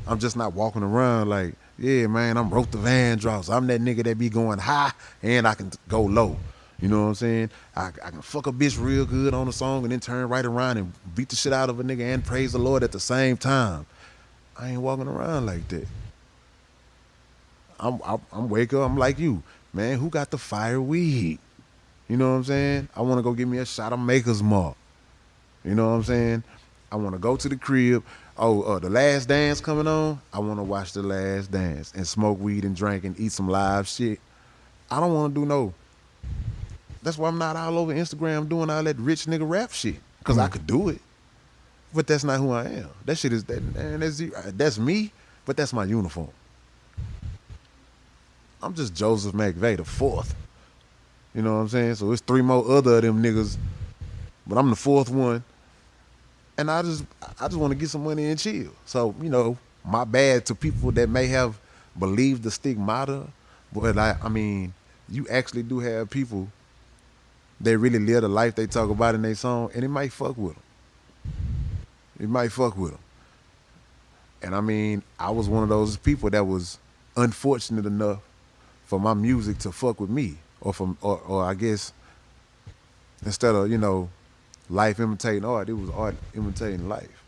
I'm just not walking around like, yeah, man, I'm wrote the Van Dross. I'm that nigga that be going high and I can go low. You know what I'm saying? I can fuck a bitch real good on a song and then turn right around and beat the shit out of a nigga and praise the Lord at the same time. I ain't walking around like that. I'm wake up, I'm like you. Man, who got the fire weed? You know what I'm saying? I want to go get me a shot of Maker's Mark. You know what I'm saying? I want to go to the crib. Oh, The Last Dance coming on. I want to watch The Last Dance and smoke weed and drink and eat some live shit. I don't want to do no. That's why I'm not all over Instagram doing all that rich nigga rap shit. Because I could do it. But that's not who I am. That shit is, that's me, but that's my uniform. I'm just Joseph McVeigh the fourth. You know what I'm saying? So it's 3 more other of them niggas, but I'm the 4th one. And I just want to get some money and chill. So, you know, my bad to people that may have believed the stigmata, but I mean, you actually do have people that really live the life they talk about in their song, and it might fuck with them. It might fuck with them. And I mean, I was one of those people that was unfortunate enough for my music to fuck with me, or I guess instead of, you know, life imitating art, it was art imitating life.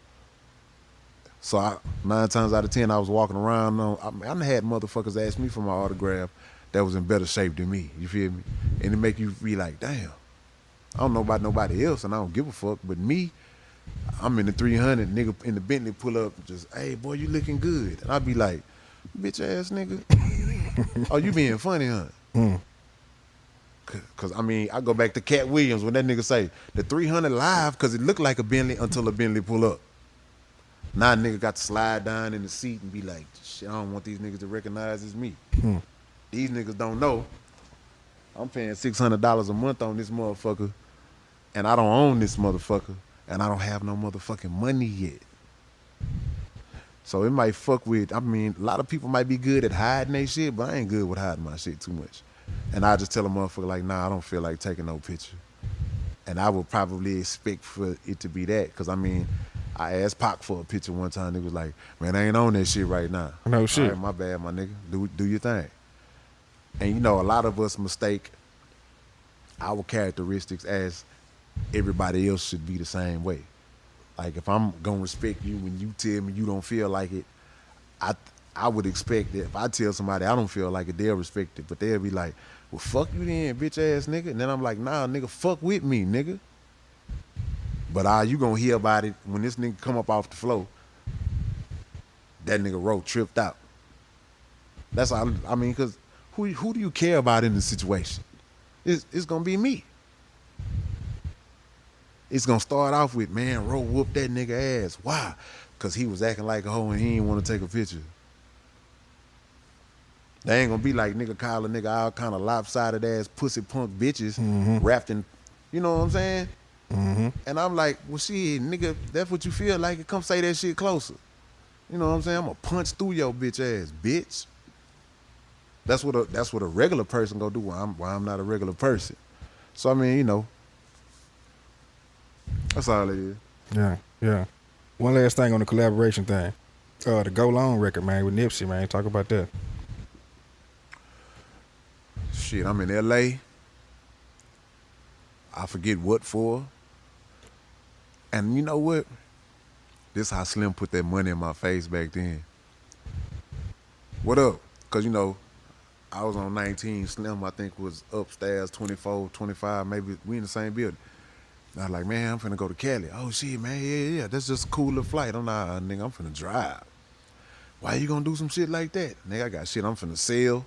So 9 times out of 10, I was walking around. I had motherfuckers ask me for my autograph that was in better shape than me. You feel me? And it make you be like, damn, I don't know about nobody else, and I don't give a fuck. But me, I'm in the 300, nigga in the Bentley pull up, just, hey, boy, you looking good. And I'd be like, bitch ass nigga. Oh, you being funny, huh? Cause I mean, I go back to Cat Williams when that nigga say the 300 live, cause it looked like a Bentley until a Bentley pull up. Now a nigga got to slide down in the seat and be like, shit, I don't want these niggas to recognize it's me. These niggas don't know. I'm paying $600 a month on this motherfucker, and I don't own this motherfucker, and I don't have no motherfucking money yet. So it might fuck with, I mean, a lot of people might be good at hiding their shit, but I ain't good with hiding my shit too much. And I just tell a motherfucker like, nah, I don't feel like taking no picture. And I would probably expect for it to be that. Because, I mean, I asked Pac for a picture one time. He was like, man, I ain't on that shit right now.
No shit.
All right, my bad, my nigga. Do your thing. And, you know, a lot of us mistake our characteristics as everybody else should be the same way. Like, if I'm going to respect you when you tell me you don't feel like it, I would expect that if I tell somebody I don't feel like it, they'll respect it. But they'll be like, well, fuck you then, bitch ass nigga. And then I'm like, nah, nigga, fuck with me, nigga. But you gonna hear about it when this nigga come up off the floor. That nigga road tripped out. That's all. I mean, because who do you care about in the situation? It's gonna be me. It's gonna start off with, man, Ro whooped that nigga ass. Why? Because he was acting like a hoe and he didn't want to take a picture. They ain't gonna be like nigga call a nigga all kind of lopsided ass pussy punk bitches wrapped in, you know what I'm saying? And I'm like, well, shit, nigga, that's what you feel like. Come say that shit closer. You know what I'm saying? I'm gonna punch through your bitch ass, bitch. That's what a regular person gonna do. Why I'm not a regular person. So I mean, you know, that's all it is.
Yeah. One last thing on the collaboration thing. The Go Long record, man, with Nipsey, man. Talk about that.
Shit, I'm in LA. I forget what for. And you know what? This how Slim put that money in my face back then. What up? Because, you know, I was on 19. Slim, I think, was upstairs, 24, 25. Maybe we in the same building. And I was like, man, I'm finna go to Cali. Oh, shit, man, yeah. That's just a cool little flight. I'm not, nigga, I'm finna drive. Why you gonna do some shit like that? Nigga, I got shit I'm finna sell.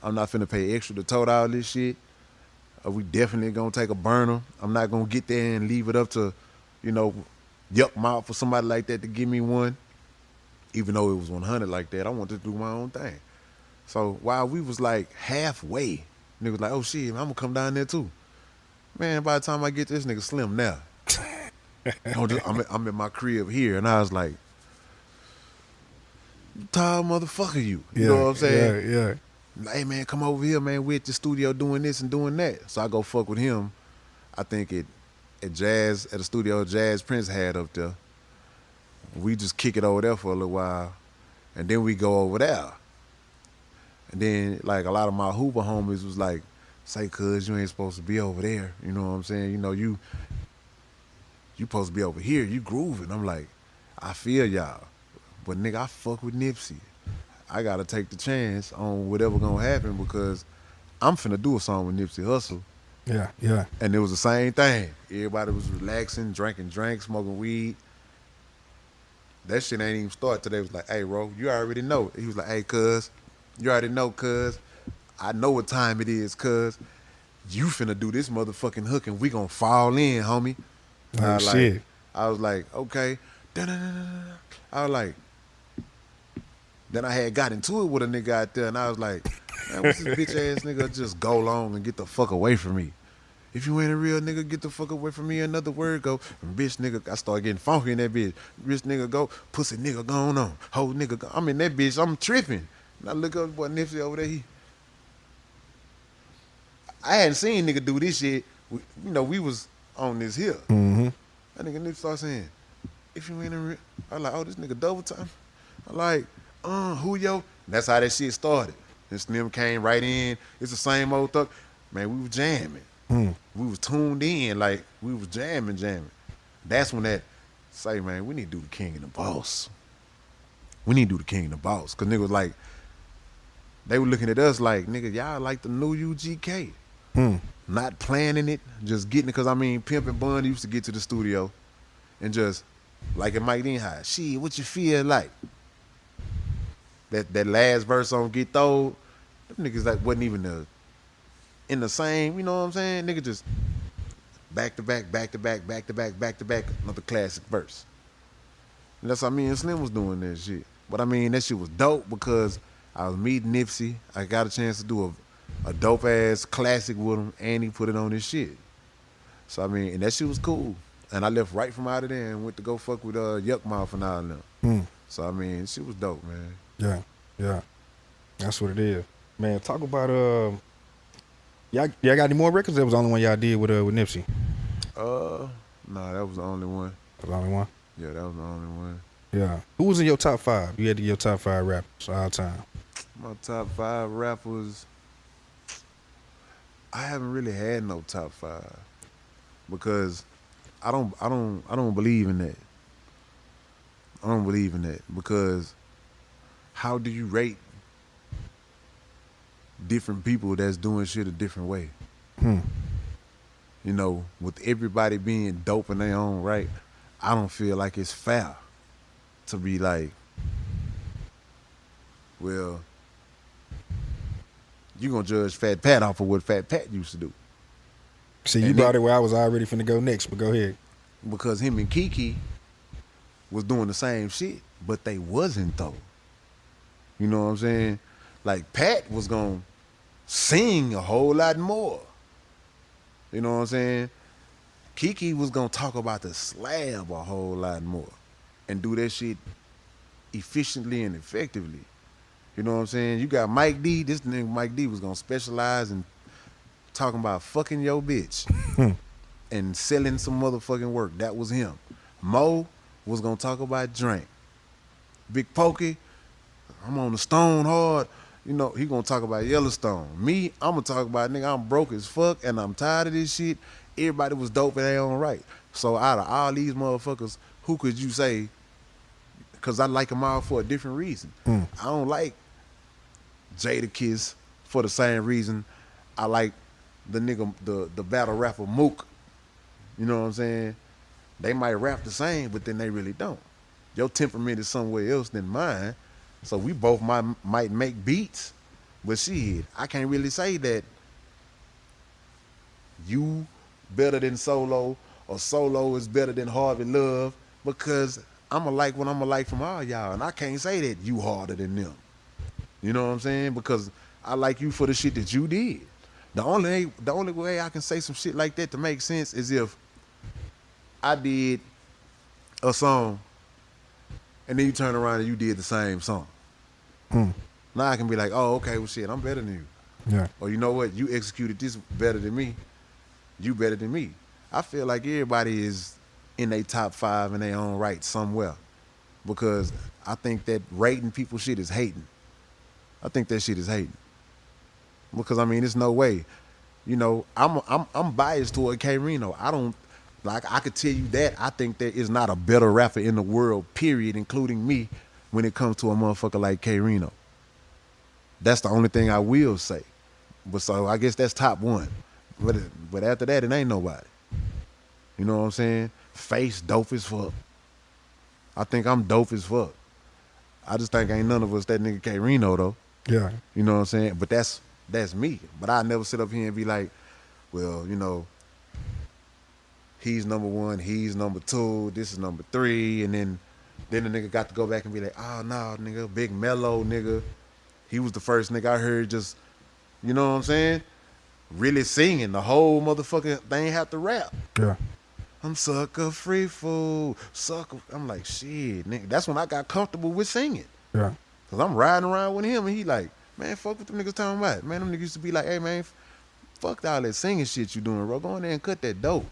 I'm not finna pay extra to tote all this shit. We definitely gonna take a burner. I'm not gonna get there and leave it up to, you know, yuck mouth for somebody like that to give me one. Even though it was 100 like that, I wanted to do my own thing. So while we was like halfway, nigga was like, oh shit, I'm gonna come down there too. Man, by the time I get this nigga Slim now. I'm in my crib here, and I was like, "Tired motherfucker, you." You know
Yeah,
what I'm saying?
yeah, yeah.
Like, hey man, come over here, man. We at the studio doing this and doing that. So I go fuck with him. I think at the studio Jazz Prince had up there. We just kick it over there for a little while, and then we go over there. And then like a lot of my Hoover homies was like, "Say, cuz you ain't supposed to be over there." You know what I'm saying? You know you supposed to be over here. You grooving. I'm like, I feel y'all, but nigga, I fuck with Nipsey. I gotta take the chance on whatever gonna happen because I'm finna do a song with Nipsey Hussle.
Yeah, yeah.
And it was the same thing. Everybody was relaxing, drinking drinks, smoking weed. That shit ain't even start till they was like, hey, bro, you already know. He was like, hey, cuz, you already know, cuz. I know what time it is, cuz. You finna do this motherfucking hook and we gonna fall in, homie. And
Oh, shit.
I was like, okay. Da-da-da-da-da. I was like, then I had got into it with a nigga out there and I was like, man, what's this bitch ass nigga just go long and get the fuck away from me? If you ain't a real nigga, get the fuck away from me. Another word go. And bitch nigga, I start getting funky in that bitch. Bitch nigga go, pussy nigga going on. Whole nigga go. I'm in that bitch, I'm tripping. And I look up, boy, Nipsey over there, I hadn't seen nigga do this shit. We was on this hill.
Mm-hmm.
That nigga Nipsey start saying, if you ain't a real, I like, oh, this nigga double time. I like, who yo? And that's how that shit started. And Slim came right in. It's the same old thug. Man, we was jamming. We was tuned in, like we was jamming. That's when that say, man, we need to do the King and the Boss. We need to do the King and the Boss. Cause nigga was like, they were looking at us like, nigga, y'all like the new UGK. Not planning it, just getting it. Cause I mean, Pimp and Bun used to get to the studio and just like it Mike Dean High. Shit, what you feel like? That last verse on Get Throwed, them niggas like wasn't even in the same, you know what I'm saying? Nigga just back to back, another classic verse. And that's how me and Slim was doing that shit. But I mean, that shit was dope because I was meeting Nipsey. I got a chance to do a dope ass classic with him, and he put it on his shit. So I mean, and that shit was cool. And I left right from out of there and went to go fuck with Yuck Mouth and all them. So I mean, shit was dope, man.
Yeah, yeah. That's what it is. Man, talk about y'all got any more records? That was the only one y'all did with Nipsey.
Nah, that was the only one.
That was the only one.
Yeah, that was the only one.
Yeah. Who was in your top 5? You had your top 5 rappers all time.
My top 5 rappers, I haven't really had no top 5 because I don't believe in that. I don't believe in that because how do you rate different people that's doing shit a different way? You know, with everybody being dope in their own right, I don't feel like it's fair to be like, well, you gonna judge Fat Pat off of what Fat Pat used to do.
See, you brought it where I was already finna go next, but go ahead.
Because him and Kiki was doing the same shit, but they wasn't though. You know what I'm saying? Like Pat was gonna sing a whole lot more. You know what I'm saying? Kiki was gonna talk about the slab a whole lot more and do that shit efficiently and effectively. You know what I'm saying? You got Mike D. This nigga Mike D was gonna specialize in talking about fucking your bitch and selling some motherfucking work. That was him. Mo was gonna talk about drink. Big Pokey, I'm on the stone hard. You know, he gonna talk about Yellowstone. Me, I'm gonna talk about, nigga, I'm broke as fuck and I'm tired of this shit. Everybody was dope in their own right. So out of all these motherfuckers, who could you say, because I like them all for a different reason. I don't like Jadakiss for the same reason I like the nigga, the battle rapper Mook. You know what I'm saying? They might rap the same, but then they really don't. Your temperament is somewhere else than mine. So we both might make beats, but shit, I can't really say that you better than Solo or Solo is better than Harvey Love because I'ma like what I'ma like from all y'all, and I can't say that you harder than them. You know what I'm saying? Because I like you for the shit that you did. The only way I can say some shit like that to make sense is if I did a song, and then you turn around and you did the same song. Now I can be like, oh, okay, well, shit, I'm better than you.
Yeah.
Or you know what? You executed this better than me. You better than me. I feel like everybody is in their top 5 in their own right somewhere. Because I think that rating people shit is hating. I think that shit is hating. Because I mean, there's no way. You know, I'm biased toward K Reno. I don't like. I could tell you that I think there is not a better rapper in the world, period, including me, when it comes to a motherfucker like K Reno. That's the only thing I will say. But so I guess that's top 1. But after that, it ain't nobody. You know what I'm saying? Face dope as fuck. I think I'm dope as fuck. I just think ain't none of us that nigga K Reno though.
Yeah.
You know what I'm saying? But that's me. But I never sit up here and be like, well, you know, he's number 1, he's number 2, this is number 3, and then the nigga got to go back and be like, oh no, nigga, Big Mellow, nigga. He was the first nigga I heard just, you know what I'm saying? Really singing. The whole motherfucking thing had to rap.
Yeah.
I'm sucker free fool, sucker. I'm like, shit, nigga. That's when I got comfortable with singing.
Yeah.
Cause I'm riding around with him and he like, man, fuck what them niggas talking about. Man, them niggas used to be like, hey man, fuck all that singing shit you doing, bro. Go in there and cut that dope.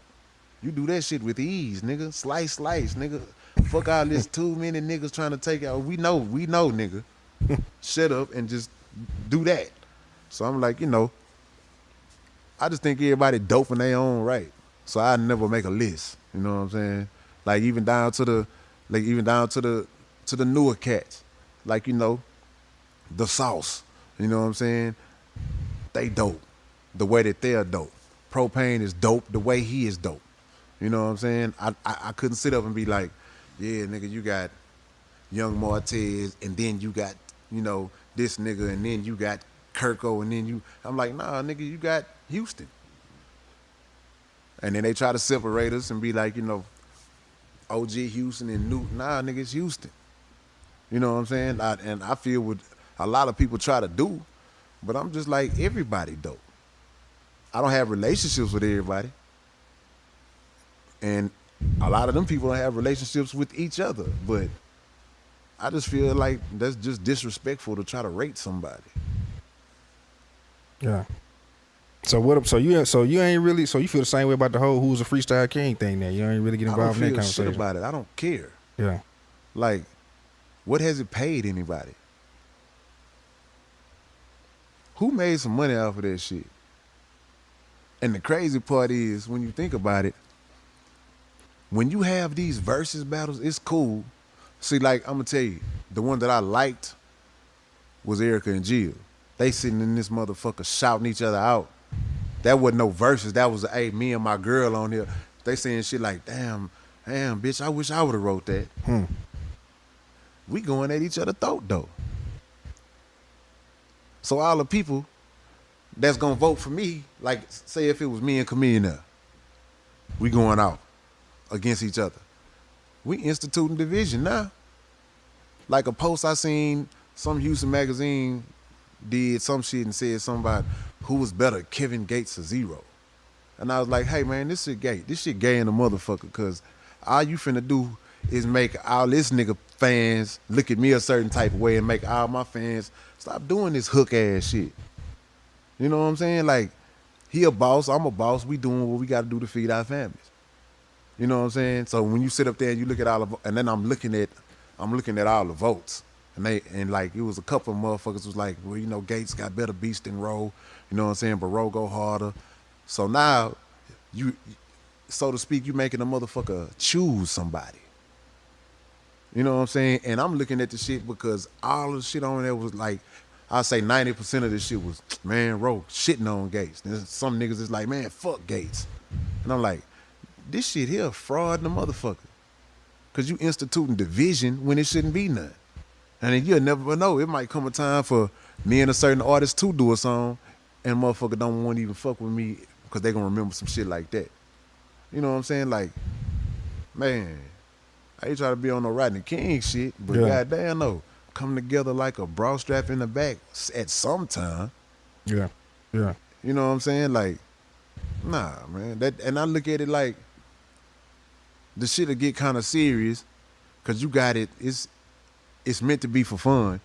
You do that shit with ease, nigga. Slice, nigga. Fuck all this too many niggas trying to take out. We know, nigga. Shut up and just do that. So I'm like, you know, I just think everybody dope in their own right. So I never make a list. You know what I'm saying? Like even down to the newer cats. Like, you know, the Sauce. You know what I'm saying? They dope. The way that they're dope. Propane is dope the way he is dope. You know what I'm saying? I couldn't sit up and be like, yeah, nigga, you got Young Martez, and then you got, you know, this nigga, and then you got Kirko, and then you. I'm like, nah, nigga, you got Houston. And then they try to separate us and be like, you know, OG Houston and New. Nah, nigga, it's Houston. You know what I'm saying? And I feel what a lot of people try to do, but I'm just like, everybody dope. I don't have relationships with everybody. And a lot of them people don't have relationships with each other. But I just feel like that's just disrespectful to try to rate somebody.
Yeah. So what? So you ain't really. So you feel the same way about the whole "Who's a Freestyle King" thing? There, you ain't really get involved in that
I don't feel
conversation
shit about it. I don't care.
Yeah.
Like, what has it paid anybody? Who made some money off of that shit? And the crazy part is, when you think about it, when you have these versus battles, it's cool. See, like, I'm gonna tell you, the one that I liked was Erica and Jill. They sitting in this motherfucker shouting each other out. That wasn't no verses. That was, hey, me and my girl on here. They saying shit like, damn, bitch, I wish I would have wrote that. We going at each other throat, though. So all the people that's gonna vote for me, like, say if it was me and Chameleon there, we going out against each other. We instituting division now. Like a post I seen, some Houston magazine did some shit and said something about who was better, Kevin Gates or Zero. And I was like, hey man, this shit gay. This shit gay in the motherfucker, because all you finna do is make all this nigga fans look at me a certain type of way and make all my fans stop doing this hook ass shit. You know what I'm saying? Like, he a boss, I'm a boss, we doing what we gotta do to feed our families. You know what I'm saying? So when you sit up there and you look at all of, and then I'm looking at all the votes. And like, it was a couple of motherfuckers was like, well, you know, Gates got better beats than Roe. You know what I'm saying? But Roe go harder. So now, you, so to speak, you making a motherfucker choose somebody. You know what I'm saying? And I'm looking at the shit because all the shit on there was like, I'd say 90% of this shit was, man, Roe shitting on Gates. There's some niggas is like, man, fuck Gates. And I'm like, this shit here fraud in the motherfucker. Because you instituting division when it shouldn't be none. And then you'll never know. It might come a time for me and a certain artist to do a song, and motherfucker don't want to even fuck with me because they going to remember some shit like that. You know what I'm saying? Like, man, I ain't trying to be on no Rodney King shit, but goddamn no. Come together like a bra strap in the back at some time.
Yeah, yeah.
You know what I'm saying? Like, nah, man. That, and I look at it like, the shit'll get kind of serious because you got it. It's meant to be for fun,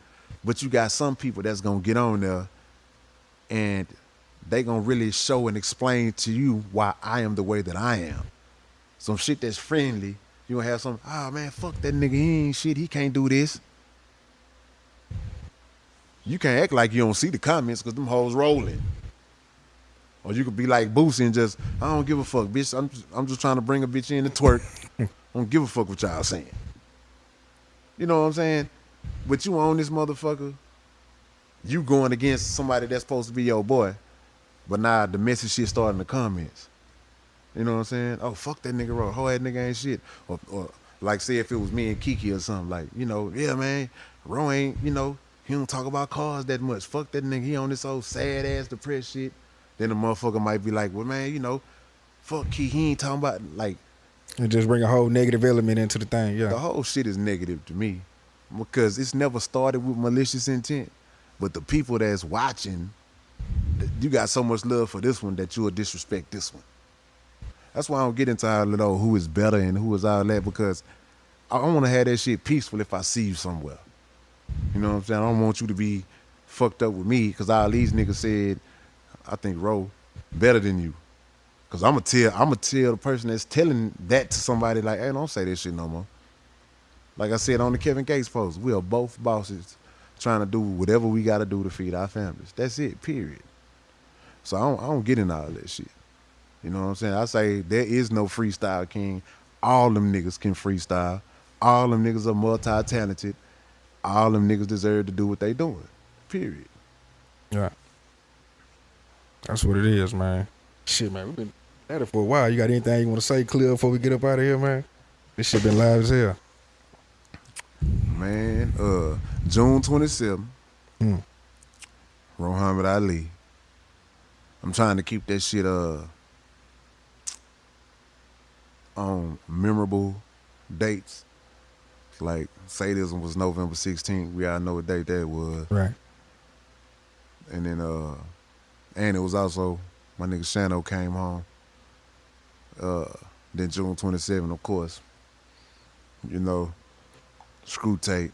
but you got some people that's gonna get on there and they gonna really show and explain to you why I am the way that I am. Some shit that's friendly. You gonna have some, oh man, fuck that nigga, he ain't shit, he can't do this. You can't act like you don't see the comments because them hoes rolling. Or you could be like Boosie and just, I don't give a fuck, bitch. I'm just trying to bring a bitch in to twerk. I don't give a fuck what y'all saying. You know what I'm saying? But you own this motherfucker. You going against somebody that's supposed to be your boy. But now the messy shit starting in the comments. You know what I'm saying? Oh, fuck that nigga, bro. Whole ass nigga ain't shit. Or like say if it was me and Kiki or something, like, you know, yeah, man, Ro ain't, you know, he don't talk about cars that much. Fuck that nigga. He on this old sad ass depressed shit. Then the motherfucker might be like, well, man, you know, fuck Key. He ain't talking about, like.
And just bring a whole negative element into the thing, yeah.
The whole shit is negative to me because it's never started with malicious intent. But the people that's watching, you got so much love for this one that you'll disrespect this one. That's why I don't get into all of those who is better and who is all that, because I want to have that shit peaceful if I see you somewhere. You know what I'm saying? I don't want you to be fucked up with me because all these niggas said, I think Ro better than you. Cause I'ma tell the person that's telling that to somebody, like, hey, don't say that shit no more. Like I said on the Kevin Gates post, we are both bosses trying to do whatever we gotta do to feed our families. That's it, period. So I don't get in all that shit. You know what I'm saying? I say there is no freestyle king. All them niggas can freestyle. All them niggas are multi-talented. All them niggas deserve to do what they doing. Period.
Yeah. That's what it is, man. Shit, man, we've been at it for a while. You got anything you want to say, clear, before we get up out of here, man? This shit been live as hell.
Man, June 27th, Muhammad Ali. I'm trying to keep that shit on memorable dates. Like, say this one was November 16th. We all know what date that was.
Right.
And then, and it was also, my nigga Shano came home. Then June 27th, of course. You know, Screw Tape.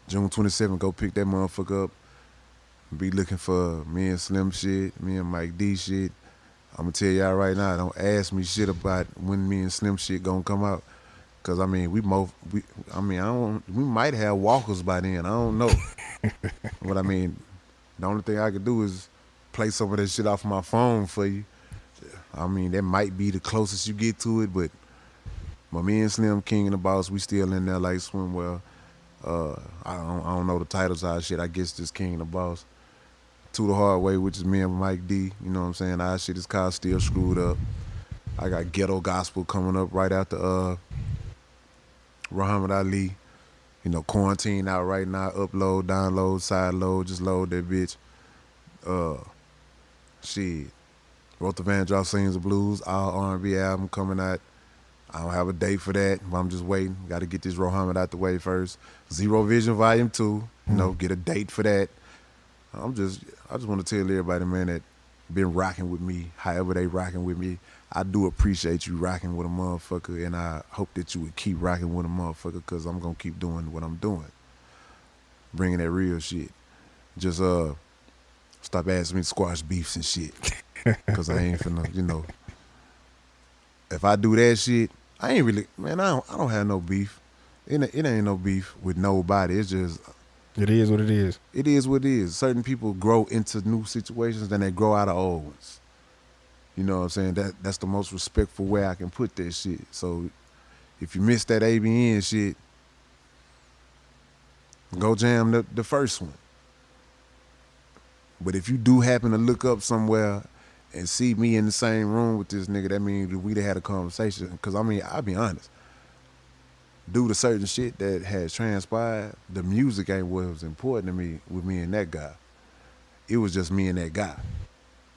June 27th, go pick that motherfucker up. Be looking for me and Slim shit, me and Mike D shit. I'm gonna tell y'all right now, don't ask me shit about when me and Slim shit gonna come out. Cause I mean, we might have walkers by then. I don't know. But I mean, the only thing I could do is play some of that shit off my phone for you. I mean, that might be the closest you get to it, but me and Slim, King and the Boss, we still in there like Swimwell. I don't know the titles of our shit. I guess just King and the Boss. To the Hard Way, which is me and Mike D. You know what I'm saying? Our shit is called Still Screwed Up. I got Ghetto Gospel coming up right after Muhammad Ali. You know, quarantine out right now. Upload, download, side load, just load that bitch. Shit. Wrote the Van Drop Sings the Blues, all R&B album coming out. I don't have a date for that, but I'm just waiting. Got to get this Muhammad out the way first. Zero Vision Volume 2, you know, get a date for that. I just want to tell everybody, man, that been rocking with me, however they rocking with me. I do appreciate you rocking with a motherfucker, and I hope that you would keep rocking with a motherfucker, because I'm going to keep doing what I'm doing. Bringing that real shit. Just stop asking me to squash beefs and shit, because I ain't finna, you know. If I do that shit, I ain't really, man, I don't have no beef. It ain't no beef with nobody. It's just,
it is what it is.
It is what it is. Certain people grow into new situations, then they grow out of old ones. You know what I'm saying? That's the most respectful way I can put that shit. So if you missed that ABN shit, go jam the first one. But if you do happen to look up somewhere and see me in the same room with this nigga, that means we'd have had a conversation. Because, I mean, I'll be honest. Due to certain shit that has transpired, the music ain't what was important to me with me and that guy. It was just me and that guy.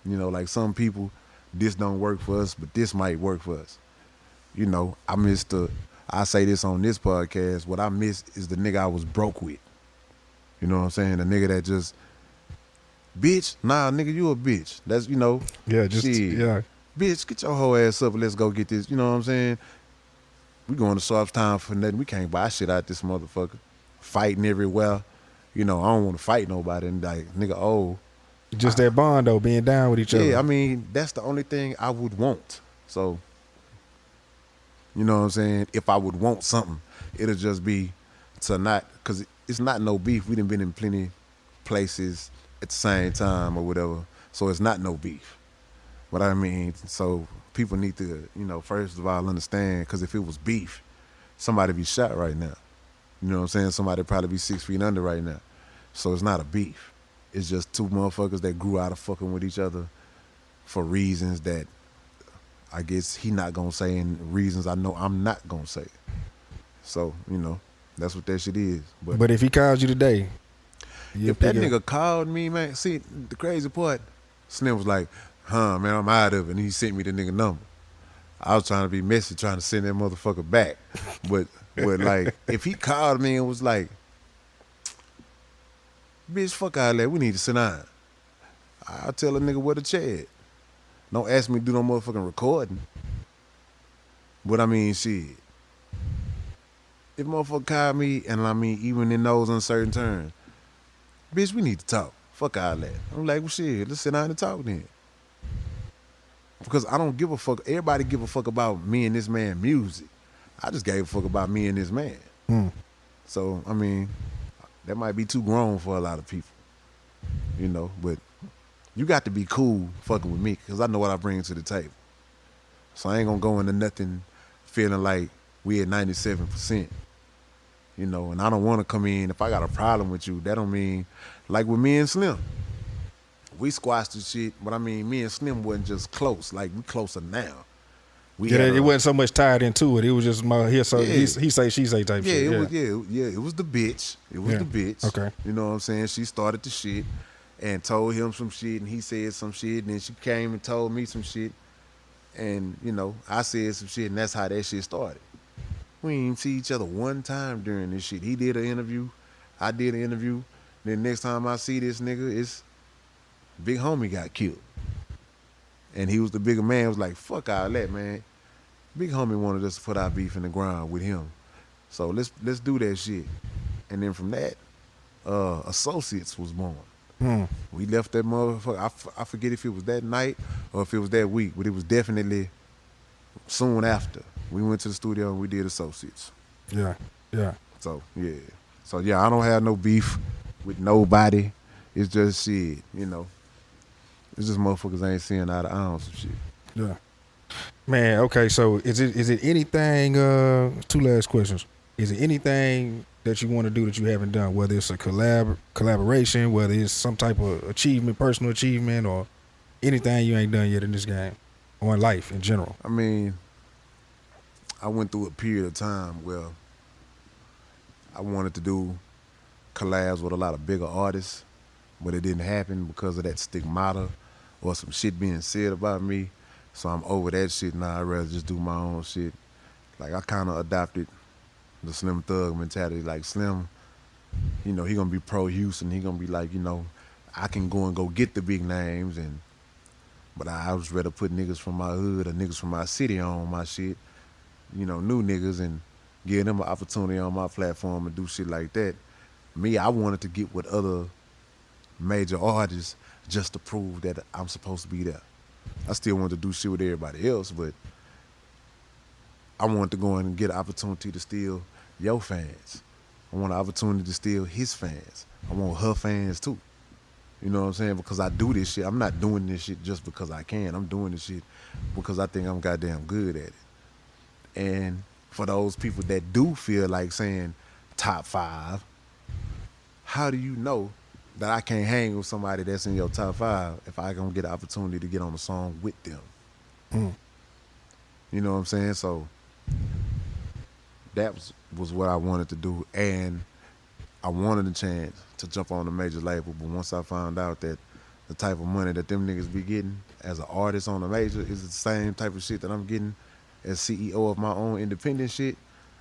You know, like some people, this don't work for us, but this might work for us. You know, I say this on this podcast, what I miss is the nigga I was broke with. You know what I'm saying? The nigga that just, bitch, nah, nigga, you a bitch. That's, you know.
Yeah, just,
shit.
yeah.
bitch, get your whole ass up and let's go get this. You know what I'm saying? We going to Sharps Town for nothing. We can't buy shit out this motherfucker. Fighting everywhere. You know, I don't want to fight nobody. And like, nigga,
Just that bond though, being down with each other.
yeah, I mean, that's the only thing I would want. So, you know what I'm saying? If I would want something, it'll just be to not, because it's not no beef. We done been in plenty places at the same time or whatever. So it's not no beef. But I mean, so people need to, you know, first of all understand, because if it was beef, somebody be shot right now. You know what I'm saying? Somebody probably be 6 feet under right now. So it's not a beef. It's just two motherfuckers that grew out of fucking with each other for reasons that I guess he not gonna say and reasons I know I'm not gonna say. So, you know, that's what that shit is.
But if he calls you today,
if that nigga called me, man, see, the crazy part, Slim was like, man, I'm out of it. And he sent me the nigga number. I was trying to be messy, trying to send that motherfucker back. But like, if he called me and was like, bitch, fuck all that, we need to sit down, I'll tell a nigga where to chat. Don't ask me to do no motherfucking recording. But I mean, shit. If motherfucker call me, and I mean, even in those uncertain terms, bitch, we need to talk. Fuck all that. I'm like, well, shit, let's sit down and talk then. Because I don't give a fuck. Everybody give a fuck about me and this man music. I just gave a fuck about me and this man. So, I mean, that might be too grown for a lot of people. You know, but you got to be cool fucking with me, because I know what I bring to the table. So I ain't gonna go into nothing feeling like we at 97%. You know, and I don't want to come in, if I got a problem with you, that don't mean, like with me and Slim, we squashed the shit, but I mean, me and Slim wasn't just close, like we closer now.
It wasn't so much tied into it. It was just he say, she say type shit.
It was the bitch. It was the bitch.
Okay.
You know what I'm saying? She started the shit and told him some shit, and he said some shit, and then she came and told me some shit, and, you know, I said some shit, and that's how that shit started. We didn't even see each other one time during this shit. He did an interview. I did an interview. Then next time I see this nigga, it's big homie got killed. And he was the bigger man. It was like, fuck all that, man. Big homie wanted us to put our beef in the ground with him. So let's do that shit. And then from that, Associates was born. We left that motherfucker. I forget if it was that night or if it was that week, but it was definitely soon after. We went to the studio and we did Associates.
Yeah.
So, yeah. I don't have no beef with nobody. It's just shit, you know. It's just motherfuckers ain't seeing eye to eye on some shit.
Yeah. Man, okay, so is it anything, 2 last questions. Is it anything that you want to do that you haven't done, whether it's a collaboration, whether it's some type of achievement, personal achievement, or anything you ain't done yet in this game, or in life in general?
I mean, I went through a period of time where I wanted to do collabs with a lot of bigger artists, but it didn't happen because of that stigmata or some shit being said about me. So I'm over that shit now. I'd rather just do my own shit. Like, I kind of adopted the Slim Thug mentality. Like, Slim, you know, he gonna be pro Houston. He gonna be like, you know, I can go and go get the big names, but I was rather put niggas from my hood or niggas from my city on my shit, you know, new niggas, and give them an opportunity on my platform and do shit like that. Me, I wanted to get with other major artists just to prove that I'm supposed to be there. I still wanted to do shit with everybody else, but I wanted to go in and get an opportunity to steal your fans. I want an opportunity to steal his fans. I want her fans too. You know what I'm saying? Because I do this shit. I'm not doing this shit just because I can. I'm doing this shit because I think I'm goddamn good at it. And for those people that do feel like saying top 5, how do you know that I can't hang with somebody that's in your top 5 if I gonna get an opportunity to get on a song with them? You know what I'm saying? So that was what I wanted to do, and I wanted a chance to jump on a major label. But once I found out that the type of money that them niggas be getting as an artist on a major is the same type of shit that I'm getting as CEO of my own independent shit,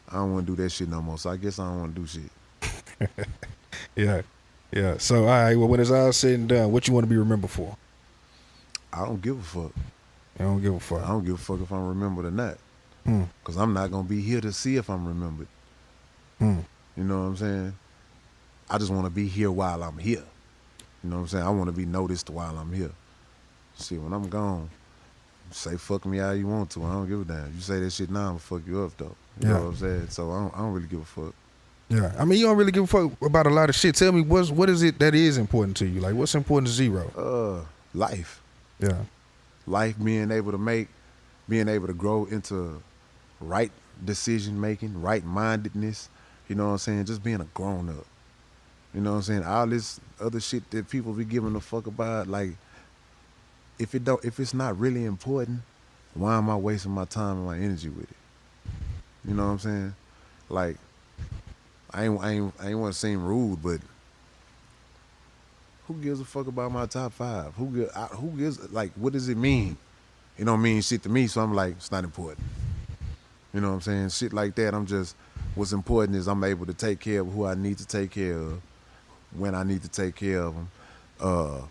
I don't want to do that shit no more. So I guess I don't want to do shit.
Yeah. So, all right, well, when it's all said and done, what you want to be remembered for?
I don't give a fuck.
You don't give a
I
fuck.
don't give a fuck if I'm remembered or not.
Hmm.
Because I'm not going to be here to see if I'm remembered.
Hmm.
You know what I'm saying? I just want to be here while I'm here. You know what I'm saying? I want to be noticed while I'm here. See, when I'm gone, say fuck me how you want to. I don't give a damn. You say that shit now, I'm going to fuck you up, though. You know
Yeah.
what I'm saying? So I don't really give a fuck.
Yeah. I mean, you don't really give a fuck about a lot of shit. Tell me, what is it that is important to you? Like, what's important to Zero?
Life.
Yeah.
Life, being able to grow into right decision making, right mindedness. You know what I'm saying? Just being a grown up. You know what I'm saying? All this other shit that people be giving a fuck about, like, if it's not really important, why am I wasting my time and my energy with it? You know what I'm saying? Like, I ain't want to seem rude, but who gives a fuck about my top 5? Who gives, like, what does it mean? It don't mean shit to me, so I'm like, it's not important. You know what I'm saying? Shit like that, what's important is I'm able to take care of who I need to take care of, when I need to take care of them.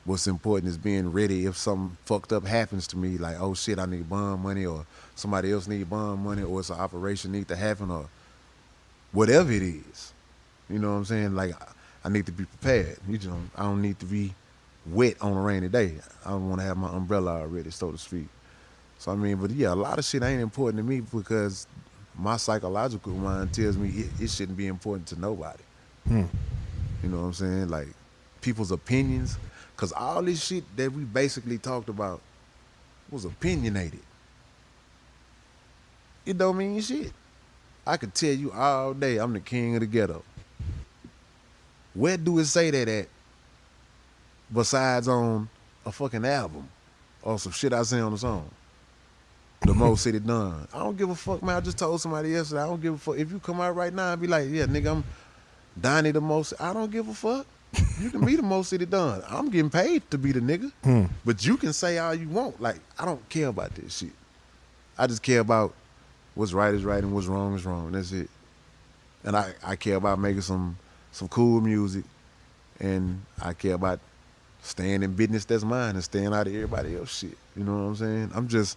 What's important is being ready if something fucked up happens to me, like, oh shit, I need bond money, or somebody else need bond money, or it's an operation need to happen, or whatever it is. You know what I'm saying? Like, I need to be prepared. I don't need to be wet on a rainy day. I don't want to have my umbrella already, so to speak. So I mean, but yeah, a lot of shit ain't important to me because my psychological mind tells me it shouldn't be important to nobody.
Hmm.
You know what I'm saying? Like, people's opinions, because all this shit that we basically talked about was opinionated. It don't mean shit. I could tell you all day I'm the king of the ghetto. Where do it say that at besides on a fucking album or some shit I say on the song? The most city done. I don't give a fuck, man. I just told somebody yesterday, I don't give a fuck. If you come out right now and be like, yeah, nigga, I'm Donnie the most, I don't give a fuck. You can be the most city done. I'm getting paid to be the nigga. But you can say all you want. Like, I don't care about this shit. I just care about what's right is right and what's wrong is wrong. That's it. And I care about making some cool music, and I care about staying in business that's mine and staying out of everybody else shit. You know what I'm saying?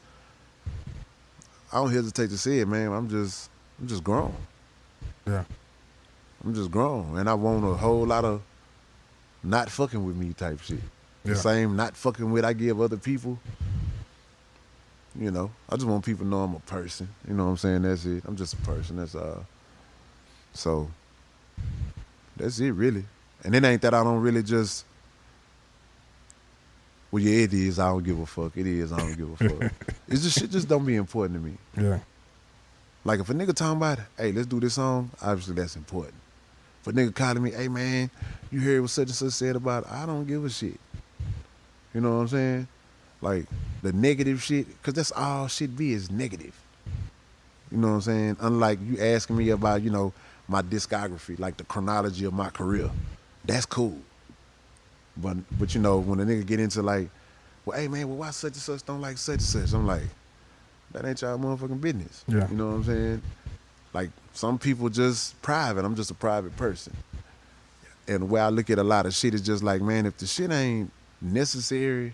I don't hesitate to say it, man. I'm just grown.
Yeah.
I'm just grown. And I want a whole lot of not fucking with me type shit.
Yeah.
The same not fucking with I give other people. You know, I just want people to know I'm a person. You know what I'm saying? That's it. I'm just a person. That's So that's it, really. And it ain't that I don't really just. Well, yeah, it is. I don't give a fuck. It is. I don't give a fuck. It's just shit. Just don't be important to me.
Yeah.
Like, if a nigga talking about, hey, let's do this song, obviously that's important. If a nigga calling me, hey man, you heard what such and such said about it, I don't give a shit. You know what I'm saying? Like, the negative shit, because that's all shit be is negative. You know what I'm saying? Unlike you asking me about, you know, my discography, like the chronology of my career. That's cool. But you know, when a nigga get into like, well, hey man, well, why such and such don't like such and such? I'm like, that ain't y'all motherfucking business.
Yeah.
You know what I'm saying? Like, some people just private. I'm just a private person. And the way I look at a lot of shit is just like, man, if the shit ain't necessary,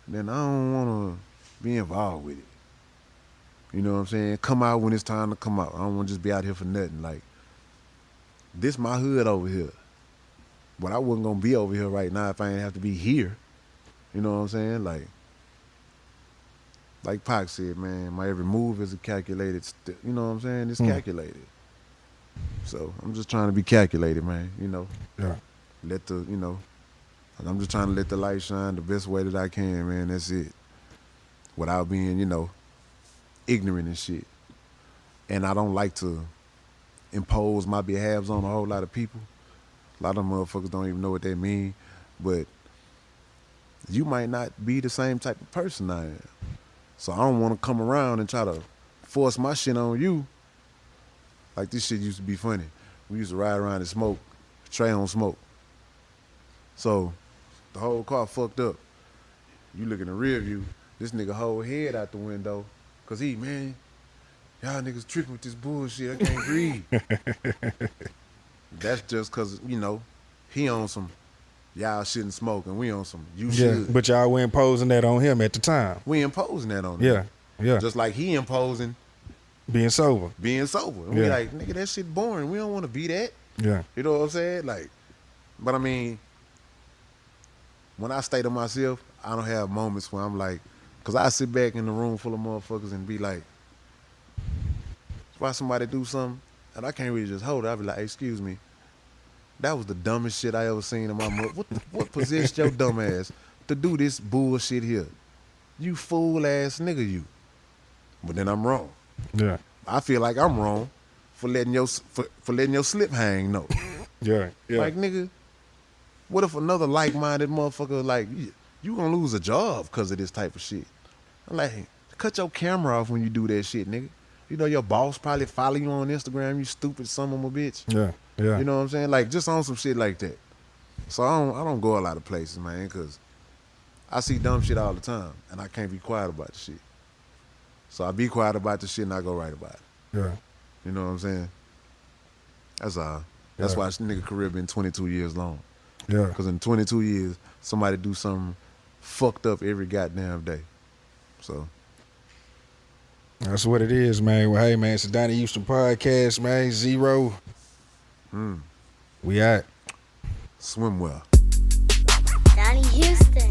then I don't want to be involved with it. You know what I'm saying? Come out when it's time to come out. I don't want to just be out here for nothing. Like, this my hood over here. But I wasn't going to be over here right now if I ain't have to be here. You know what I'm saying? Like Pac said, man, my every move is a calculated, you know what I'm saying? It's calculated. So I'm just trying to be calculated, man, you know?
Yeah.
I'm just trying to let the light shine the best way that I can, man. That's it. Without being, you know, ignorant and shit. And I don't like to impose my behalves on a whole lot of people. A lot of motherfuckers don't even know what that mean. But you might not be the same type of person I am. So I don't want to come around and try to force my shit on you. Like, this shit used to be funny. We used to ride around and smoke, Trey on smoke. So the whole car fucked up. You look in the rear view, this nigga whole head out the window. Cause man, y'all niggas tripping with this bullshit. I can't breathe. That's just cause, you know, he on some, y'all shouldn't smoke, and we on some you
Yeah,
should.
but y'all were imposing that on him at the time.
We imposing that on him.
Yeah, yeah.
Just like he imposing
Being sober.
being sober. And we
Yeah.
like, nigga, that shit boring. We don't want to be that.
Yeah,
You know what I'm saying? Like, but I mean, when I stay to myself, I don't have moments where I'm like, because I sit back in the room full of motherfuckers and be like, watch somebody do something, and I can't really just hold it. I be like, hey, excuse me, that was the dumbest shit I ever seen in my mother. What possessed your dumb ass to do this bullshit here? You fool ass nigga, you. But then I'm wrong.
yeah,
I feel like I'm wrong for letting your slip hang. No,
yeah, yeah.
like nigga, what if another like-minded motherfucker like you gonna lose a job because of this type of shit? I'm like, cut your camera off when you do that shit, nigga. You know your boss probably follow you on Instagram. You stupid son of a bitch.
Yeah, yeah.
You know what I'm saying? Like just on some shit like that. So I don't go a lot of places, man, because I see dumb shit all the time, and I can't be quiet about the shit. So I be quiet about the shit and I go right about it.
Yeah,
You know what I'm saying? That's all. That's
Yeah.
why this nigga career been 22 years long.
yeah.
Because in 22 years, somebody do something fucked up every goddamn day. So,
That's what it is, man. Well, hey, man, it's the Donnie Houston podcast, man. 0. We out.
swim well.
Donnie Houston.